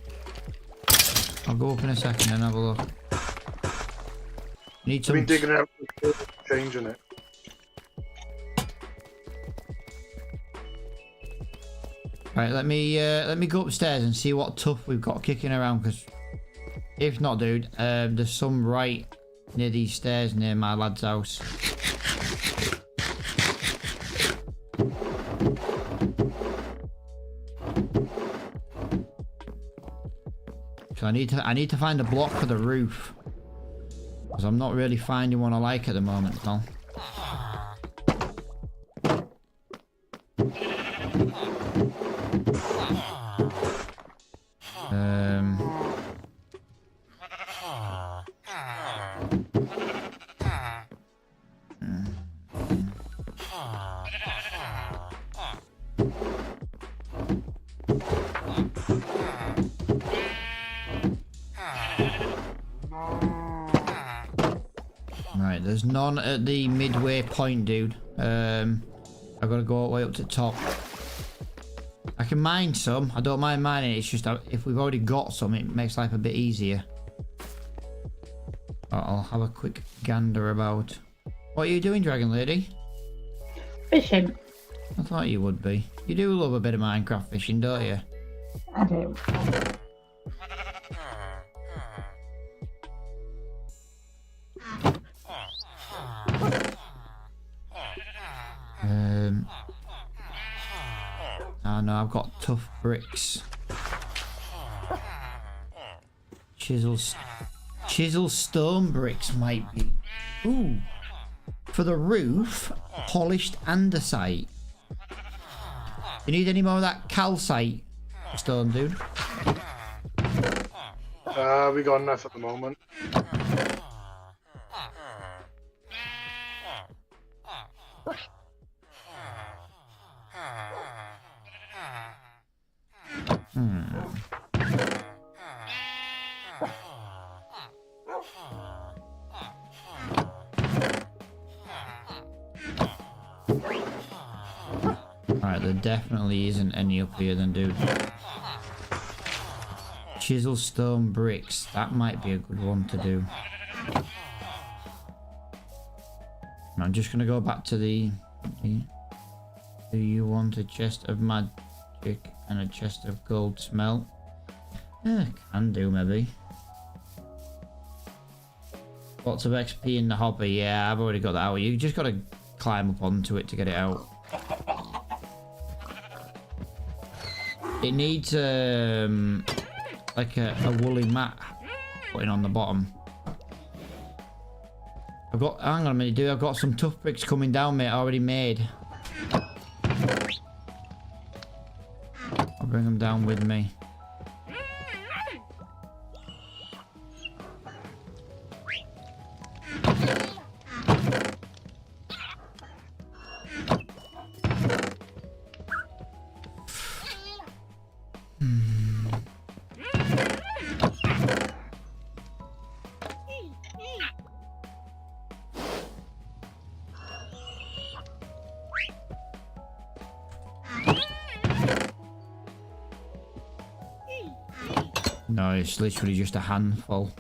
I'll go up in a second and have a look. Need I've some. been digging out, changing it. Right, let me go upstairs and see what tuff we've got kicking around. Because if not, dude, there's some right near these stairs near my lad's house. So I need to find a block for the roof, because I'm not really finding one I like at the moment, pal. Right, there's none at the midway point, dude. I've got to go all the way up to the top. I can mine some. I don't mind mining. It's just that if we've already got some, it makes life a bit easier. I'll have a quick gander about. What are you doing, Dragon Lady? Fishing. I thought you would be. You do love a bit of Minecraft fishing, don't you? I do. Oh no, I've got tough bricks. Chisel stone bricks might be. Ooh. For the roof, polished andesite. You need any more of that calcite stone, dude? We got enough at the moment. Alright, there definitely isn't any up here then, dude. Chisel stone bricks. That might be a good one to do. I'm just going to go back to the... Do you want a chest of magic and a chest of gold smelt? Can do, maybe. Lots of XP in the hopper. Yeah, I've already got that out. You just got to climb up onto it to get it out. It needs like a woolly mat putting on the bottom. Hang on a minute, dude. I've got some tough bricks coming down, mate. Already made. I'll bring them down with me. No, it's literally just a handful.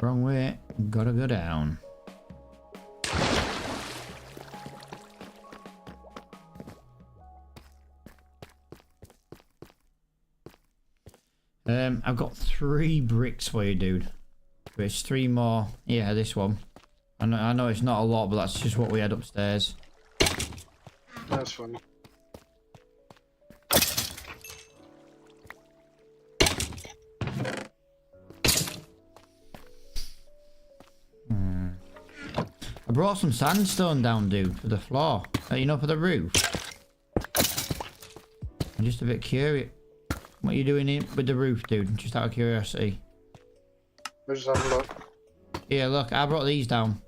Wrong way. Gotta go down. I've got 3 bricks for you, dude. There's 3 more. Yeah, this one. I know it's not a lot, but that's just what we had upstairs. That's fun. I brought some sandstone down, dude, for the floor. You know, for the roof. I'm just a bit curious. What are you doing with the roof, dude? Just out of curiosity. Let's just have a look. Yeah, look, I brought these down.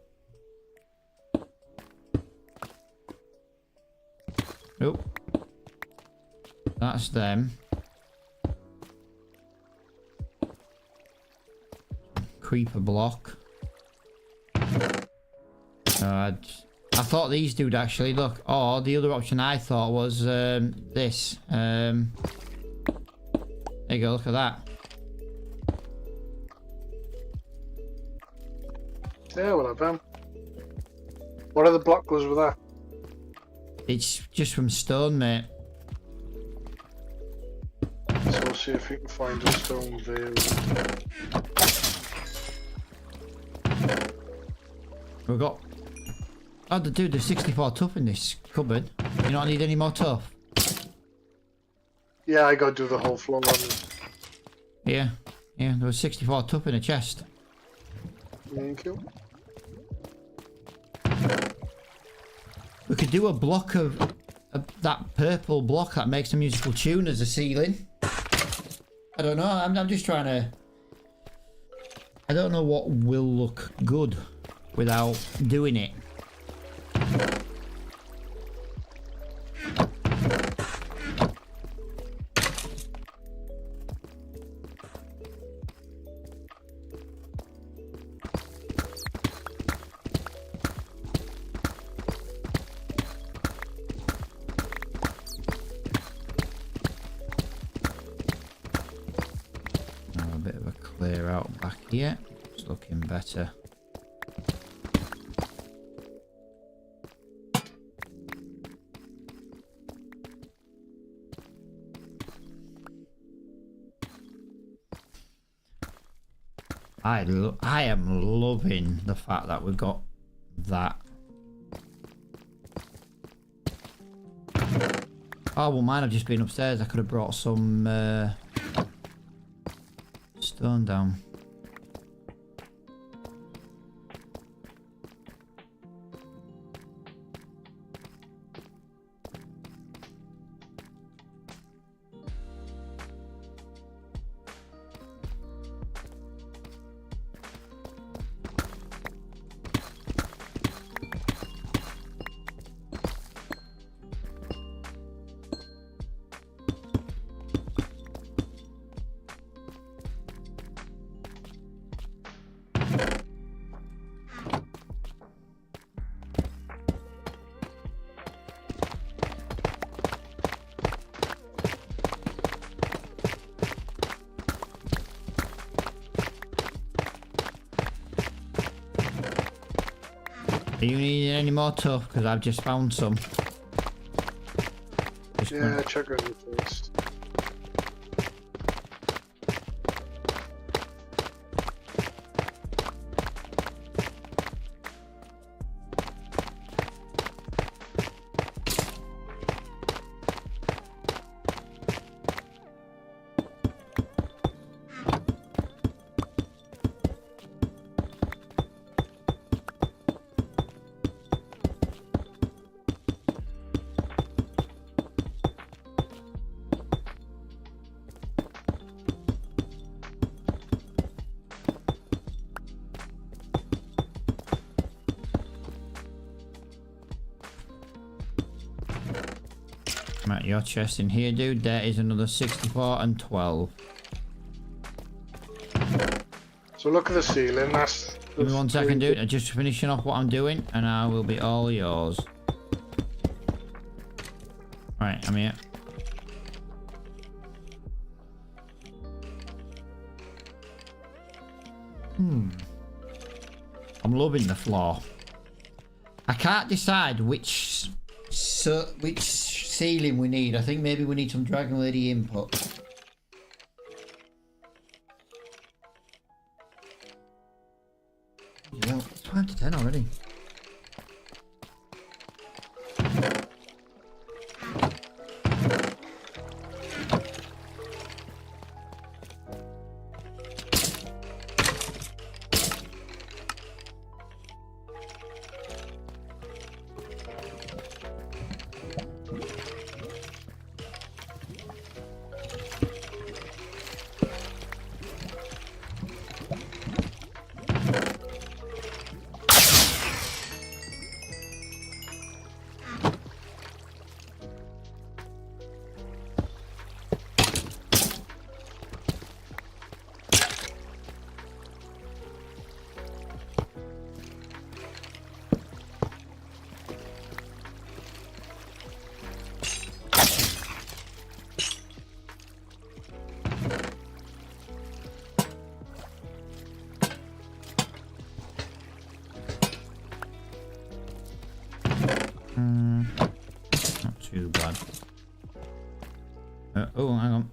Nope. That's them. Creeper block. I thought these dude actually look. Oh, the other option I thought was this. There you go. Look at that. Yeah, we'll have them. What other block goes with that? It's just from stone, mate. So we'll see if we can find a stone veil. We've got. Oh, dude, there's 64 tough in this cupboard. You don't need any more tough. Yeah, I gotta do the whole floor on. Yeah, there was 64 tough in a chest. Thank you. We could do a block of that purple block that makes a musical tune as a ceiling. I don't know. I'm just trying to. I don't know what will look good without doing it. A bit of a clear out back here. It's looking better. I am loving the fact that we've got that. Oh, well, mine have just been upstairs. I could have brought some stone down. Do you need any more tough? Because I've just found some. Yeah, check on you first. Right, your chest in here, dude. There is another 64 and 12. So look at the ceiling. That's. Give me 1 second, dude. I'm just finishing off what I'm doing, and I will be all yours. Right, I'm here. I'm loving the floor. I can't decide which ceiling we need. I think maybe we need some Dragon Lady input. Yeah, it's 5 to 10 already. Not too bad. Oh, hang on.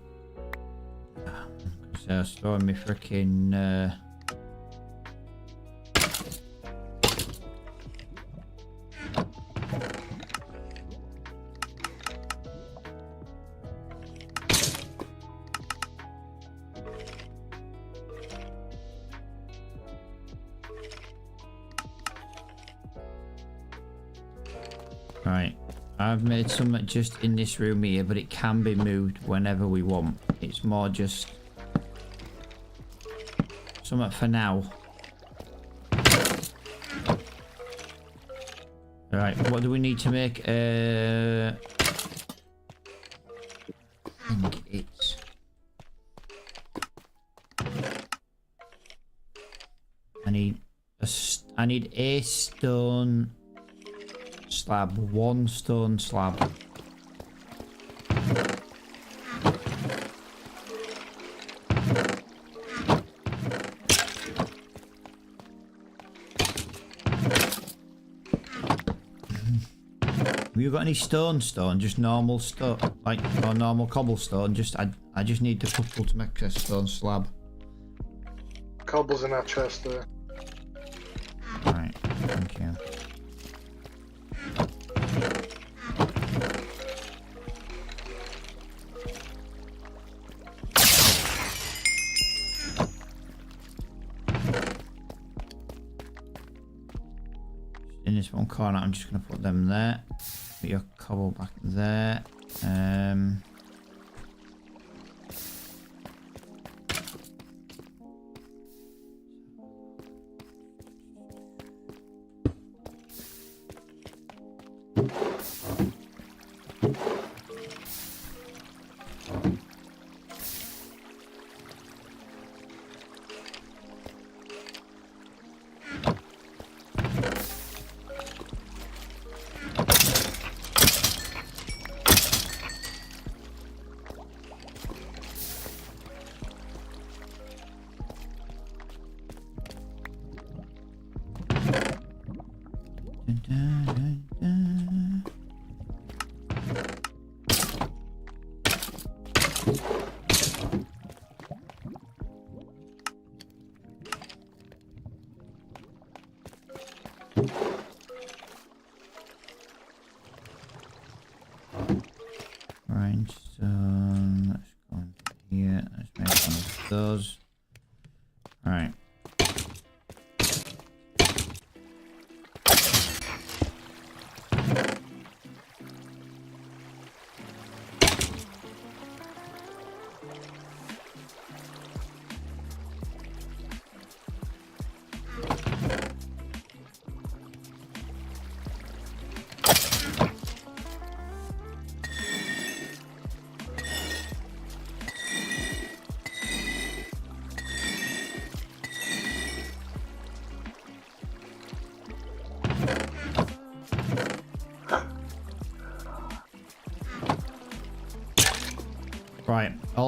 So I was throwing me freaking. Right, I've made something just in this room here, but it can be moved whenever we want. It's more just something for now. Right, what do we need to make? I think it's... I need a stone slab, 1 stone slab. Have you got any stone? Just normal stone, like, or normal cobblestone? I just need the couple to make a stone slab. Cobble's in that chest there. Right, thank you. In this one corner, I'm just going to put them there. Put your cobble back there. Rhinestone, let's go in here, let's make one of those. Alright.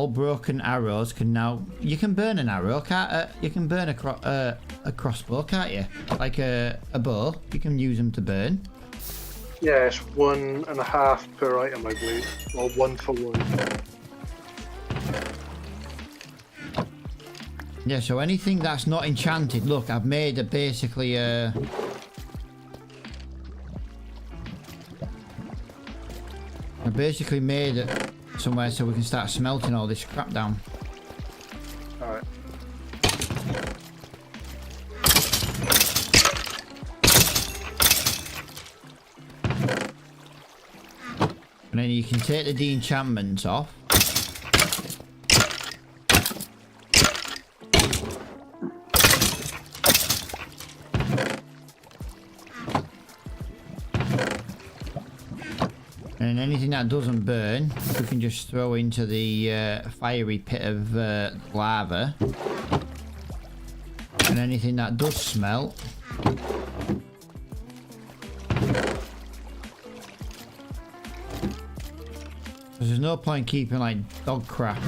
all broken arrows can now... You can burn an arrow, can't you? Can burn a crossbow, can't you? Like a bow. You can use them to burn. Yeah, it's 1.5 per item, I believe. Or 1 for 1. Yeah, so anything that's not enchanted... Look, I've made a basically I basically made it somewhere so we can start smelting all this crap down. Alright. And then you can take the de-enchantments off. And anything that doesn't burn, we can just throw into the fiery pit of lava. And anything that does smelt, there's no point keeping like dog crap.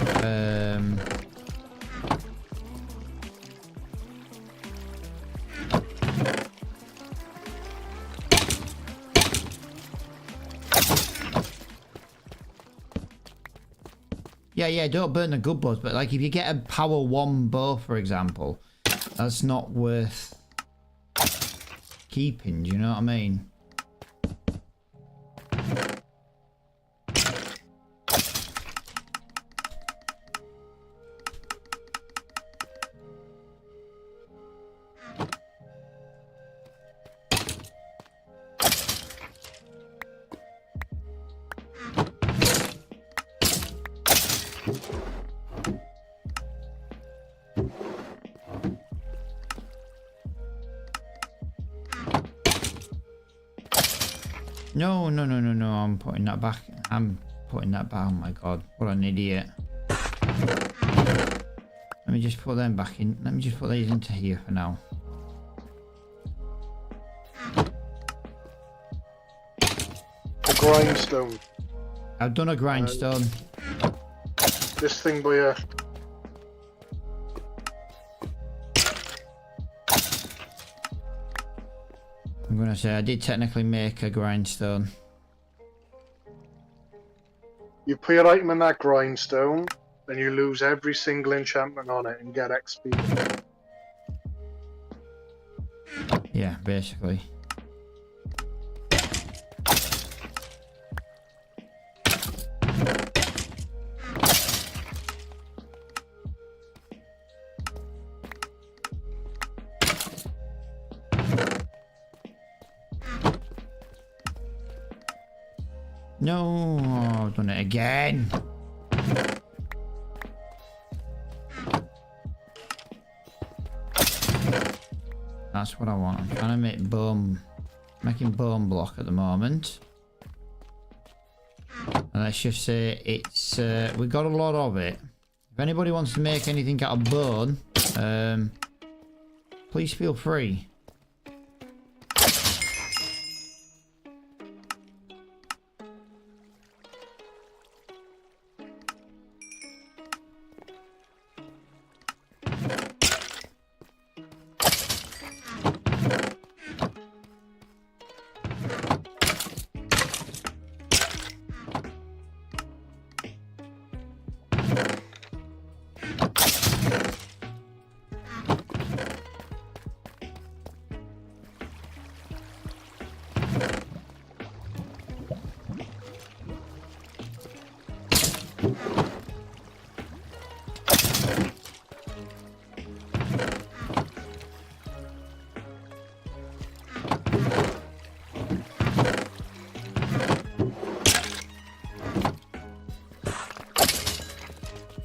Yeah, don't burn the good bows, but like if you get a power 1 bow, for example, that's not worth keeping, do you know what I mean? No, I'm putting that back. I'm putting that back. Oh my god, what an idiot. Let me just put them back in. Let me just put these into here for now. The grindstone. I've done a grindstone. This thing by you. I'm gonna say I did technically make a grindstone. You put your item in that grindstone, then you lose every single enchantment on it and get XP. Yeah, basically. No, I've done it again. That's what I want. I'm trying to make making bone block at the moment. And let's just say it's, we got a lot of it. If anybody wants to make anything out of bone, please feel free.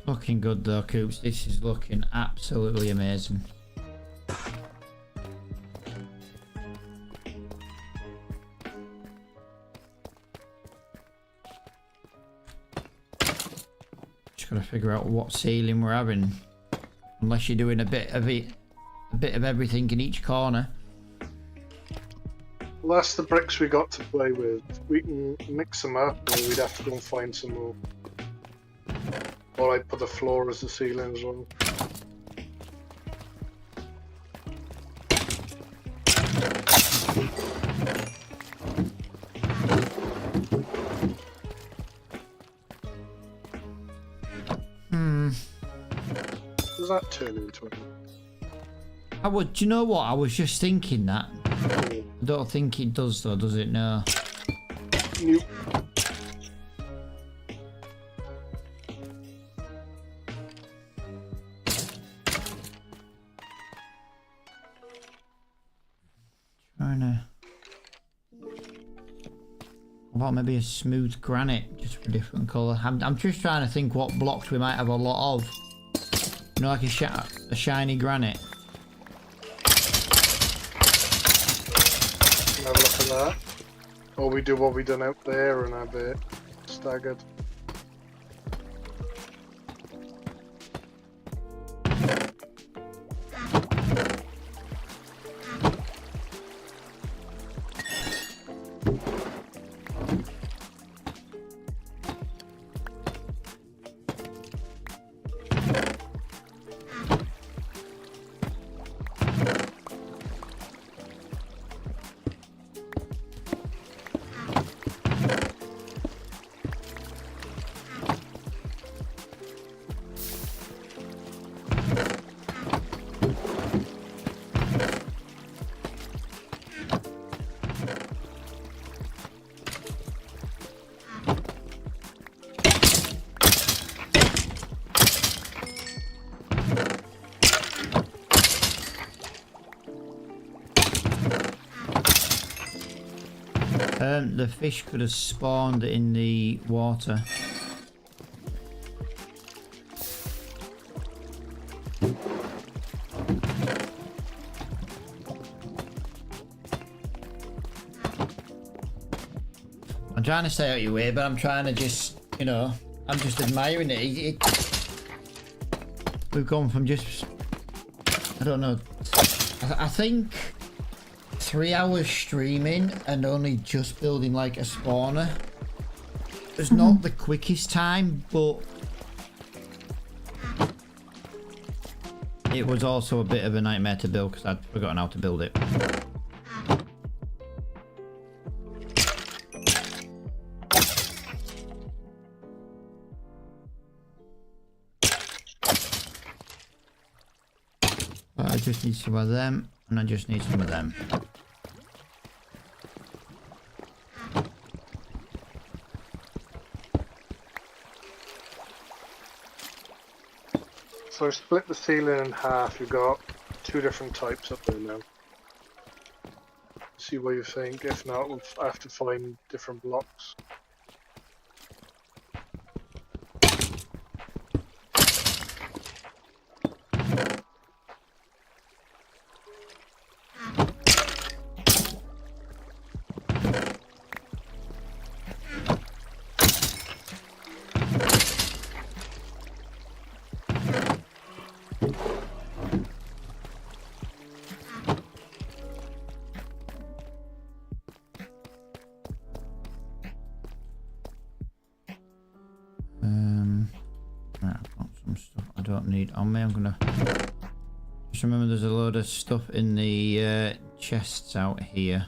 Looking good though, Coops. This is looking absolutely amazing. Just gotta figure out what ceiling we're having. Unless you're doing a bit of everything in each corner. Well, that's the bricks we got to play with. We can mix them up, or we'd have to go and find some more. Or I put the floor as the ceiling as well. Does that turn into it? Do you know what? I was just thinking that. I don't think it does though, does it? No. Nope. Trying to. About maybe a smooth granite, just for a different colour. I'm just trying to think what blocks we might have a lot of. You know, like a shiny granite. Have a look at that. Or we do what we done out there and have it staggered. The fish could have spawned in the water. I'm trying to stay out your way, but I'm trying to just, you know, I'm just admiring it. We've gone from just, I don't know, I think 3 hours streaming and only just building like a spawner. It's not the quickest time, but it was also a bit of a nightmare to build because I'd forgotten how to build it. But I just need some of them, and I just need some of them. So I've split the ceiling in half. You've got 2 different types up there now. See what you think. If not, we'll have to find different blocks. Right, I've got some stuff I don't need on me. I'm gonna just remember there's a load of stuff in the chests out here,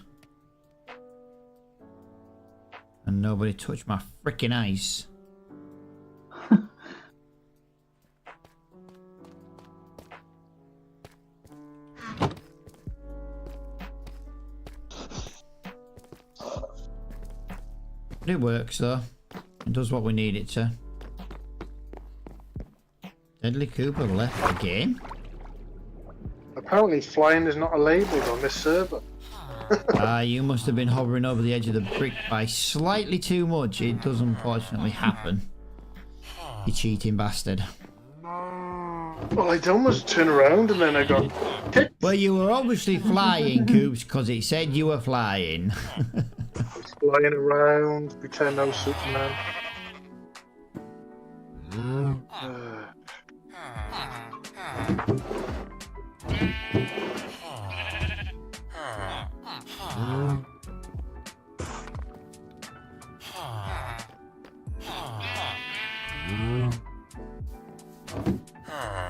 and nobody touched my freaking ice. But it works though. It does what we need it to. Deadly Cooper left the game? Apparently flying is not labelled on this server. You must have been hovering over the edge of the brick by slightly too much. It does unfortunately happen. You cheating bastard. Well, I'd almost turn around and then I got kicked. Well, you were obviously flying, Coops, because it said you were flying. Flying around, pretend I was Superman.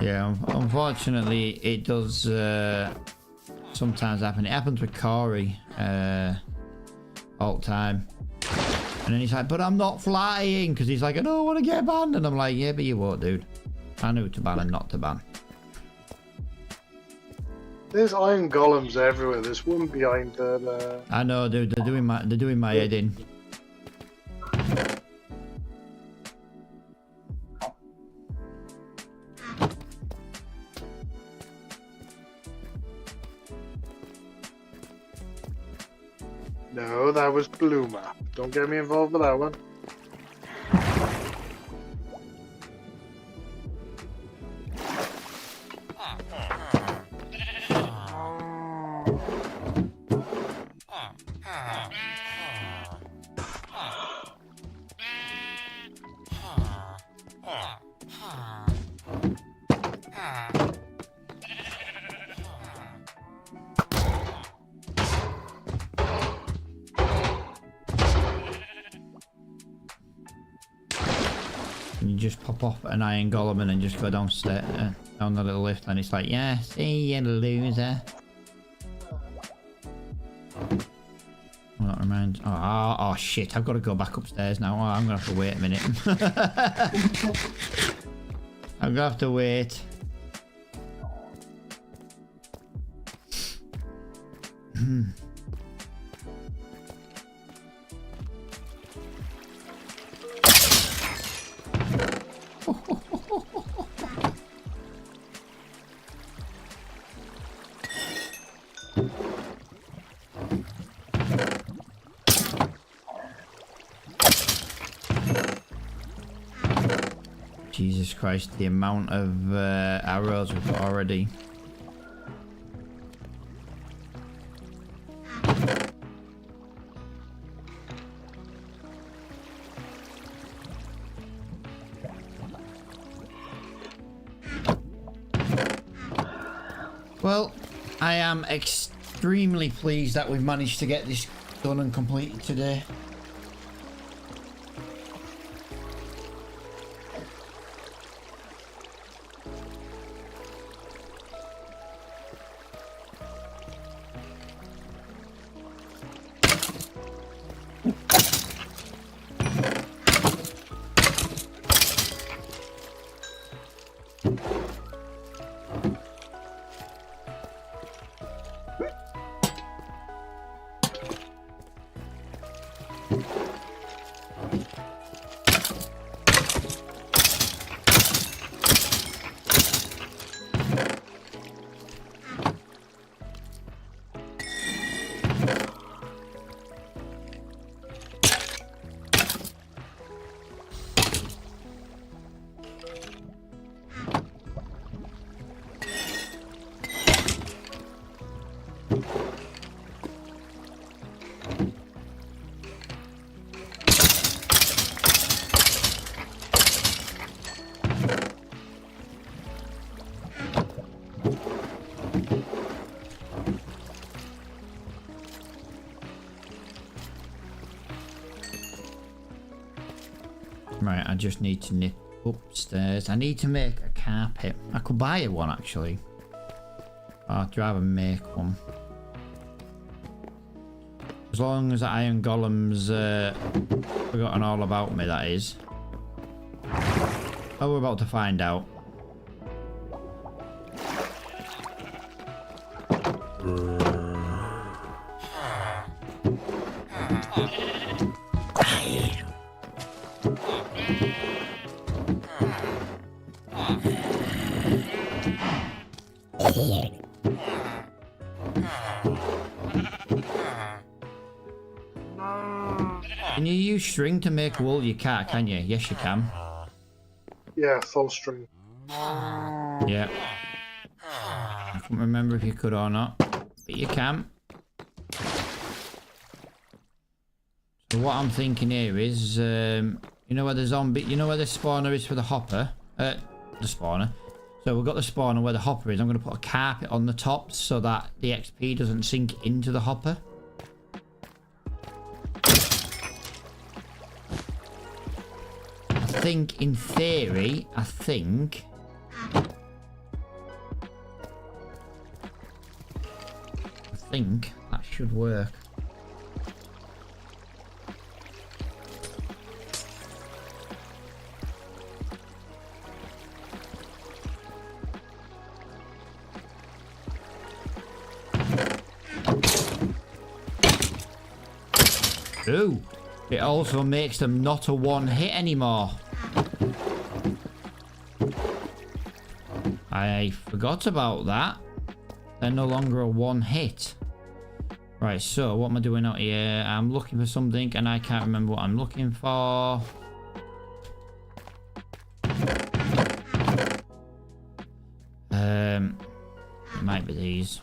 Yeah, unfortunately, it does sometimes happen. It happens with Corey all the time. And then he's like, but I'm not flying, because he's like, I don't want to get banned. And I'm like, yeah, but you won't, dude. I know to ban and not to ban. There's iron golems everywhere. There's one behind the... I know, dude. They're doing my head in. No, that was blue map. Don't get me involved with that one. You just pop off an iron golem and then just go downstairs, down the little lift, and it's like, yeah, see you, loser. Well, that reminds. Oh shit! I've got to go back upstairs now. Oh, I'm gonna have to wait a minute. I'm gonna have to wait. Jesus Christ, the amount of arrows we've got already. Well, I am extremely pleased that we've managed to get this done and completed today. Right, I just need to nip upstairs. I need to make a carpet. I could buy one actually. I'd rather make one. As long as the iron golems forgotten all about me, that is. Oh, we're about to find out. Can you use string to make wool? You can't, can you? Yes, you can. Yeah, full string. Yeah. I can't remember if you could or not, but you can. So what I'm thinking here is, you know where the zombie, you know where the spawner is for the hopper? The spawner. So we've got the spawner where the hopper is. I'm going to put a carpet on the top so that the XP doesn't sink into the hopper. I think, in theory, think that should work. Ooh, it also makes them not a one hit anymore. I forgot about that. They're no longer a one hit. Right, so what am I doing out here? I'm looking for something and I can't remember what I'm looking for. It might be these.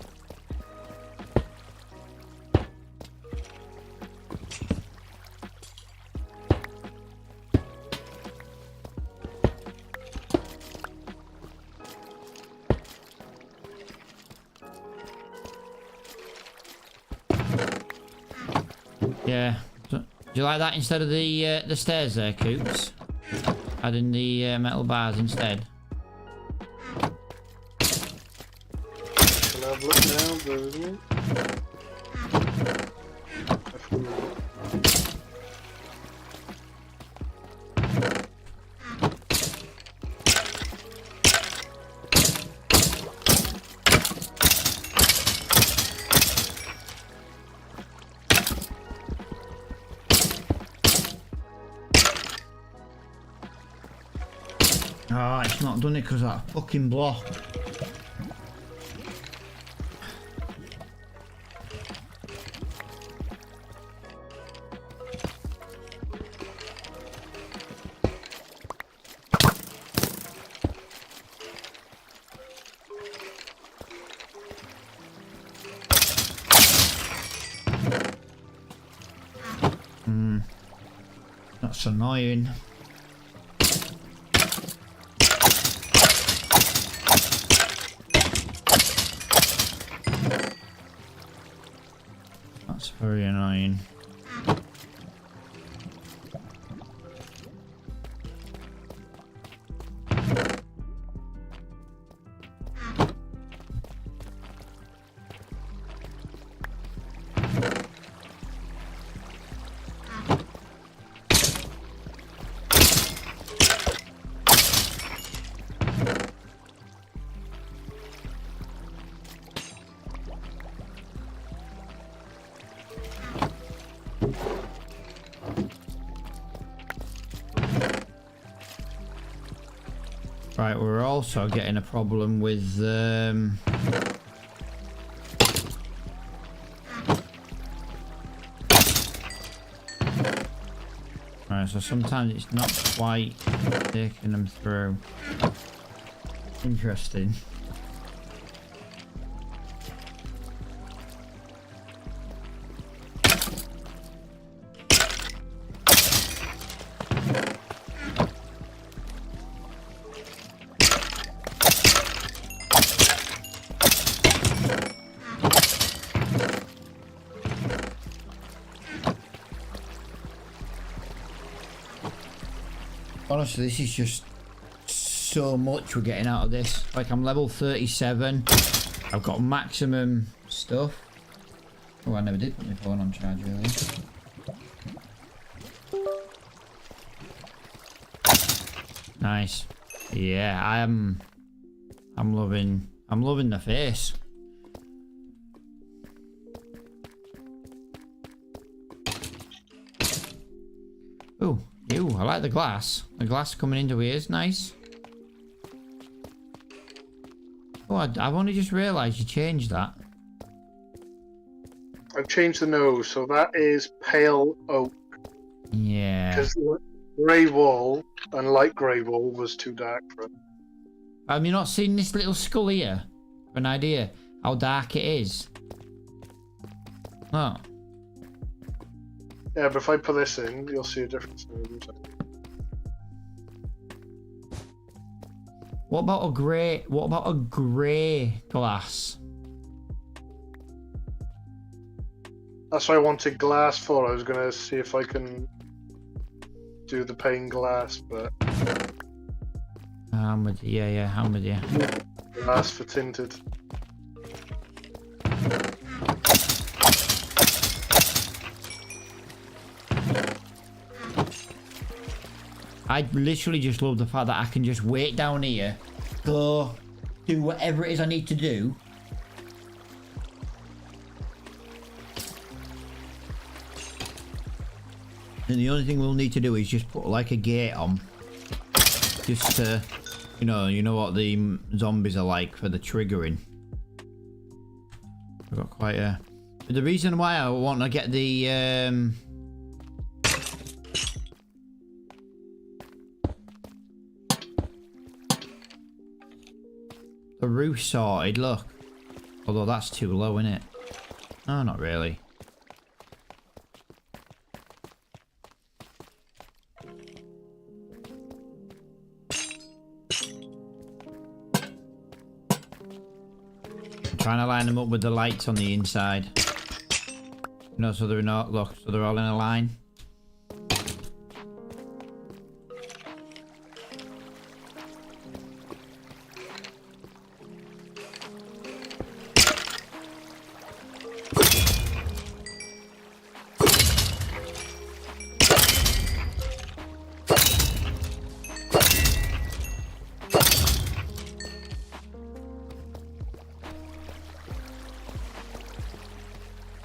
Yeah. Do you like that instead of the stairs there, Coops? Adding the metal bars instead. Can I have a look now? Bear with me. Oh, it's not done it because of that fucking block. That's annoying. That's very annoying. Right, we're also getting a problem with right, so sometimes it's not quite taking them through. Interesting. Honestly, this is just so much we're getting out of this. Like, I'm level 37. I've got maximum stuff. Oh, I never did put my phone on charge earlier. Nice. Yeah, I'm loving the face. Oh. Ew, I like the glass. The glass coming into here is nice. Oh, I've only just realised you changed that. I've changed the nose, so that is pale oak. Yeah. Because grey wall and light grey wall was too dark for it. Have you not seen this little skull here? For an idea how dark it is. Oh. Yeah, but if I put this in, you'll see a difference. What about a grey? What about a grey glass? That's what I wanted glass for. I was gonna see if I can do the pane glass, but I'm with you. Yeah, I'm with you. glass for tinted. I literally just love the fact that I can just wait down here, go do whatever it is I need to do. And the only thing we'll need to do is just put like a gate on. Just to, you know what the zombies are like for the triggering. I've got quite a... The reason why I want to get the roof sorted, look. Although that's too low, isn't it? No, not really. Trying to line them up with the lights on the inside. No, so they're not, look, so they're all in a line.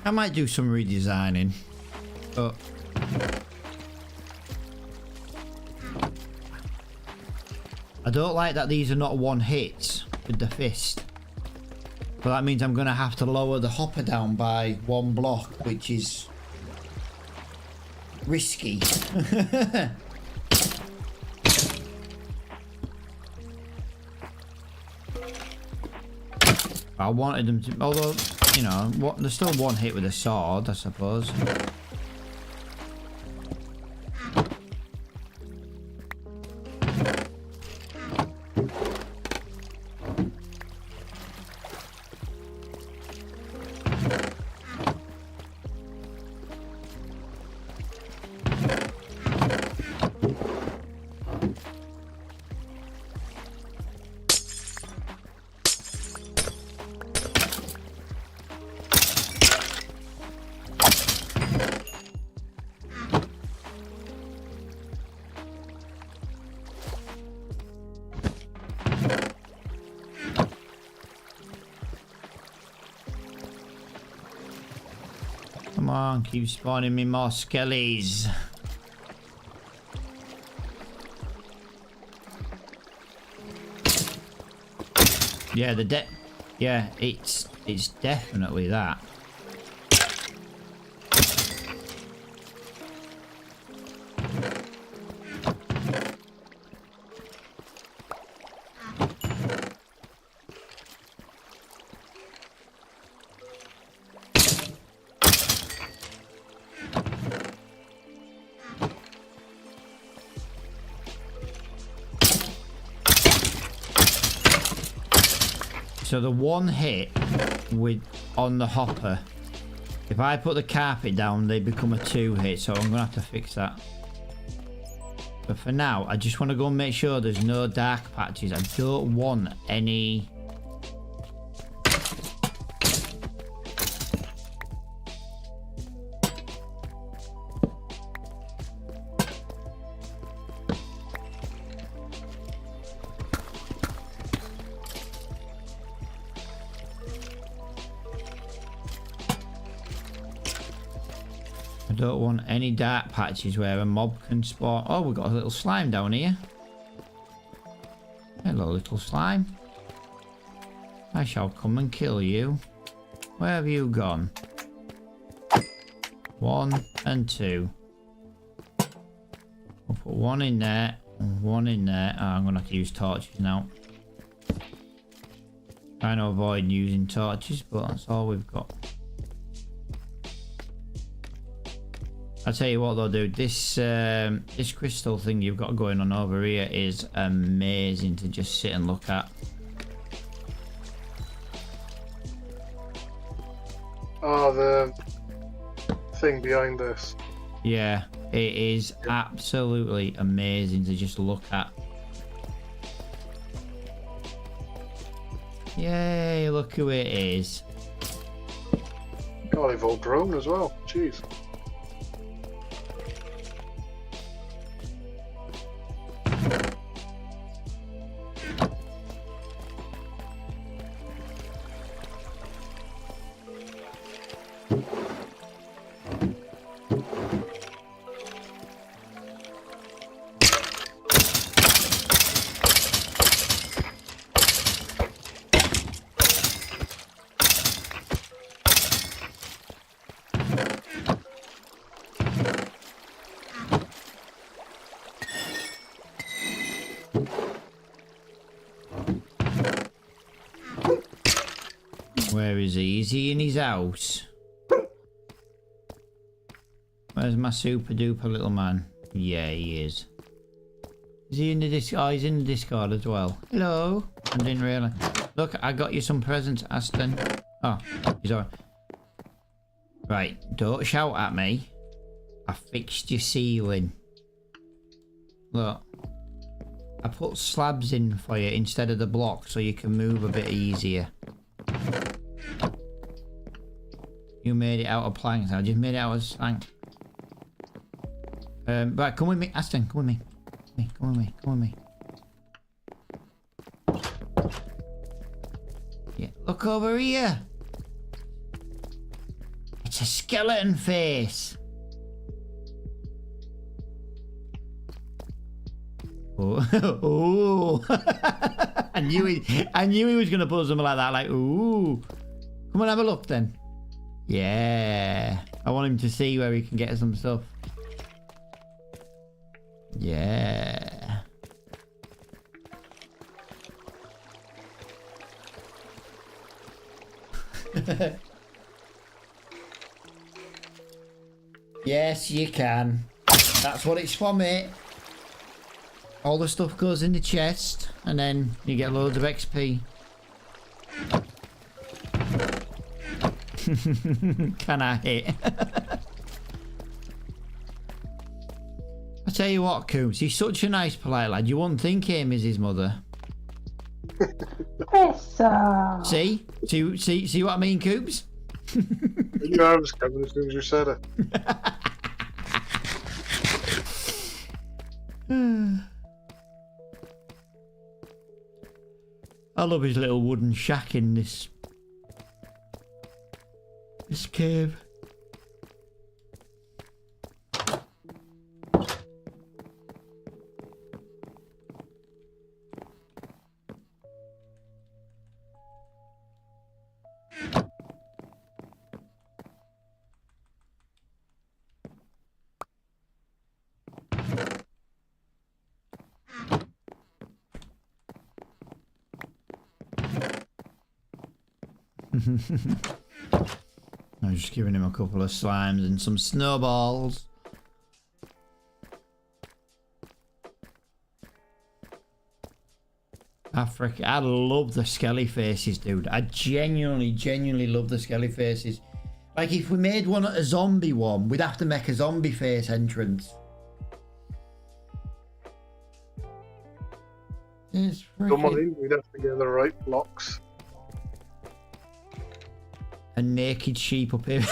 I might do some redesigning, but I don't like that these are not one hits with the fist. But that means I'm going to have to lower the hopper down by 1 block, which is risky. I wanted them to, although, you know, there's still one hit with a sword, I suppose. Come on, keep spawning me more skellies. Yeah, yeah, it's definitely that. So the one hit on the hopper, if I put the carpet down, they become a 2 hit, so I'm gonna have to fix that. But for now, I just want to go and make sure there's no dark patches. I don't want any... I don't want any dark patches where a mob can spawn. Oh, we've got a little slime down here. Hello, little slime. I shall come and kill you. Where have you gone? 1 and 2. We'll put 1 in there and 1 in there. Oh, I'm going to have to use torches now. Trying to avoid using torches, but that's all we've got. I'll tell you what though, dude, this crystal thing you've got going on over here is amazing to just sit and look at. Oh, the thing behind this. Yeah, it is absolutely amazing to just look at. Yay, look who it is. God, they've all grown as well. Jeez. Where is he? Is he in his house? Where's my super duper little man? Yeah, he is. Is he in the Discord? Oh, he's in the Discord as well. Hello. I didn't realise. Look, I got you some presents, Aston. Oh, he's alright. Right, don't shout at me. I fixed your ceiling. Look. I put slabs in for you instead of the block so you can move a bit easier. You made it out of planks. I just made it out of plank. Right, come with me, Aston. Come with me. Come with me. Come with me. Yeah, look over here. It's a skeleton face. Oh, oh! I knew he was gonna put something like that. Like, ooh! Come on, have a look then. Yeah, I want him to see where he can get some stuff. Yeah. Yes, you can. That's what it's for, mate. All the stuff goes in the chest, and then you get loads of XP. Can I hit? I tell you what, Coombs, he's such a nice, polite lad. You wouldn't think him is his mother. See? See what I mean, Coombs? You know I was coming as soon as you said it. I love his little wooden shack in this cave. I'm just giving him a couple of slimes and some snowballs. I love the skelly faces, dude. I genuinely love the skelly faces. Like, if we made one a zombie one, we'd have to make a zombie face entrance. It's freaking... Come on in, we'd have to get the right blocks. A naked sheep up here.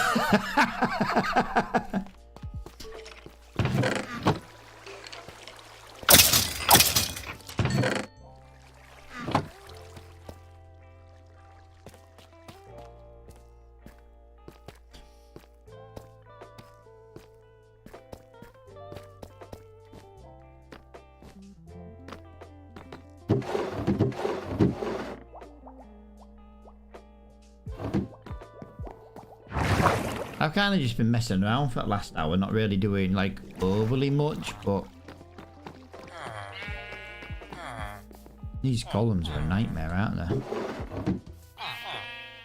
I've kind of just been messing around for the last hour, not really doing like overly much, but these columns are a nightmare, aren't they?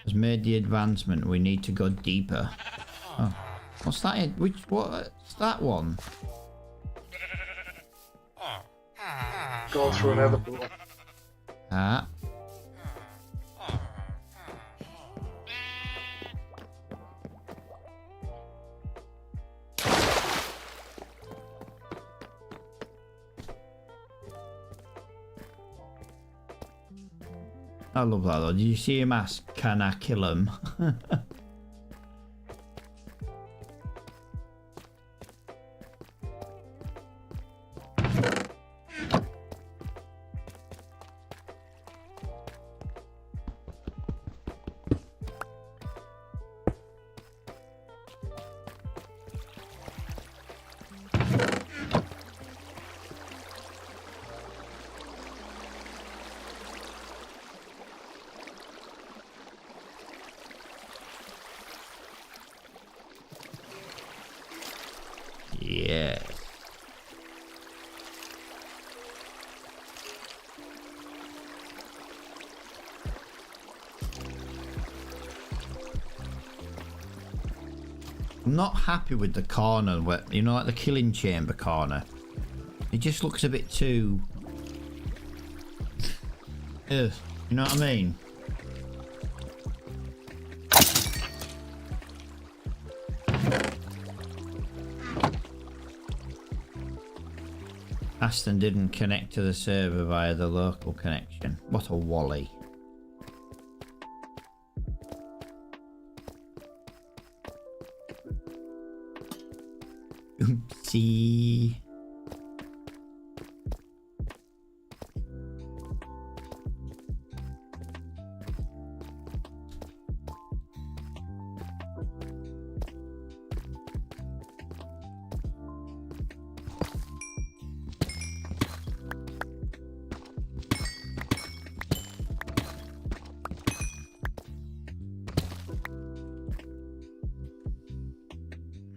Has made the advancement. We need to go deeper. Oh, what's that? What's that one? Go through another door. Ah. I love that though. Did you see him ask, can I kill him? Yeah. I'm not happy with the corner, where, you know, like the killing chamber corner. It just looks a bit too... Ugh, you know what I mean? Aston didn't connect to the server via the local connection. What a wally. Oopsie.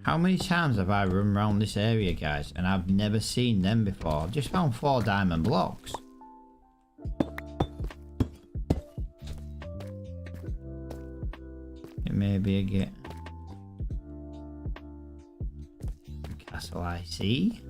How many times have I run around this area, guys, and I've never seen them before? I've just found 4 diamond blocks. It may be a get. Castle I see.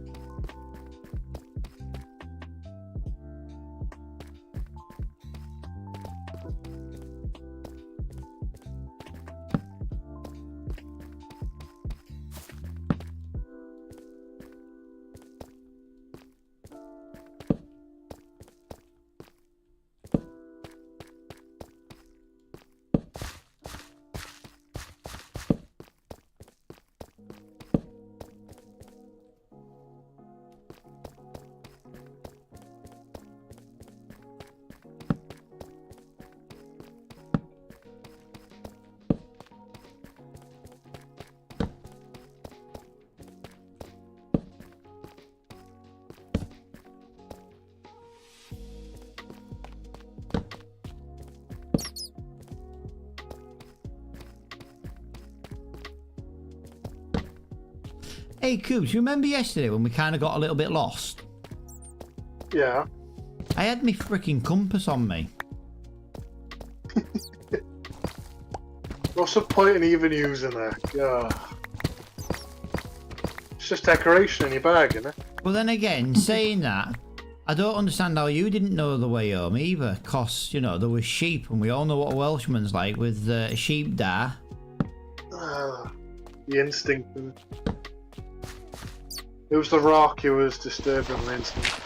Hey, Coops, you remember yesterday when we kind of got a little bit lost? Yeah. I had my freaking compass on me. What's the point in even using that? Yeah. It's just decoration in your bag, isn't it? Well, then again, saying that, I don't understand how you didn't know the way home either. Cause, you know, there was sheep, and we all know what a Welshman's like with sheep die. The instinct. It was the rock who was disturbing my instinct.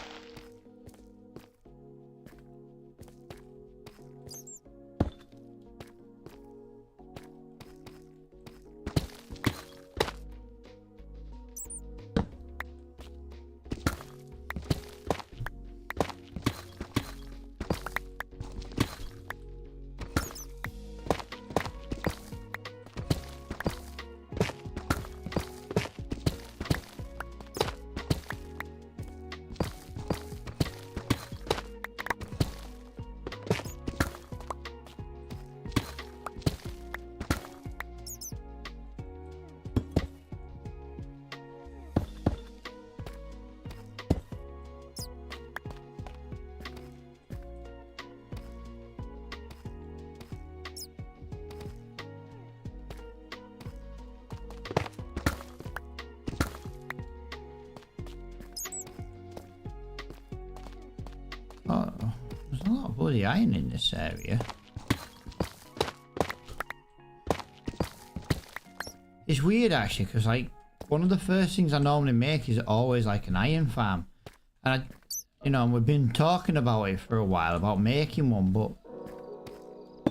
Oh, there's a lot of bloody iron in this area. It's weird actually, because like one of the first things I normally make is always like an iron farm, and you know, we've been talking about it for a while about making one, but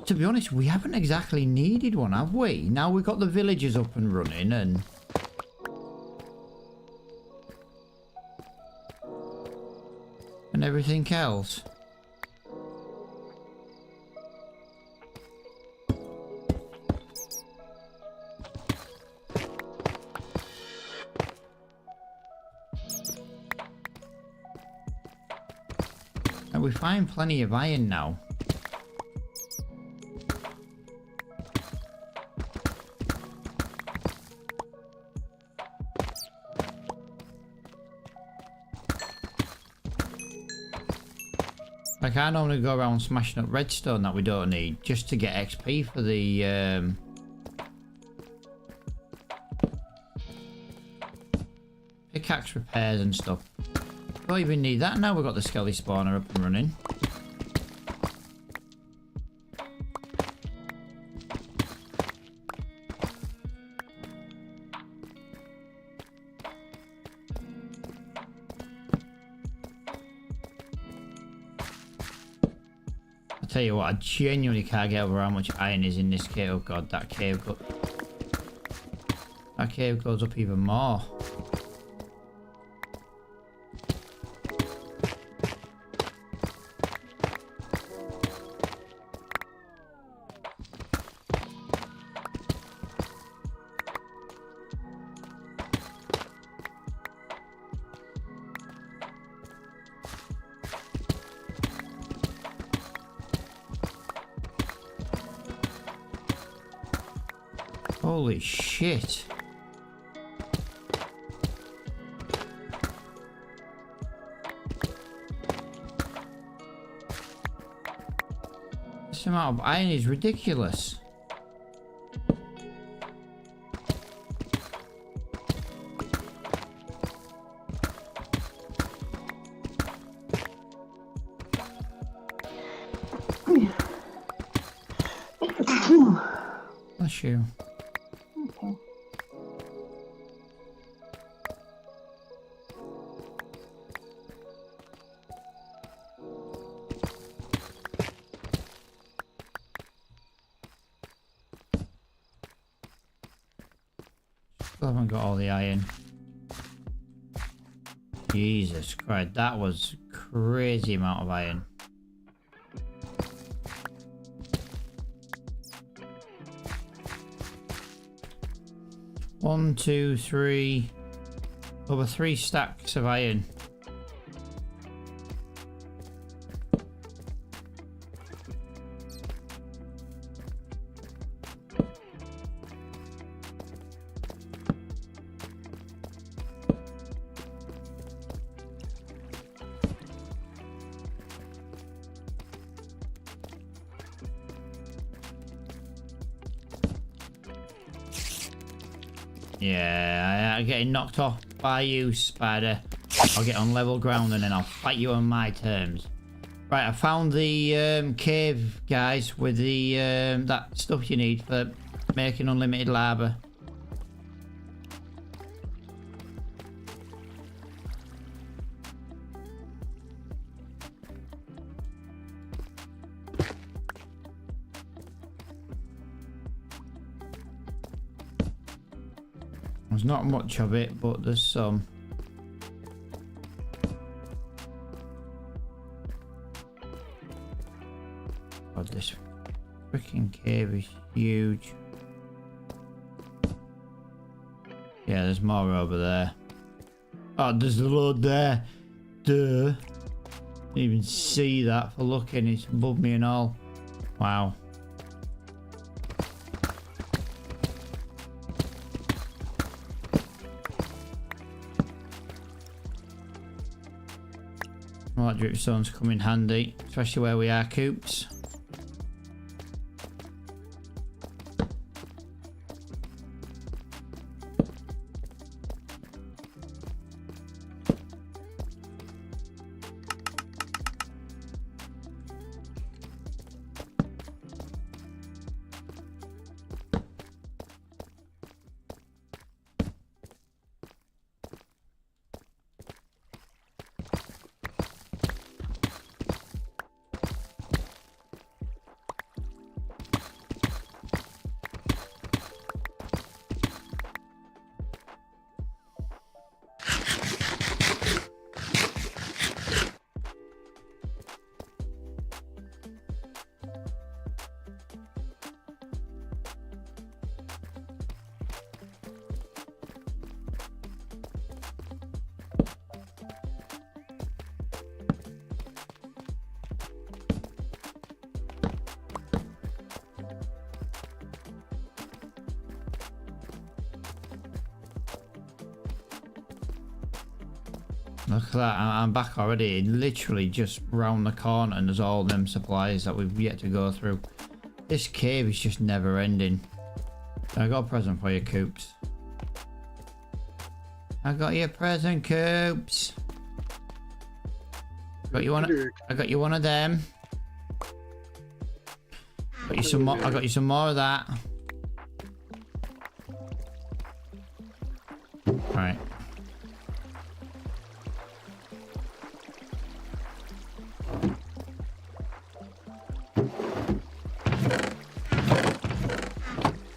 to be honest, we haven't exactly needed one, have we? Now we've got the villagers up and running and everything else. And we find plenty of iron now. Like, I normally go around smashing up redstone that we don't need just to get XP for the pickaxe repairs and stuff. Don't even need that now. We've got the skelly spawner up and running. I tell you what, I genuinely can't get over how much iron is in this cave. Oh god, that cave goes up even more. Holy shit. This amount of iron is ridiculous. Bless you. Okay. Still haven't got all the iron. Jesus Christ, that was crazy amount of iron. One, two, three, over 3 stacks of iron. Yeah, I'm getting knocked off by you, spider. I'll get on level ground and then I'll fight you on my terms. Right, I found the cave, guys, with the that stuff you need for making unlimited lava. There's not much of it, but there's some. God, this freaking cave is huge. Yeah, there's more over there. Oh, there's a load there. Duh. Didn't even see that for looking. It's above me and all. Wow. Well, that dripstone's come in handy, especially where we are, Coops. Look at that, I'm back already. Literally just round the corner and there's all them supplies that we've yet to go through. This cave is just never ending. I got a present for you, Coops. I got you a present, Coops. I got you one of them. Got you some more. I got you some more of that. Right.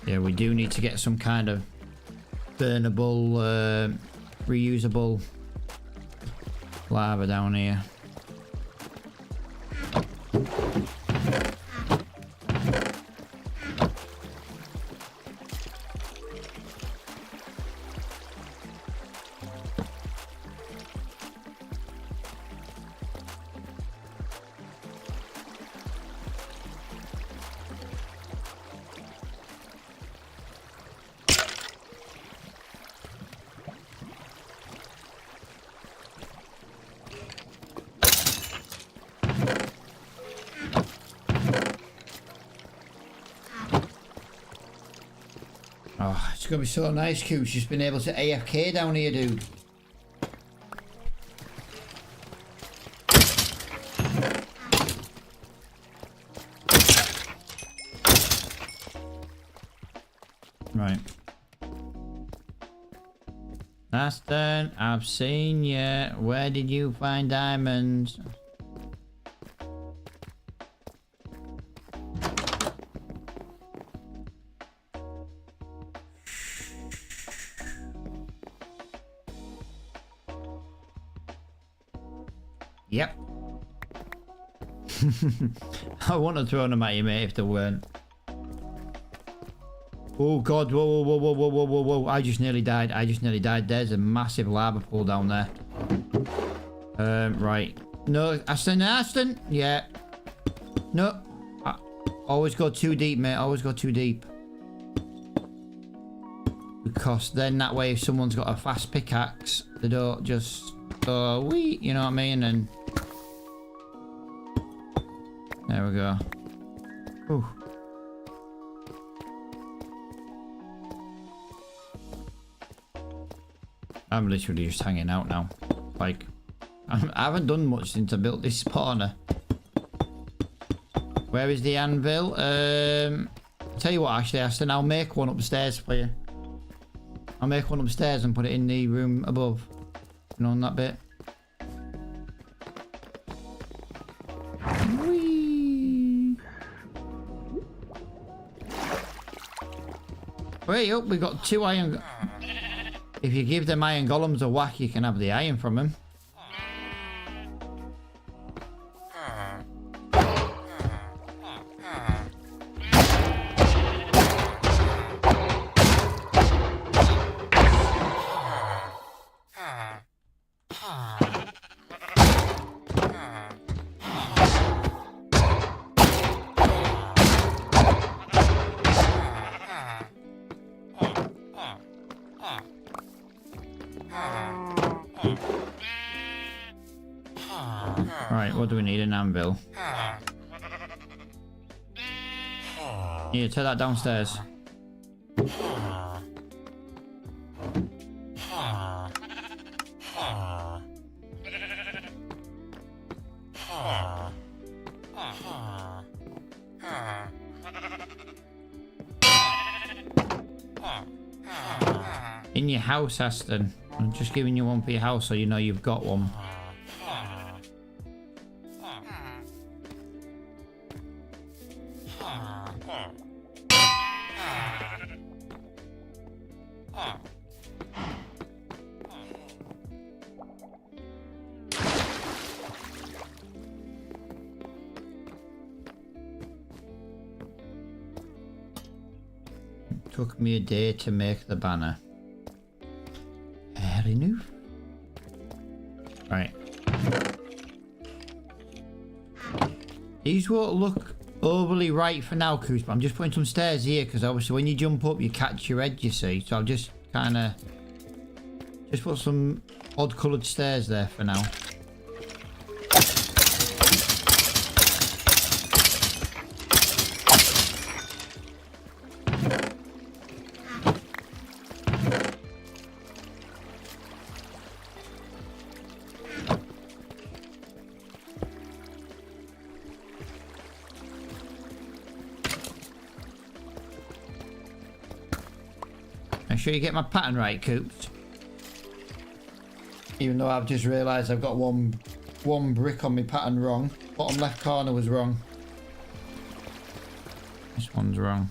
Yeah, we do need to get some kind of burnable, reusable lava down here. Oh, it's gonna be so nice, Coops. Just been able to AFK down here, dude. Right. Aston, I've seen you. Where did you find diamonds? Yep. I wouldn't have thrown them at you, mate, if they weren't. Oh god, whoa, whoa, whoa, whoa, whoa, whoa, whoa, I just nearly died. There's a massive lava pool down there. Right. No, Aston, yeah. No. Always go too deep, mate, always go too deep. Because then that way if someone's got a fast pickaxe, they don't just go wee, you know what I mean? And there we go. Ooh. I'm literally just hanging out now. Like, I haven't done much since I built this spawner. Where is the anvil? Tell you what, actually, Aston, I'll make one upstairs for you. I'll make one upstairs and put it in the room above. You know, on that bit. Whee! Wait up, we got 2 iron. If you give them iron golems a whack, you can have the iron from them. Right, what do we need? An anvil. Yeah, take that downstairs. In your house, Aston. I'm just giving you one for your house so you know you've got one. Took me a day to make the banner. Fair enough. Right. These won't look overly right for now, Coos, but I'm just putting some stairs here because obviously when you jump up you catch your head, you see. So I'll just kind of Just put some odd coloured stairs there for now. Make sure you get my pattern right, Coops. Even though I've just realised I've got one brick on my pattern wrong. Bottom left corner was wrong. This one's wrong.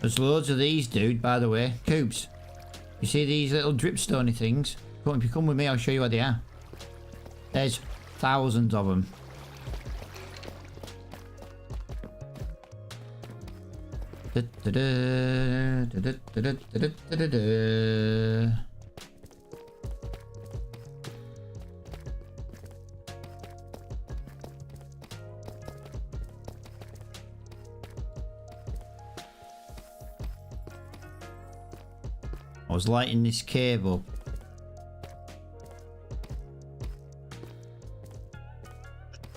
There's loads of these, dude, by the way. Coops, you see these little dripstony things? If you come with me, I'll show you where they are. There's thousands of them. I was lighting this cave up.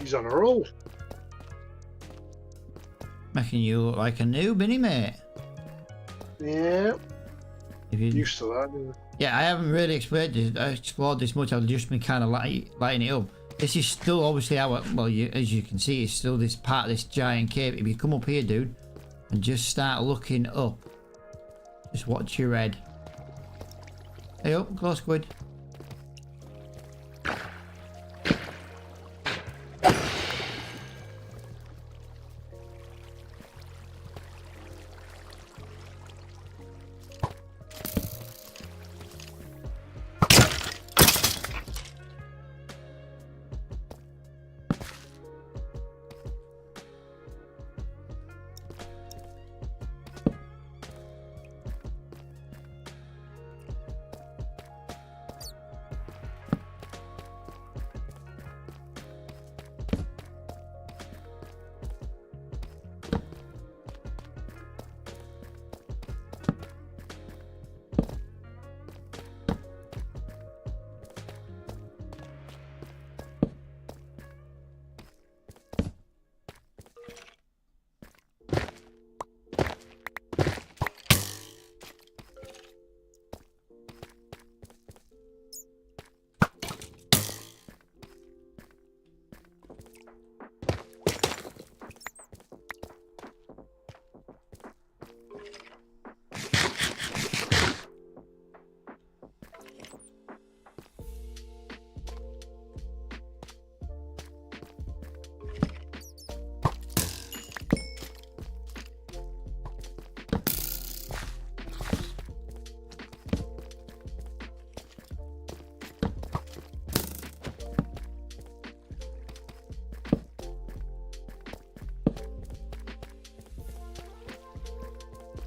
He's on a roll. Making you look like a noob, innit, mate? Yeah. If you... Used to that, didn't you? Yeah, I haven't really explored this much. I've just been kind of lighting it up. This is still obviously our... Well, as you can see, it's still this part of this giant cave. If you come up here, dude, and just start looking up. Just watch your head. Hey up, go squid.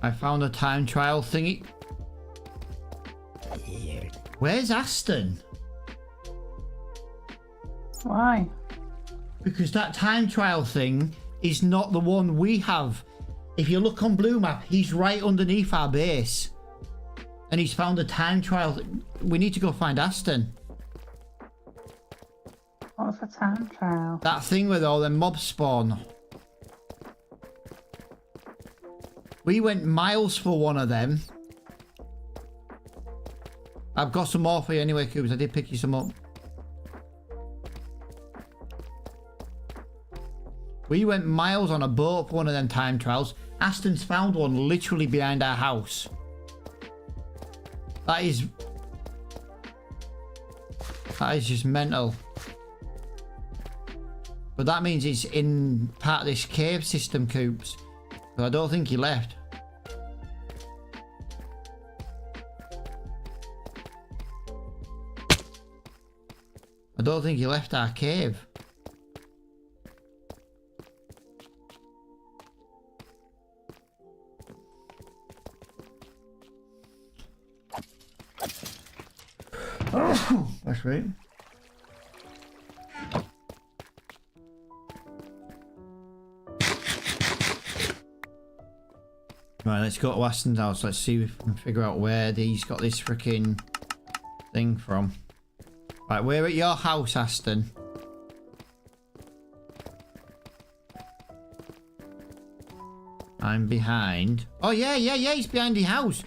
I found a time trial thingy. Where's Aston? Why? Because that time trial thing is not the one we have. If you look on Blue Map, he's right underneath our base. And he's found a time trial. We need to go find Aston. What's a time trial? That thing with all the mobs spawn. We went miles for one of them. I've got some more for you anyway, Cubes. I did pick you some up. We went miles on a boat for one of them time trials. Aston's found one literally behind our house. That is just mental. But that means it's in part of this cave system, Coops. I don't think he left. I don't think he left our cave. Oh, that's right. Right, let's go to Aston's house. Let's see if we can figure out where he's got this freaking thing from. Right, we're at your house, Aston. I'm behind. Oh, yeah, he's behind the house.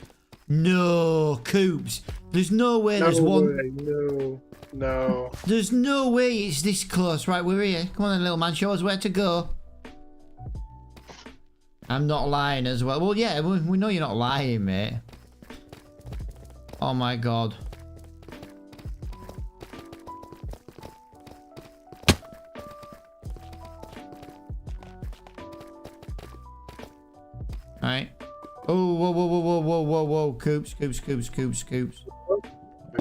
No, Coops. There's no way there's one. No. There's no way it's this close. Right, we're here. Come on then, little man. Show us where to go. I'm not lying as well. Well, yeah, we know you're not lying, mate. Oh, my God. Right. Oh, whoa. Coops. I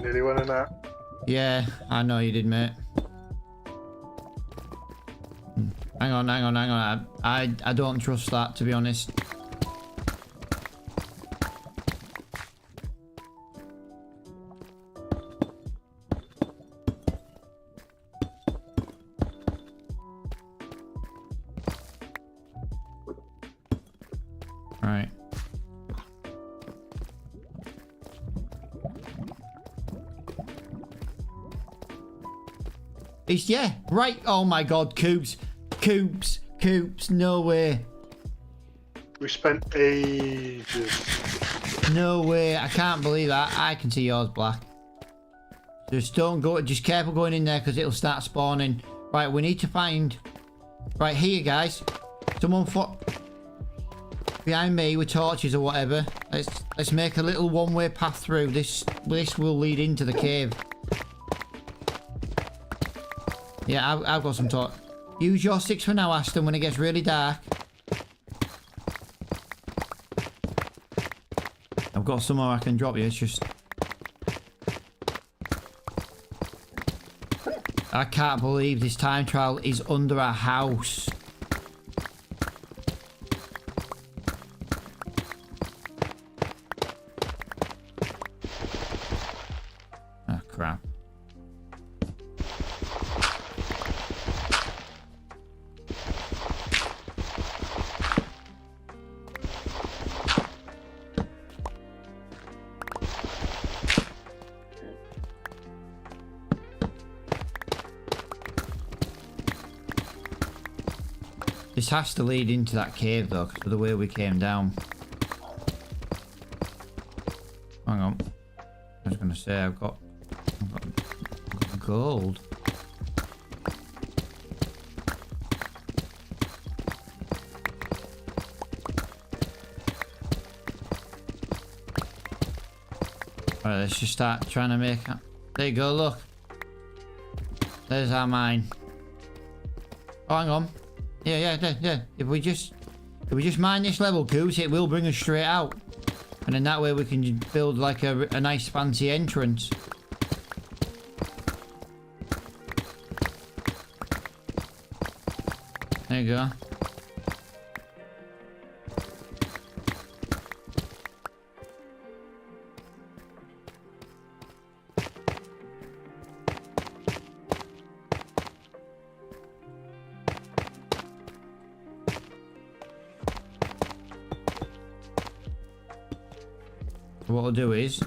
nearly went in that. Yeah, I know you did, mate. Hang on. I don't trust that, to be honest. Right. It's, yeah, right. Oh my God, Coops, no way. We spent ages. No way, I can't believe that. I can see yours black. Just don't go, just careful going in there because it'll start spawning. Right, we need to find, right here, guys. Someone behind me with torches or whatever. Let's make a little one-way path through. This will lead into the cave. Yeah, I've got some torch. Use your sticks for now, Aston, when it gets really dark. I've got somewhere I can drop you, it's just... I can't believe this time trial is under our house. Oh, crap. This has to lead into that cave though, because of the way we came down. Hang on. I was going to say I've got gold. Alright, let's just start trying to make it. There you go, look. There's our mine. Oh, hang on. Yeah. If we just mine this level, Goose, it will bring us straight out. And then that way we can build like a nice fancy entrance. There you go. What I'll do is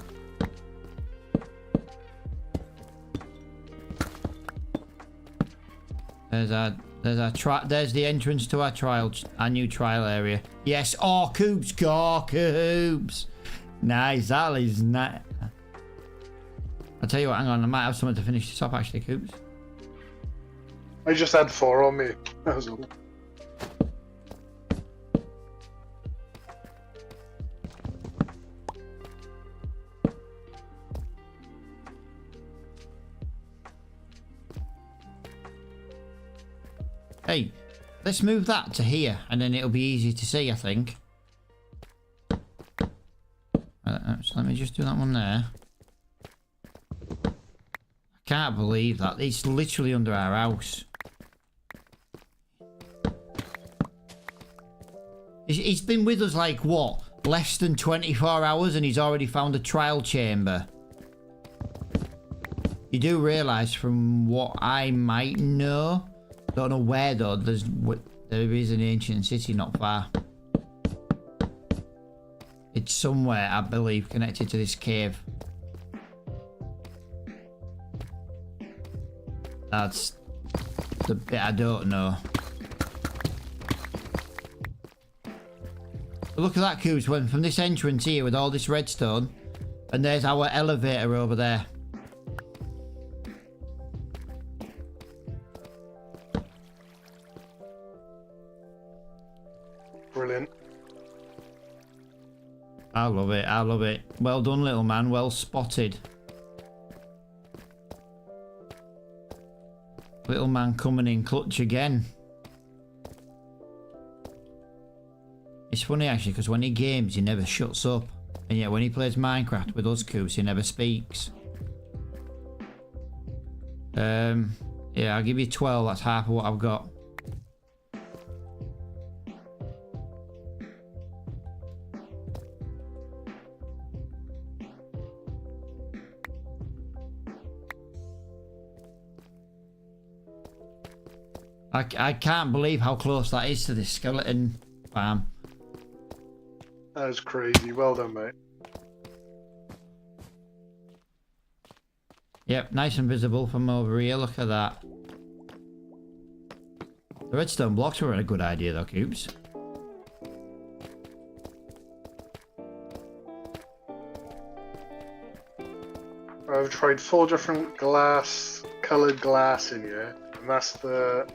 there's the entrance to our new trial area. Yes, oh Coops, nice, that is nice. I'll tell you what, hang on, I might have something to finish this up actually, Coops. I just had 4 on me. That was all. Let's move that to here, and then it'll be easy to see, I think. So let me just do that one there. I can't believe that. It's literally under our house. He's been with us like, what? Less than 24 hours and he's already found a trial chamber. You do realise from what I might know, don't know where though, there is an ancient city not far. It's somewhere, I believe, connected to this cave. That's the bit I don't know. But look at that, Coos, went from this entrance here with all this redstone, and there's our elevator over there. Brilliant. I love it, I love it. Well done, little man, well spotted. Little man coming in clutch again. It's funny actually, because when he games he never shuts up, and yet when he plays Minecraft with us, Coos, he never speaks. Yeah, I'll give you 12, that's half of what I've got. I can't believe how close that is to this skeleton farm. That was crazy. Well done, mate. Yep, nice and visible from over here. Look at that. The redstone blocks were a good idea though, Cubes. I've tried 4 different coloured glass in here, and that's the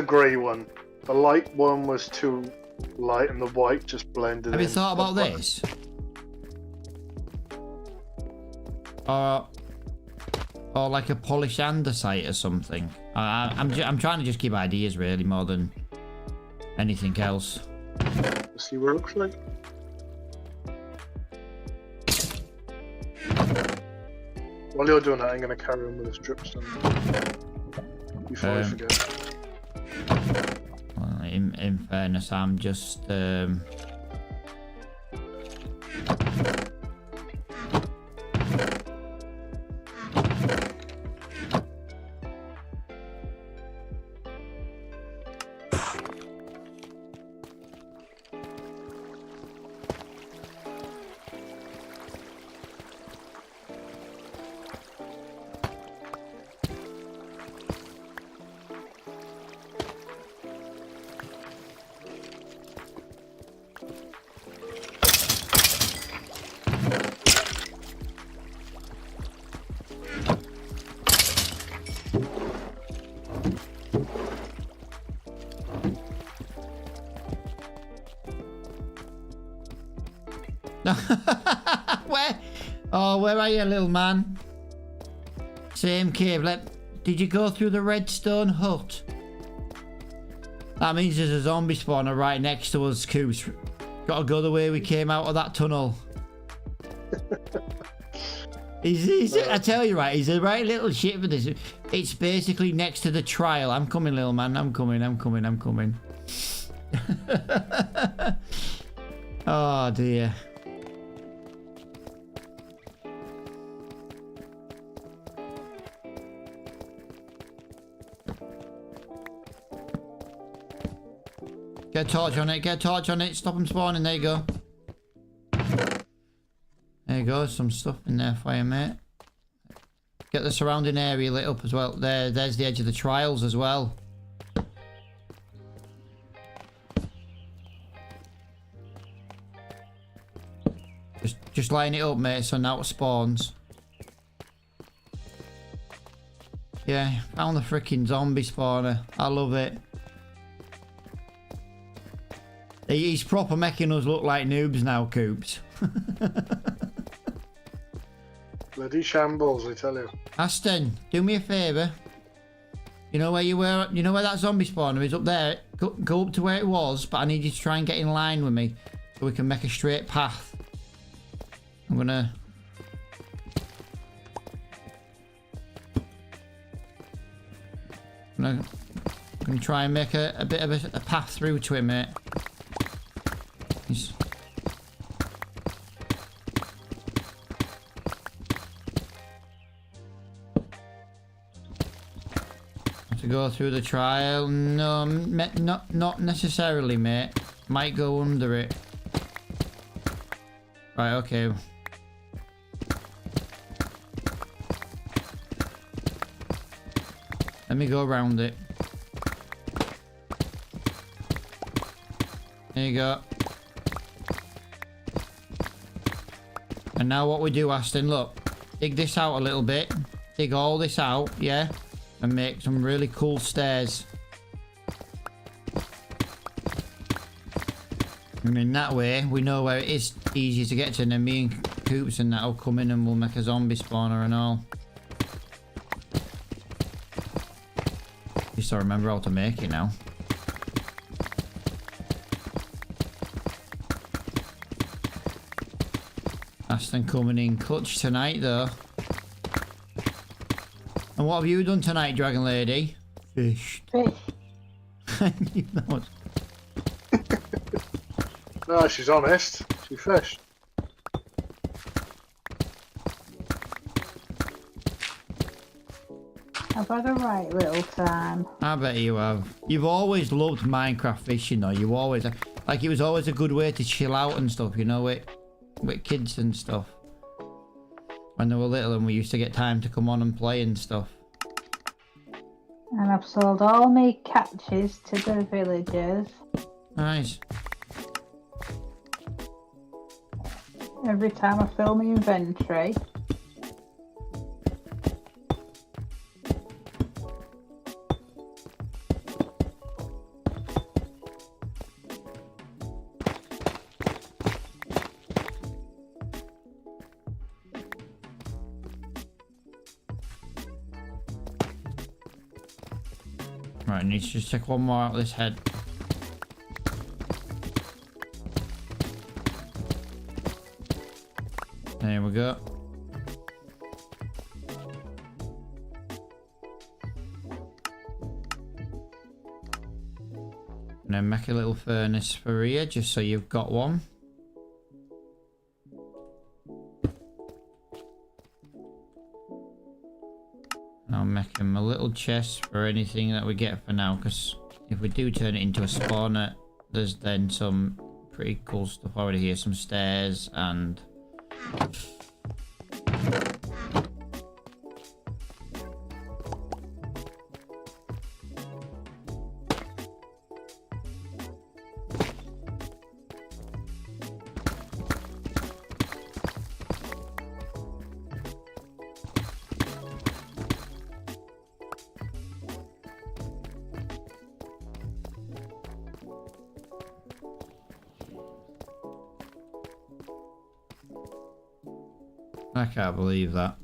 grey one. The light one was too light, and the white just blended in. Have you thought about this? Or like a polished andesite or something. I'm trying to just give ideas really more than anything else. Let's see what it looks like. While you're doing that, I'm going to carry on with this dripstone before I forget. Well, in fairness, I'm just where are you, little man? Same cave. Did you go through the redstone hut? That means there's a zombie spawner right next to us, Coos. Gotta go the way we came out of that tunnel. I tell you, right, he's a right little shit for this. It's basically next to the trial. I'm coming, little man. I'm coming. Oh, dear. Get a torch on it, stop them spawning, there you go. There you go, some stuff in there for you, mate. Get the surrounding area lit up as well. There's the edge of the trials as well. Just line it up, mate, so now it spawns. Yeah, found the freaking zombie spawner. I love it. He's proper making us look like noobs now, Coops. Bloody shambles, I tell you. Aston, do me a favour. You know where you were? You know where that zombie spawner is up there? Go up to where it was, but I need you to try and get in line with me so we can make a straight path. I'm gonna try and make a bit of a path through to him, mate. He's... to go through the trial? No, not necessarily, mate. Might go under it. Right, okay. Let me go around it. There you go. And now what we do, Aston, look. Dig this out a little bit. Dig all this out, yeah? And make some really cool stairs. And in that way, we know where it is easy to get to. And then me and Coops and that'll come in and we'll make a zombie spawner and all. Just to remember how to make it now. Aston coming in clutch tonight though. And what have you done tonight, Dragon Lady? Fish. You know. No, she's honest. She fished. I've had a right little time. I bet you have. You've always loved Minecraft fishing though. You always... Like, it was always a good way to chill out and stuff, you know, with kids and stuff. When they were little and we used to get time to come on and play and stuff. And I've sold all my catches to the villagers. Nice. Every time I fill my inventory. Right, I need to just take one more out of this head. There we go. And then make a little furnace for here, just so you've got one. I'll make him a little chest for anything that we get for now, because if we do turn it into a spawner, there's then some pretty cool stuff already here. Some stairs and... I can't believe that.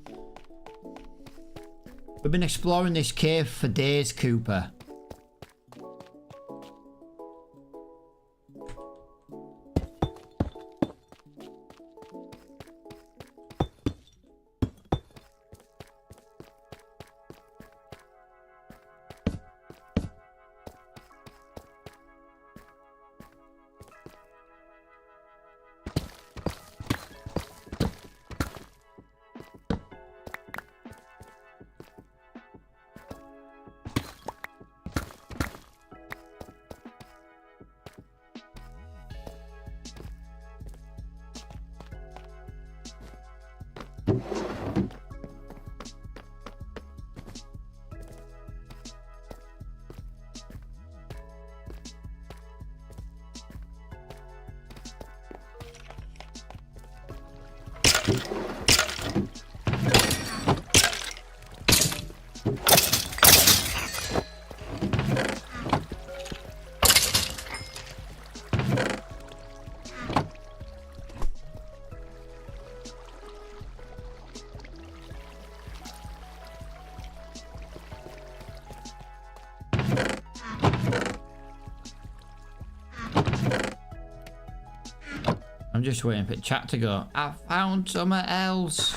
We've been exploring this cave for days, Cooper. I'm just waiting for chat to go. I found something else.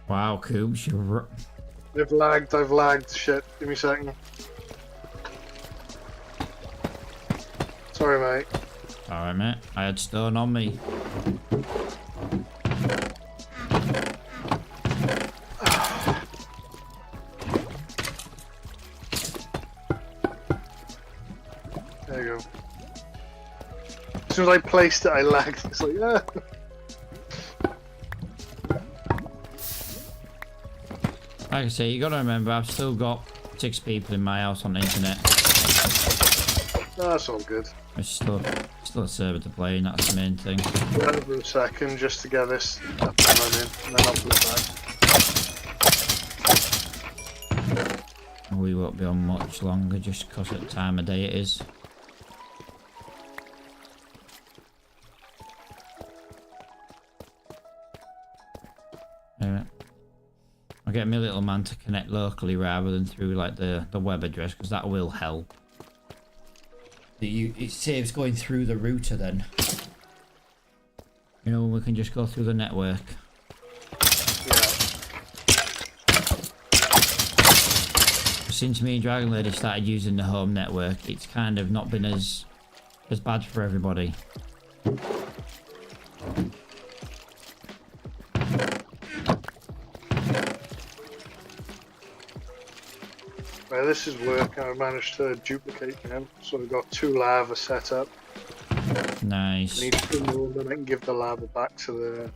Wow, Coops, you're... I've lagged. Shit, give me a second. Sorry, mate. Alright, mate. I had stone on me. There you go. As soon as I placed it, I lagged. It's like, ah. Like I say, you gotta remember, I've still got 6 people in my house on the internet. That's all good. It's still a server to play, and that's the main thing. Wait for a second just to get this up and running, and then I'll put it back. We won't be on much longer, just because of the time of day it is. I'll get my little man to connect locally rather than through like the web address, because that will help. It saves going through the router then. You know, we can just go through the network. Yeah. Since me and Dragon Lady started using the home network, it's kind of not been as bad for everybody. Right, this is working. I managed to duplicate them, so we've got 2 lava set up. Nice. I need 2 more, then I can give the lava back to the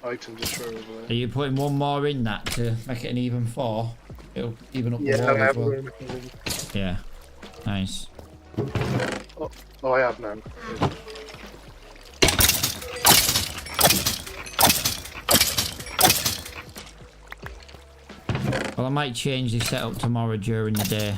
item destroyer over there. Are you putting one more in that to make it an even 4? It'll even up the Yeah, wall I as have well. one. Yeah. Nice. Oh, I have none. Well, I might change the setup tomorrow during the day.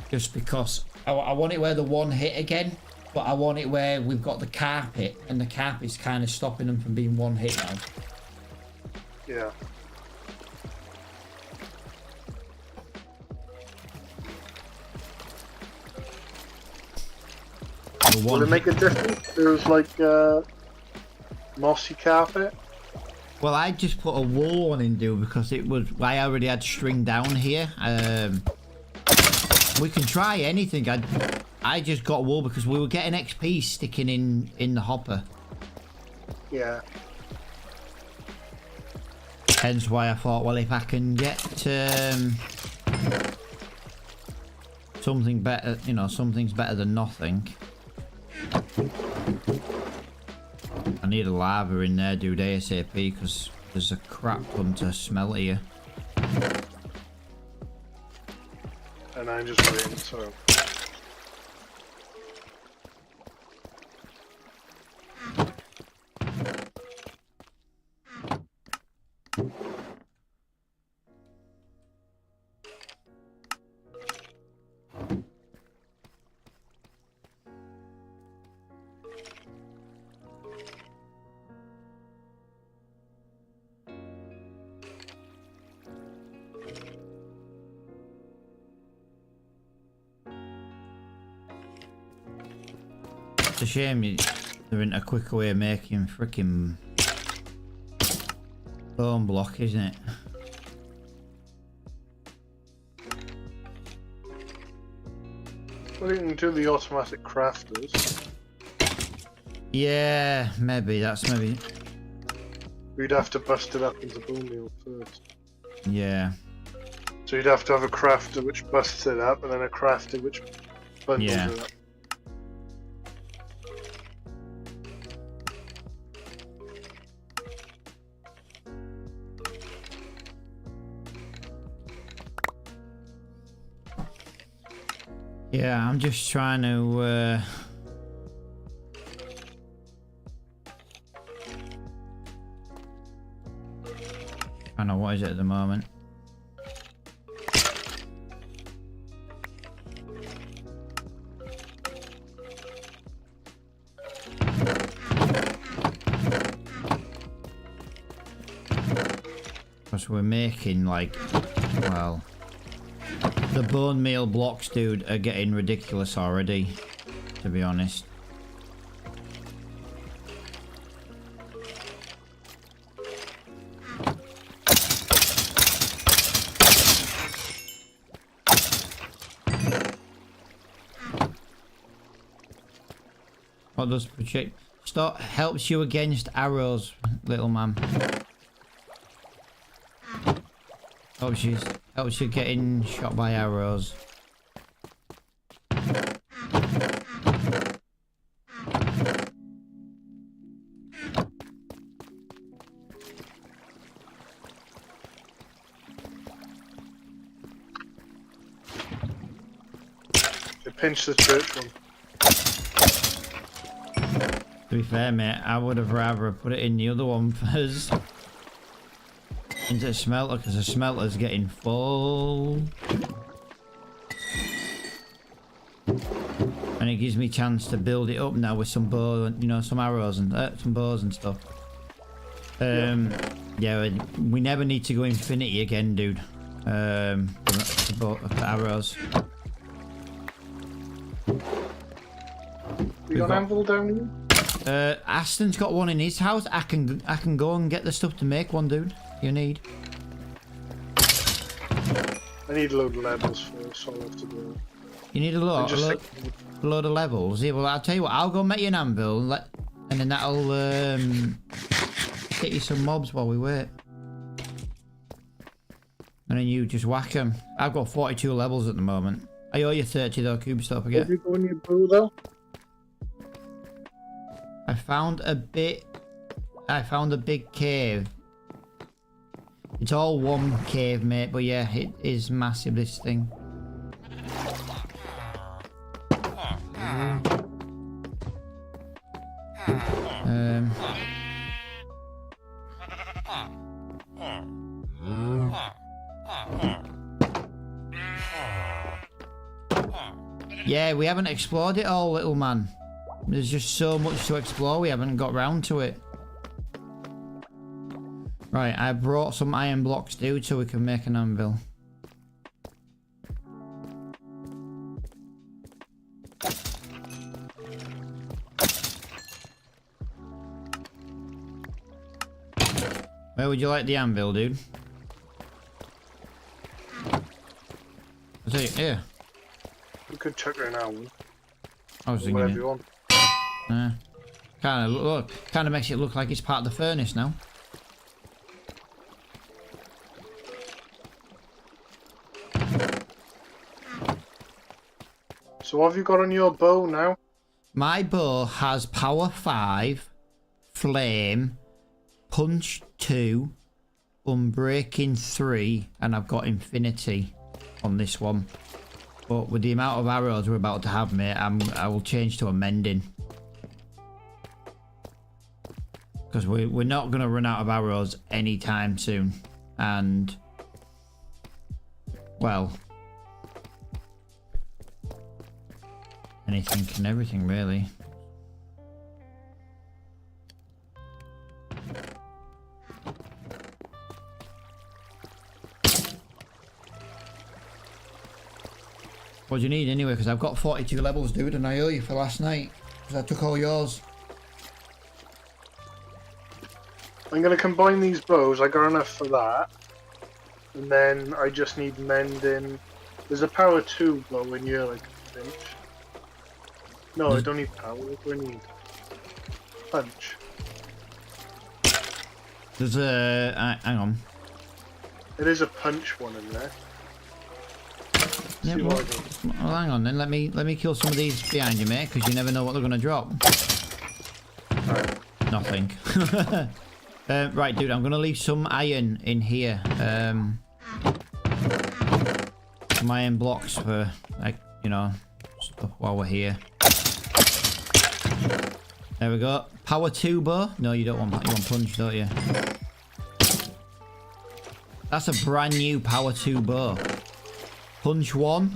Just because I want it where the one hit again, but I want it where we've got the carpet, and the carpet's kind of stopping them from being one hit now. Yeah. Will it make a difference? There's like mossy carpet. Well, I just put a wool one in, dude, because it was I already had string down here. We can try anything. I just got wool because we were getting XP sticking in the hopper. Yeah. Hence why I thought, well, if I can get something better, you know, something's better than nothing. I need a lava in there, dude, ASAP, because there's a crap ton to smelt here. And I'm just waiting, so. It's a shame there isn't a quicker way of making freaking bone block, isn't it? Well, you can do the automatic crafters. Yeah, maybe that's maybe. We'd have to bust it up into bone meal first. Yeah. So you'd have to have a crafter which busts it up, and then a crafter which bundles Yeah. it up. Yeah, I'm just trying to I don't know, what is it at the moment? Because we're making like, well, the bone meal blocks, dude, are getting ridiculous already, to be honest. What does project stop helps you against arrows, little man. Helps you getting shot by arrows. They pinched the church one. To be fair, mate, I would have rather put it in the other one first. Into the smelter, because the smelter's getting full. And it gives me a chance to build it up now with some bow, you know, some arrows and some bows and stuff. Yeah, we never need to go infinity again, dude. For arrows. You got an anvil down here? Aston's got one in his house. I can go and get the stuff to make one, dude. You need. I need a load of levels first, so I'll have to do it. You need a load of levels. Yeah, well, I'll tell you what. I'll go make you an anvil, and then that'll get you some mobs while we wait. And then you just whack them. I've got 42 levels at the moment. I owe you 30 though, Cube, stop again. Have you got your bow though? I found a big cave. It's all one cave, mate, but yeah, it is massive, this thing. Yeah, we haven't explored it all, little man. There's just so much to explore, we haven't got round to it. Right, I brought some iron blocks, dude, so we can make an anvil. Where would you like the anvil, dude? I'll tell you, here. You could chuck her now. I was thinking it. Kind of makes it look like it's part of the furnace now. So what have you got on your bow now? My bow has power 5, flame, punch 2, unbreaking 3, and I've got infinity on this one. But with the amount of arrows we're about to have, mate, I will change to a mending. Because we're not going to run out of arrows anytime soon. And, well, anything and everything, really. What do you need anyway? Because I've got 42 levels, dude, and I owe you for last night. Because I took all yours. I'm going to combine these bows. I got enough for that. And then I just need mending. There's a power 2 bow in here, like a pinch. No, I don't need power. What do I need? Punch. There's a... hang on. It is a punch one in there. Yeah, well, hang on then. Let me kill some of these behind you, mate, because you never know what they're going to drop. Right. Nothing. Right, dude, I'm going to leave some iron in here. Some iron blocks for, like, you know, stuff while we're here. There we go. Power 2 bow? No, you don't want that. You want punch, don't you? That's a brand new power 2 bow. Punch 1.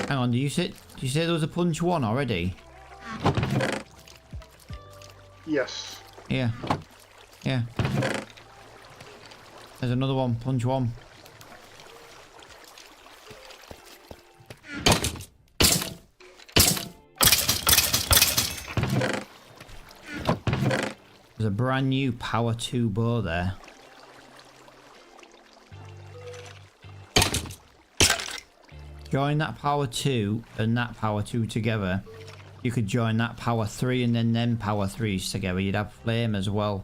Hang on, did you say there was a punch 1 already? Yes. Yeah. Yeah. There's another one, punch 1. There's a brand new power 2 bow there. Join that power 2 and that power 2 together. You could join that power 3 and then them power 3s together. You'd have flame as well.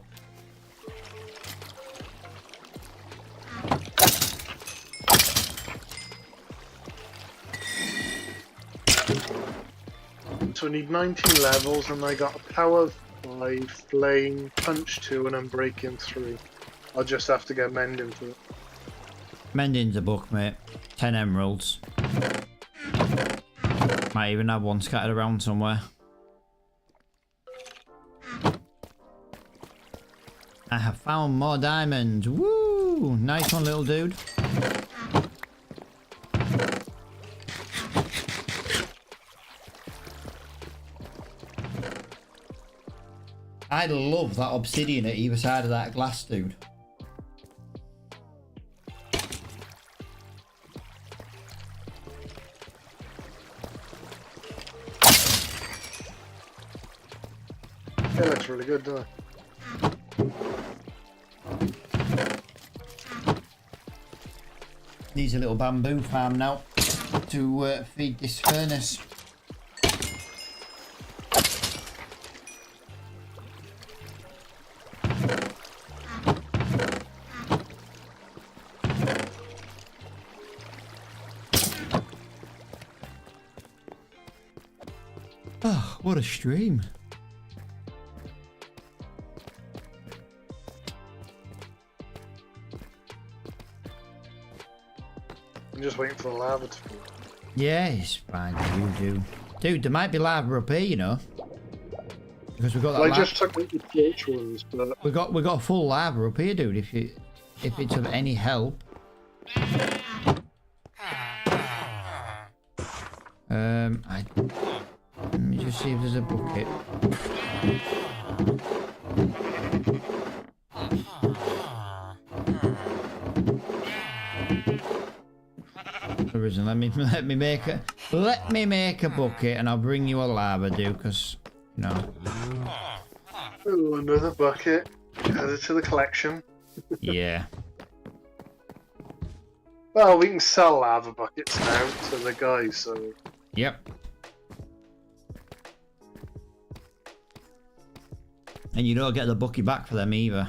So I need 19 levels, and I got a power 5, flame, punch 2, and unbreaking 3. I'll just have to get mending for it. Mending's a book, mate. 10 emeralds. Might even have one scattered around somewhere. I have found more diamonds. Woo! Nice one, little dude. I love that obsidian at either side of that glass, dude. It looks really good, doesn't it? Needs a little bamboo farm now to feed this furnace. Oh, what a stream. I'm just waiting for the lava to fall. Yeah, it's fine. You do. Dude, there might be lava up here, you know. Because we've got that Well, I just took out the torch ones, but we got full lava up here, dude, if it's of any help. Let me just see if there's a bucket. There isn't. Let me make a bucket, and I'll bring you a lava, dude, because you know. oh, another bucket. Add it to the collection. Yeah. Well, we can sell lava buckets now to the guys, so Yep. And you don't get the bucket back for them either.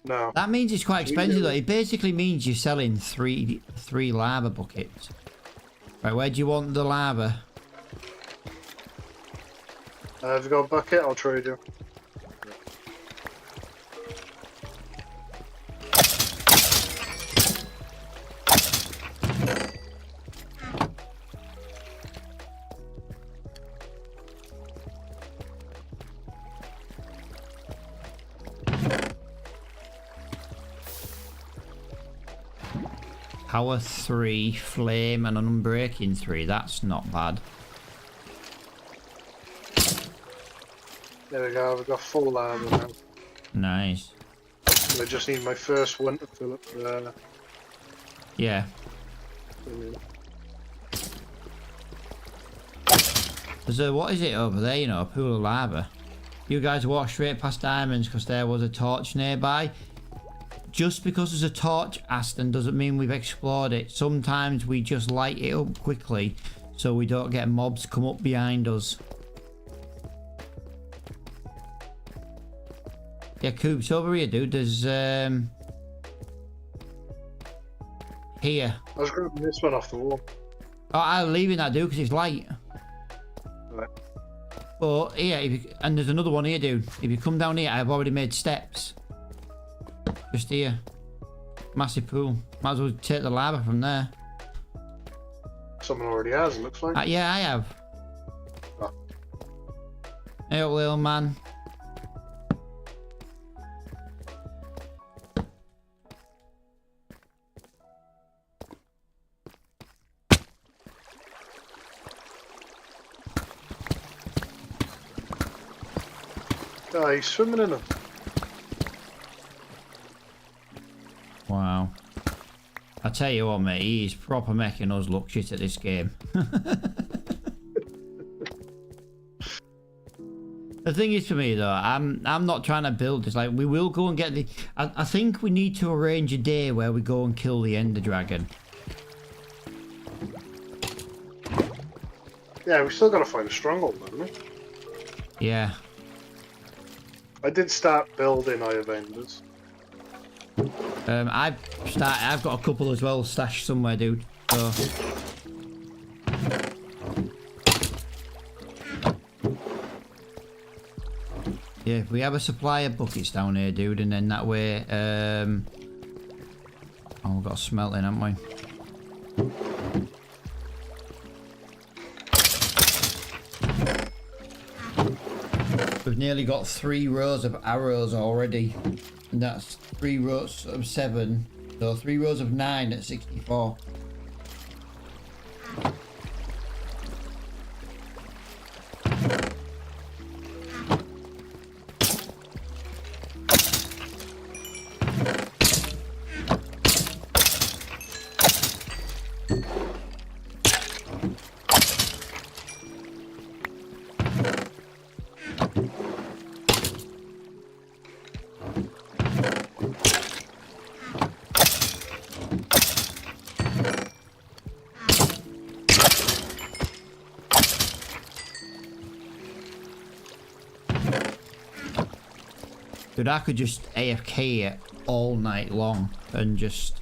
no. That means it's quite expensive though. It basically means you're selling three lava buckets. Right, where do you want the lava? Have you got a bucket? I'll trade you. Power 3, flame, and unbreaking 3. That's not bad. There we go. We've got full lava now. Nice. I just need my first one to fill up there. Yeah. There's a, what is it over there, you know, a pool of lava. You guys walk straight past diamonds because there was a torch nearby. Just because there's a torch, Aston, doesn't mean we've explored it. Sometimes we just light it up quickly so we don't get mobs come up behind us. Yeah, Coops, over here, dude. There's, here. I was grabbing this one off the wall. Oh, I'm leaving that, dude, because it's light. Right. But, here, and there's another one here, dude. If you come down here, I've already made steps. Just here. Massive pool. Might as well take the lava from there. Someone already has, it looks like. Yeah, I have. Oh. Hey up, little man. Oh, he's swimming in them. Wow. I tell you what, mate, he's proper making us look shit at this game. The thing is, for me though, I'm not trying to build this. Like, we will go and get the. I think we need to arrange a day where we go and kill the Ender Dragon. Yeah, we still gotta find a stronghold, haven't we? Yeah. I did start building Eye of Enders. I've got a couple as well stashed somewhere, dude. So. Yeah, we have a supply of buckets down here, dude, and then that way, oh, we've got a smelting, haven't we? We've nearly got 3 rows of arrows already, and that's 3 rows of 7, so 3 rows of 9 at 64. Dude, I could just AFK it all night long and just...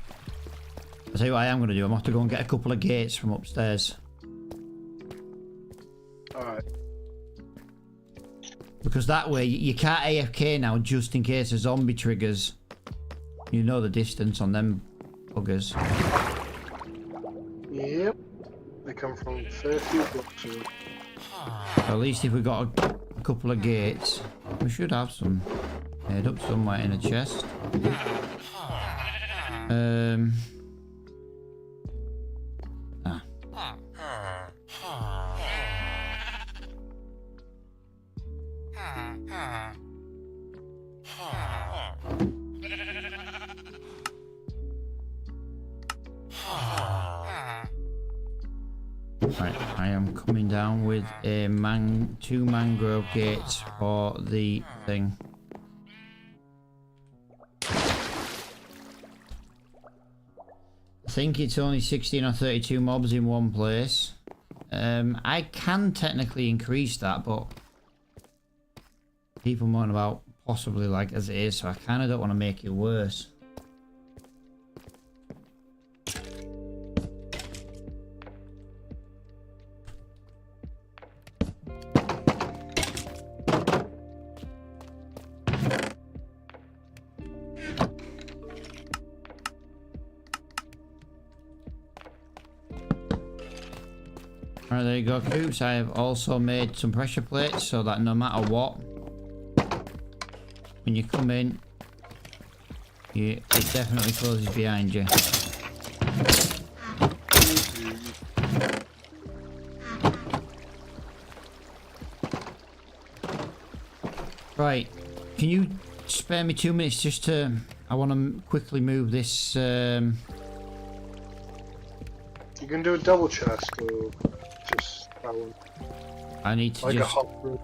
I'll tell you what I am going to do. I'm going to have to go and get a couple of gates from upstairs. Alright. Because that way, you can't AFK now just in case a zombie triggers. You know the distance on them buggers. Yep. They come from 30 blocks away. At least if we got a couple of gates, we should have some. Head up somewhere in a chest. Right, I am coming down with a 2 mangrove gates for the thing. I think it's only 16 or 32 mobs in one place. I can technically increase that, but people moan about possibly like as it is, so I kind of don't want to make it worse. Alright, there you go, Coops. I have also made some pressure plates so that no matter what, when you come in, it definitely closes behind you. Right, can you spare me 2 minutes just to... I want to quickly move this... You can do a double chest or just that one. I need to Like just... a hop room.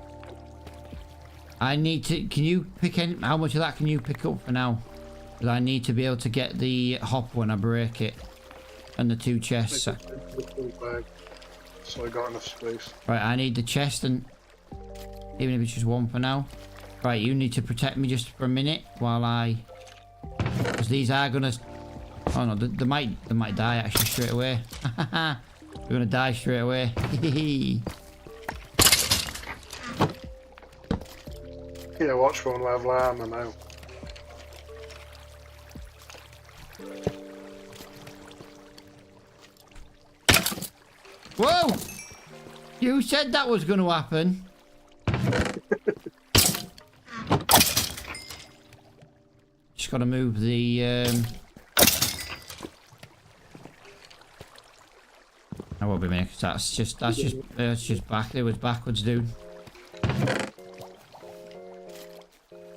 I need to... Can you pick any... How much of that can you pick up for now? Because I need to be able to get the hop when I break it. And the 2 chests. Make a full bag, so I got enough space. Right, I need the chest and... Even if it's just 1 for now. Right, you need to protect me just for a minute while I... Because these are gonna... Oh no, they might die actually straight away. They're gonna die straight away. Yeah, watch one level armor now. Whoa! You said that was gonna happen. Just gotta move the I won't be a minute, 'cause that's just back. It was backwards, dude.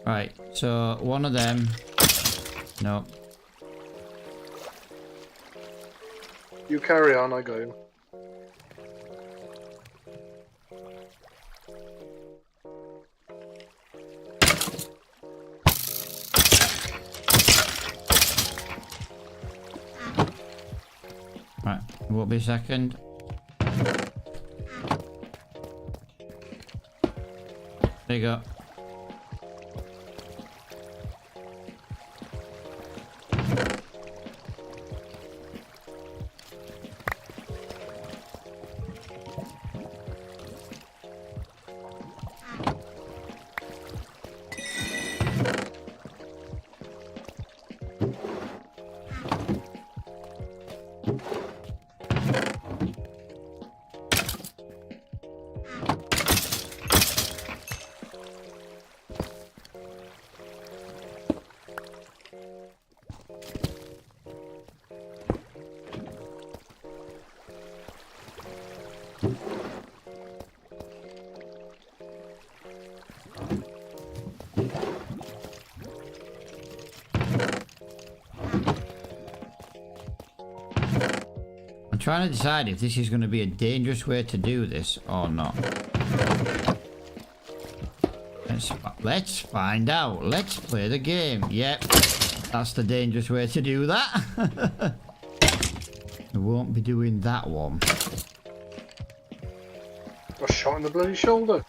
Right, so one of them. No. You carry on, I go. Right, won't be a second. There you go. I'm trying to decide if this is going to be a dangerous way to do this or not. Let's find out. Let's play the game. Yep, that's the dangerous way to do that. I won't be doing that one. Got shot in the bloody shoulder.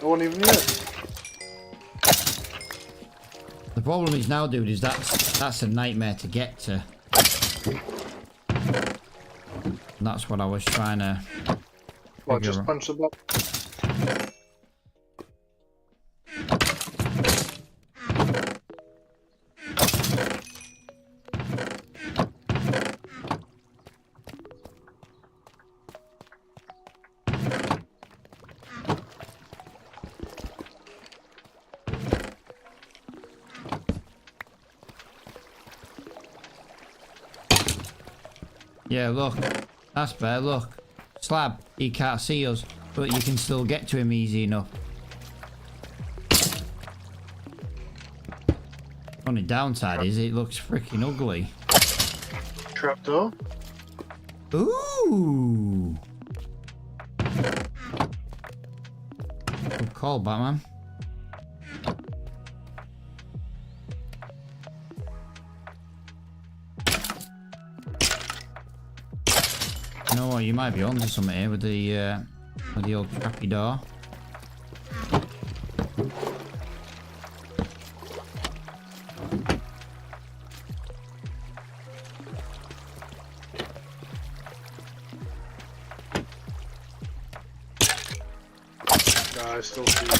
I wasn't even here. The problem is now, dude, is that's a nightmare to get to. And that's what I was trying to. Well, just punch the block. Yeah, look. That's better, look. Slab, he can't see us, but you can still get to him easy enough. Only downside is it looks freaking ugly. Trapdoor. Ooh! Good call, Batman. You know what? You might be onto something here with the old crappy door. Nah, I still see you.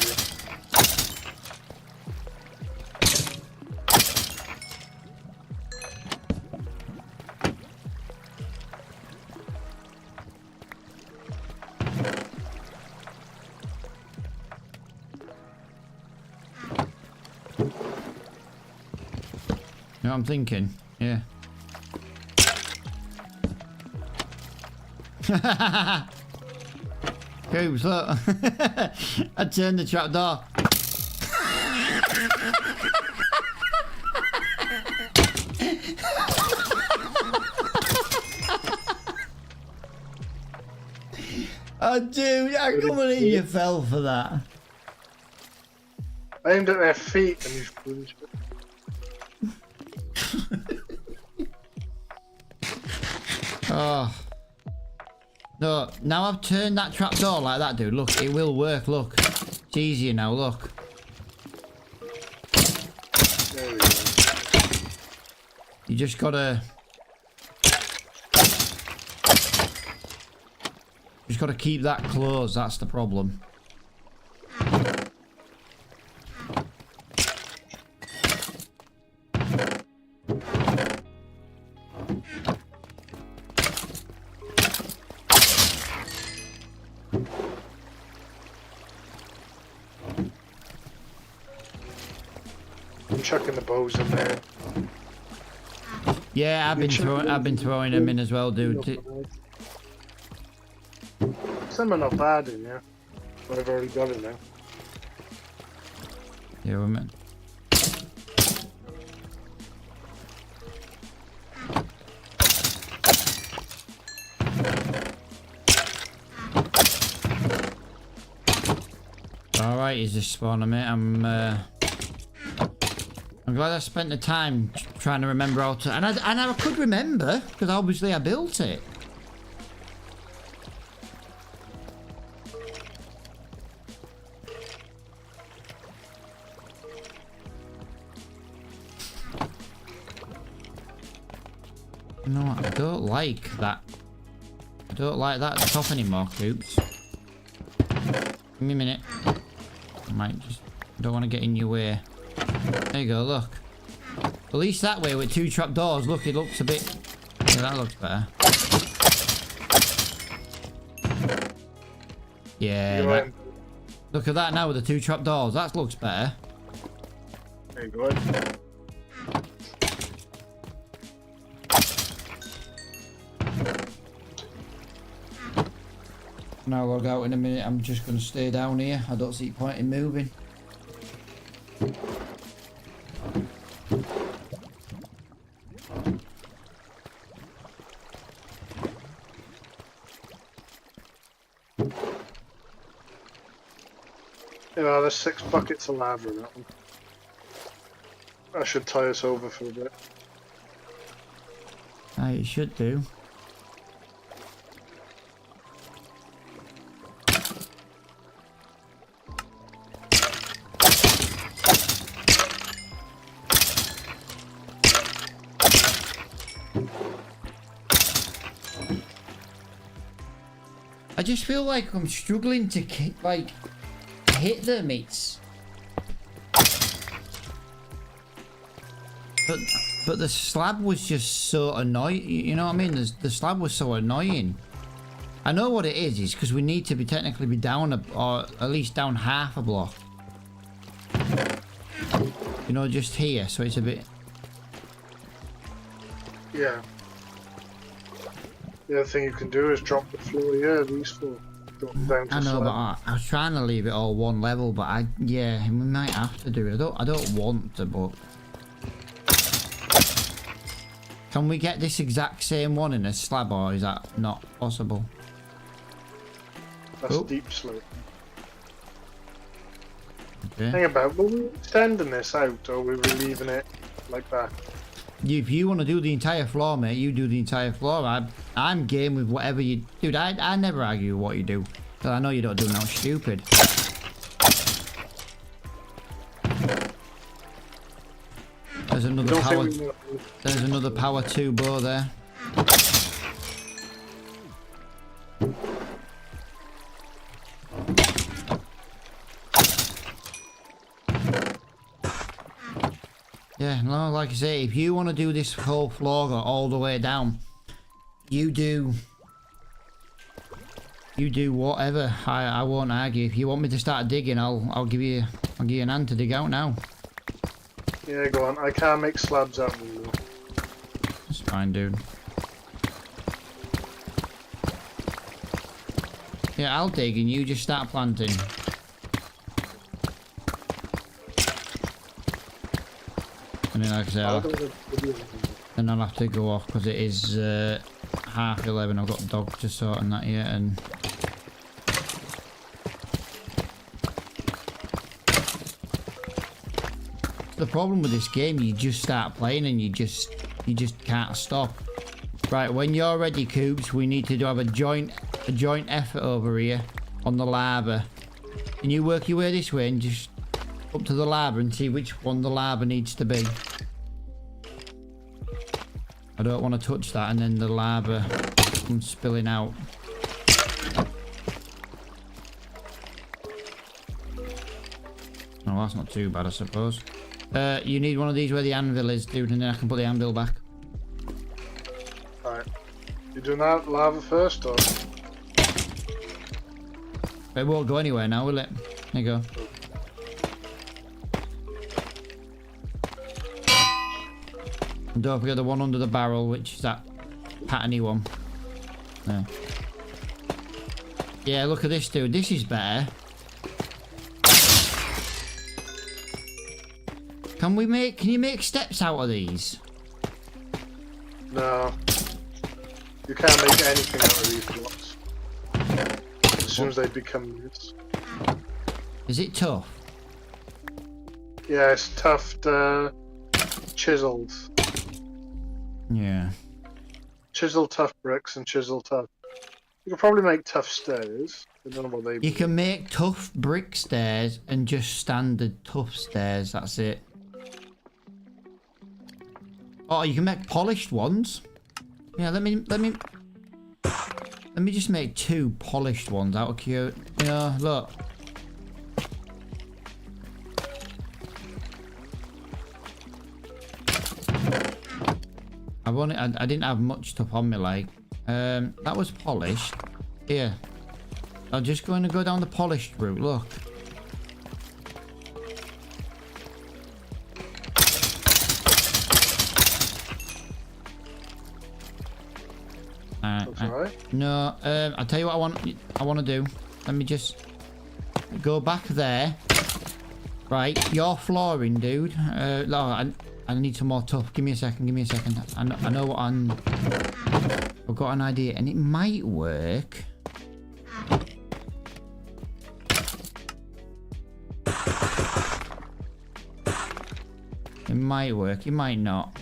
You know what I'm thinking? Yeah. Coops, look. I turned the trapdoor. Oh, dude, I can't believe you fell for that. I aimed at their feet and you punched it. Oh. No, now I've turned that trapdoor like that, dude. Look, it will work, look. It's easier now, look. There we go. You just gotta... Just gotta keep that closed, that's the problem. I'm chucking the bows in there. Yeah, I've been throwing them in as well, dude. Some are not bad in here, but I've already got it now. Yeah, Alright, is this spawner, mate? I'm glad I spent the time trying to remember how to... And I could remember, because obviously I built it. You know what? I don't like that. I don't like that at the top anymore, Coops. Give me a minute. I might just... don't want to get in your way. There you go, look. At least that way with 2 trap doors, look, it looks a bit... yeah, that looks better. Yeah, that... look at that now with the 2 trap doors, that looks better. There you go. Now I'll log out in a minute, I'm just going to stay down here. I don't see point in moving. You know, there's 6 buckets of lava in that one. I should tie us over for a bit. It should do. I just feel like I'm struggling to like hit them. It's but the slab was just so annoying. You know what I mean? The slab was so annoying. I know what it is because we need to be technically be down or at least down half a block. You know, just here, so it's a bit. Yeah. The other thing you can do is drop the floor here, these 4. Drop them down to I know, slab. but I was trying to leave it all one level, but yeah, we might have to do it. I don't want to, but can we get this exact same one in a slab, or is that not possible? That's Oh. deep slope. Okay. Hang about, were we extending this out, or were we leaving it like that? If you want to do the entire floor, mate, you do the entire floor. I'm game with whatever you... Dude, I never argue with what you do. Because I know you don't do nothing stupid. There's another Don't power... think we will. There's another power 2 bow there. Yeah, no, like I say, if you want to do this whole floor all the way down, you do whatever. I won't argue. If you want me to start digging, I'll give you an hand to dig out now. Yeah, go on. I can't make slabs out of them though. That's fine, dude. Yeah, I'll dig and you just start planting. And then, like I say, then I'll have to go off because it is 11:30. I've got dogs to sort and that yet, and the problem with this game, you just start playing and you just can't stop. Right, when you're ready, Coops, we need to have a joint effort over here on the lava. Can you work your way this way and just up to the lava and see which one the lava needs to be? I don't want to touch that and then the lava comes spilling out. Oh, that's not too bad, I suppose. You need one of these where the anvil is, dude, and then I can put the anvil back. Alright. You doing that lava first, or? It won't go anywhere now, will it? There you go. And don't forget the one under the barrel, which is that patterny one. There. Yeah, look at this, dude. This is better. Can you make steps out of these? No. You can't make anything out of these blocks. As soon as they become this. Is it tough? Yeah, it's tough, chiseled. Yeah. Chisel tough bricks and chisel tough. You can probably make tough stairs. I don't know what they You can make tough brick stairs and just standard tough stairs. That's it. Oh, you can make polished ones. Yeah, let me just make 2 polished ones out of cute. You know, look. I didn't have much stuff on me, like. That was polished. Here. I'm just going to go down the polished route, look. That's alright. No, I'll tell you what I want to do. Let me just go back there. Right, your flooring, dude. No, I need some more tough. Give me a second, give me a second. I know what I've got an idea, and it might work. It might work, it might not.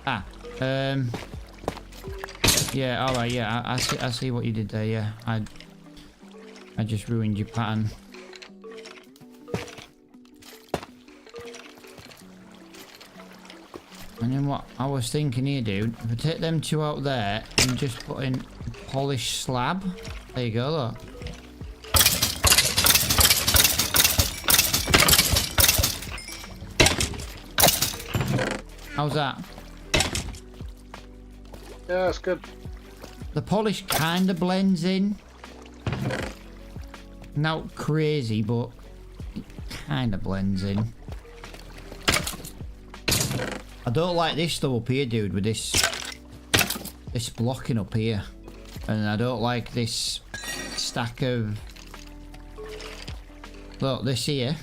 Ah, yeah, alright, yeah, I see what you did there, yeah. I just ruined your pattern. And then what I was thinking here, dude, if I take them 2 out there and just put in a polished slab. There you go, look. How's that? Yeah, that's good. The polish kind of blends in. Not crazy, but it kind of blends in. I don't like this though up here, dude, with this blocking up here. And I don't like this stack of... Look, this here.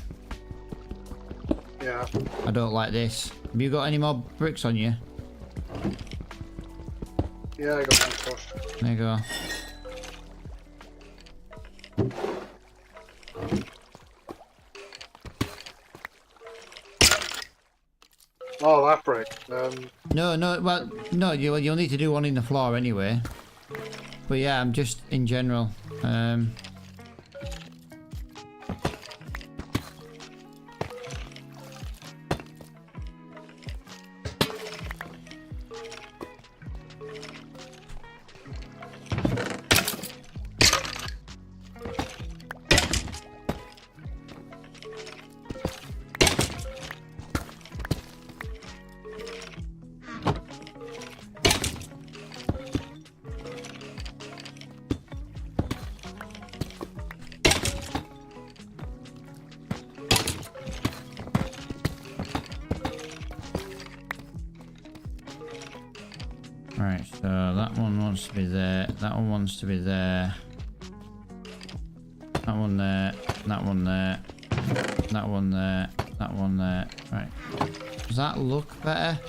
Yeah. I don't like this. Have you got any more bricks on you? Yeah, I got some stuff. There you go. Oh, that brick. No, well, no, you'll need to do one in the floor anyway. But yeah, I'm just in general. Right, so that one wants to be there, that one wants to be there. That one there, that one there, that one there, that one there. Right. Does that look better?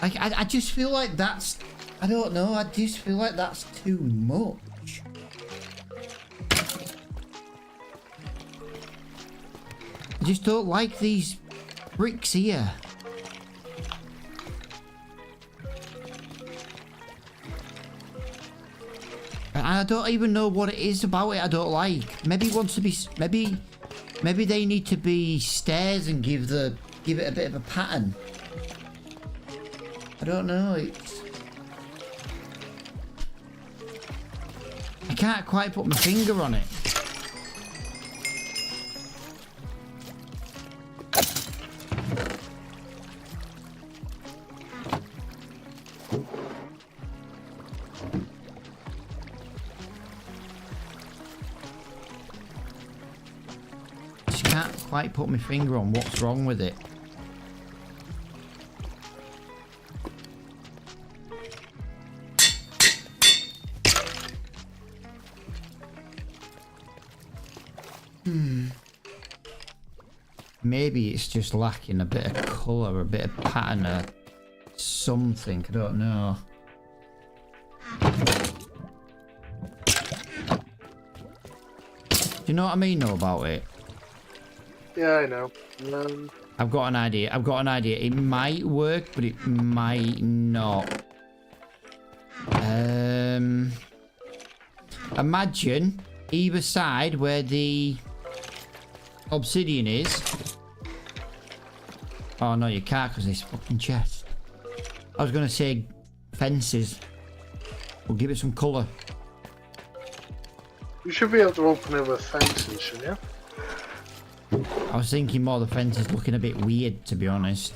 I just feel like that's... I don't know, I just feel like that's too much. I just don't like these bricks here. I don't even know what it is about it I don't like. Maybe it wants to be... Maybe they need to be stairs and give it a bit of a pattern. I don't know. I can't quite put my finger on it. Quite put my finger on what's wrong with it. Maybe it's just lacking a bit of colour, a bit of pattern, or something. I don't know. you know what I mean though about it? Yeah, I know. I've got an idea. It might work, but it might not. Imagine either side where the obsidian is. Oh no, you can't because this fucking chest. I was gonna say fences. We'll give it some colour. You should be able to open it with fences, shouldn't you? I was thinking more the fence is looking a bit weird, to be honest.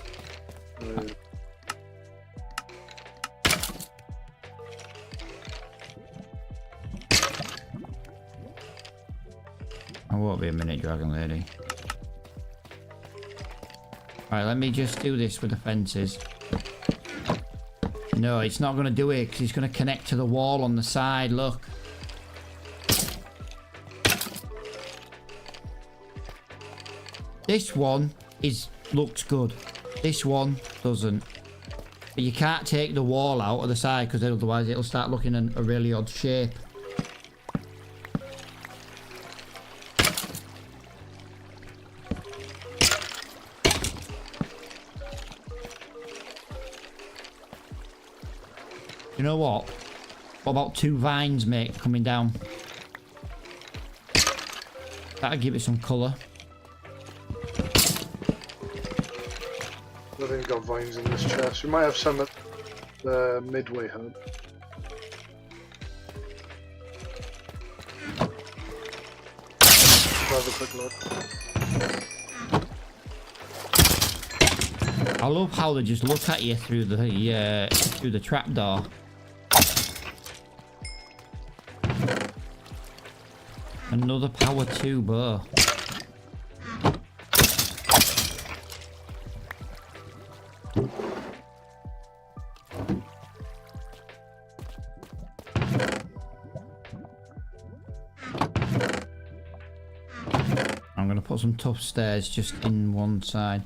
I won't be a minute, dragon lady. Alright, let me just do this with the fences. No, it's not going to do it because it's going to connect to the wall on the side, look. This one looks good. This one doesn't. But you can't take the wall out of the side because otherwise it'll start looking in a really odd shape. You know what? What about 2 vines, mate, coming down? That'll give it some colour. I think we've got vines in this chest. We might have some at the midway hub. Have a quick look. I love how they just look at you through the trapdoor. Another power 2 bow. I'm gonna put some tough stairs just in one side.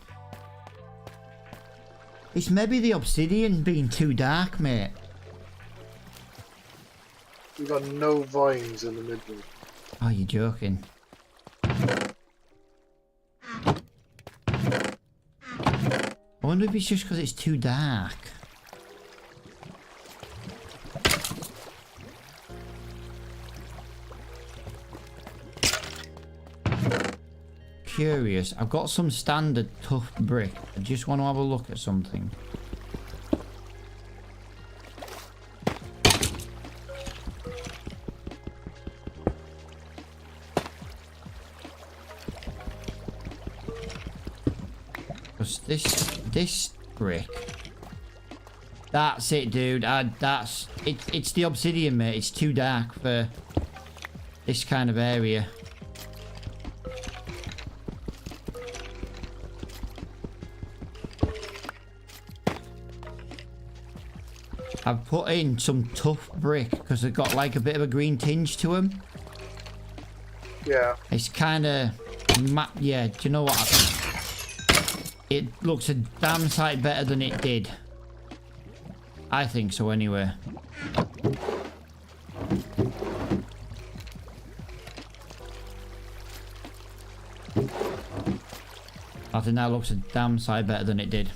It's maybe the obsidian being too dark, mate. We've got no vines in the midway. Oh, you're joking. I wonder if it's just because it's too dark. Curious. I've got some standard tough brick. I just want to have a look at something. Because this brick. That's it, dude. It's the obsidian, mate. It's too dark for this kind of area. I've put in some tough brick because they've got like a bit of a green tinge to them. Yeah. It's kind of yeah, do you know what? It looks a damn sight better than it did. I think so anyway. I think that looks a damn sight better than it did.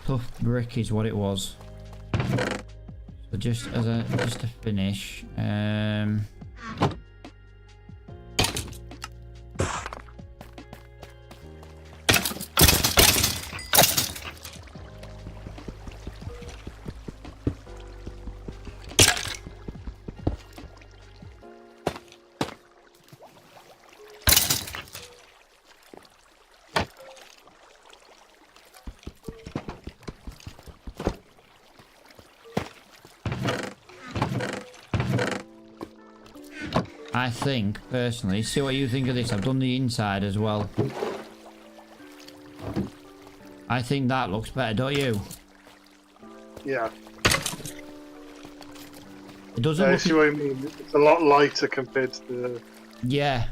Tough brick is what it was. So just to finish, I think, personally, see what you think of this. I've done the inside as well. I think that looks better, don't you? Yeah. It doesn't I look... see what you mean. It's a lot lighter compared to the... Yeah.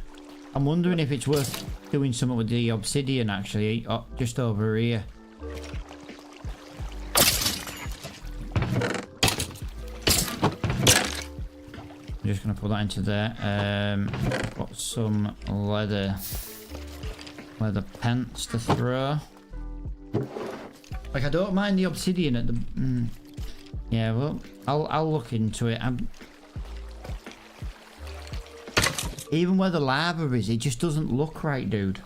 I'm wondering if it's worth doing something with the obsidian, actually, just over here. I'm just gonna put that into there. Got some leather pants to throw. Like, I don't mind the obsidian at the. Yeah, well, I'll look into it. Even where the lava is, it just doesn't look right, dude.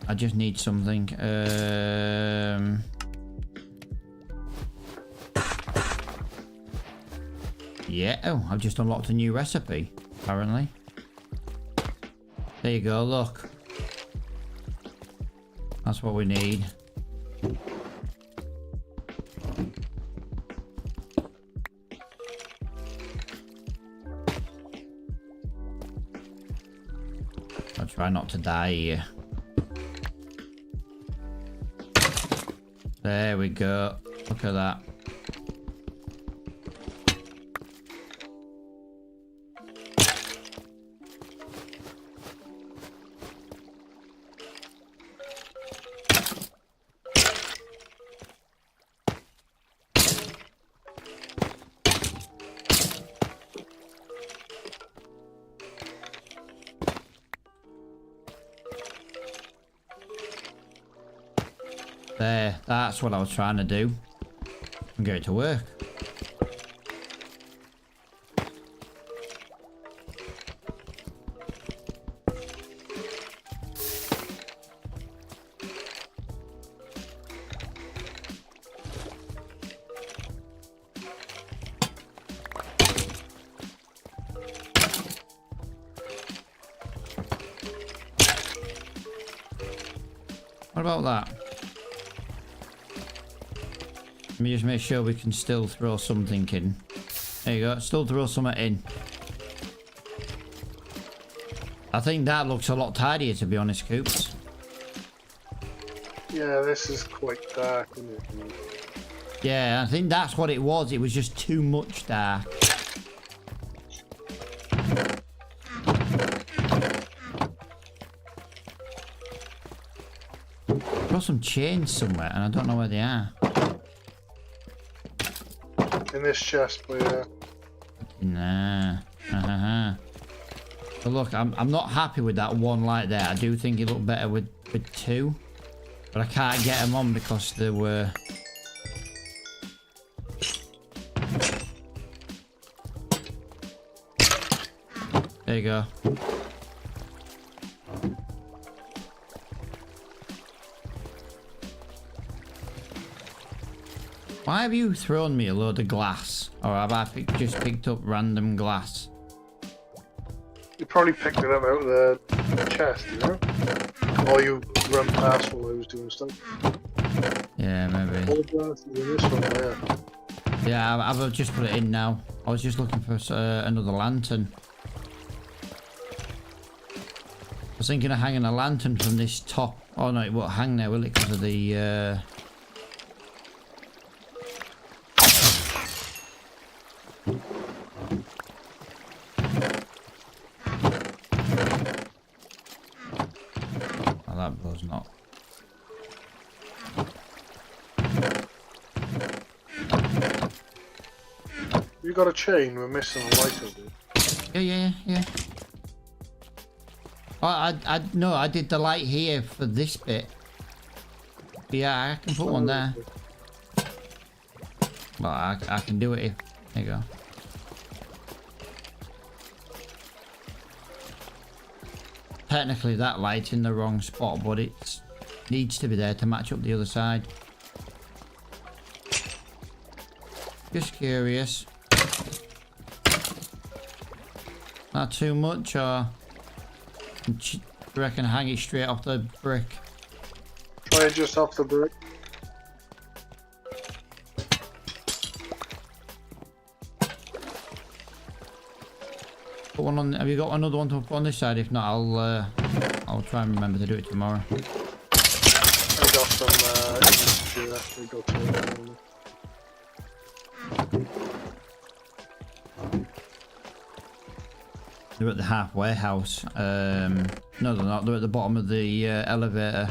I just need something. Yeah, oh, I've just unlocked a new recipe, apparently. There you go, look. That's what we need. I'll try not to die here. There we go. Look at that. There, that's what I was trying to do. And get it to work. What about that? Let me just make sure we can still throw something in. There you go, still throw something in. I think that looks a lot tidier, to be honest, Coops. Yeah, this is quite dark, isn't it? Yeah, I think that's what it was. It was just too much dark. I've got some chains somewhere, and I don't know where they are. In this chest, but yeah. Nah. But look, I'm not happy with that one light there. I do think it looked better with two. But I can't get them on because they were... There you go. Why have you thrown me a load of glass? Or have I just picked up random glass? You probably picked it up out of the chest, you know? Or you run past while I was doing stuff. Yeah, maybe. All glass is in this one there. Yeah, I've just put it in now. I was just looking for another lantern. I was thinking of hanging a lantern from this top. Oh no, it won't hang there, will it? Because of the... Oh, that was not. You got a chain? We're missing a light over it. Yeah. Oh, no, I did the light here for this bit. Yeah, I can put one there. Well, I can do it if... There you go. Technically that light's in the wrong spot, but it needs to be there to match up the other side. Just curious. Not too much, or do you reckon hang it straight off the brick? Try it just off the brick. Put one on. Have you got another one to put on this side? If not, I'll try and remember to do it tomorrow. I got some. Actually got some. They're at the halfway house. No, they're not. They're at the bottom of the elevator.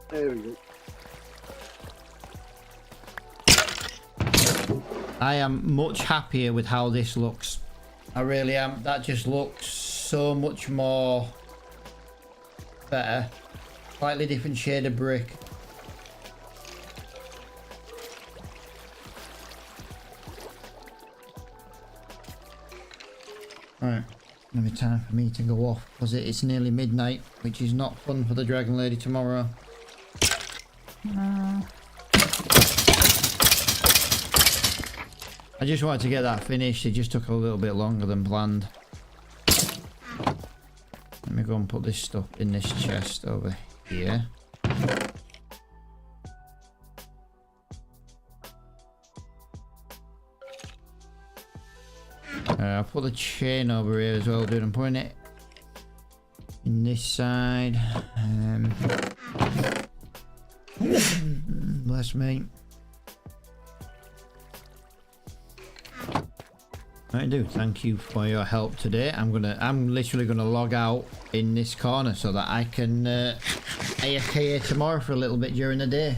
There we go. I am much happier with how this looks. I really am. That just looks so much more better. Slightly different shade of brick. Alright, maybe time for me to go off because it's nearly midnight, which is not fun for the Dragon Lady tomorrow. I just wanted to get that finished. It just took a little bit longer than planned. Let me go and put this stuff in this chest over here. I'll put the chain over here as well, dude. I'm putting it in this side. Bless me. I do thank you for your help today. I'm literally gonna log out in this corner so that I can AFK here tomorrow for a little bit during the day.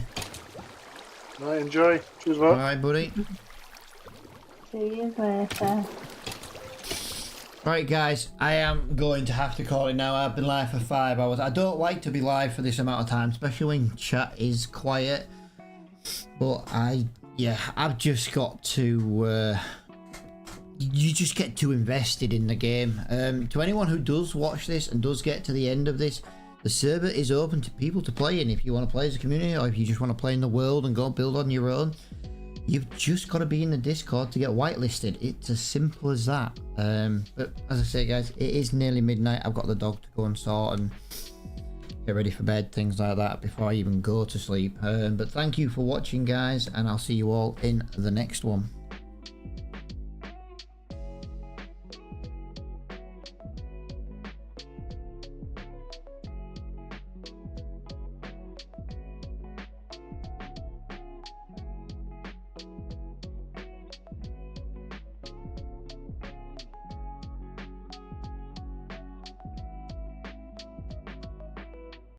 Right, enjoy. Cheers, bud. Alright, buddy. See you later. Right, guys, I am going to have to call it now. I've been live for 5 hours. I don't like to be live for this amount of time, especially when chat is quiet. But I've just got to you just get too invested in the game. To anyone who does watch this and does get to the end of this, the server is open to people to play in. If you want to play as a community, or if you just want to play in the world and go build on your own, you've just got to be in the Discord to get whitelisted. It's as simple as that. But as I say, guys, it is nearly midnight. I've got the dog to go and sort and get ready for bed, things like that, before I even go to sleep. But thank you for watching, guys, and I'll see you all in the next one.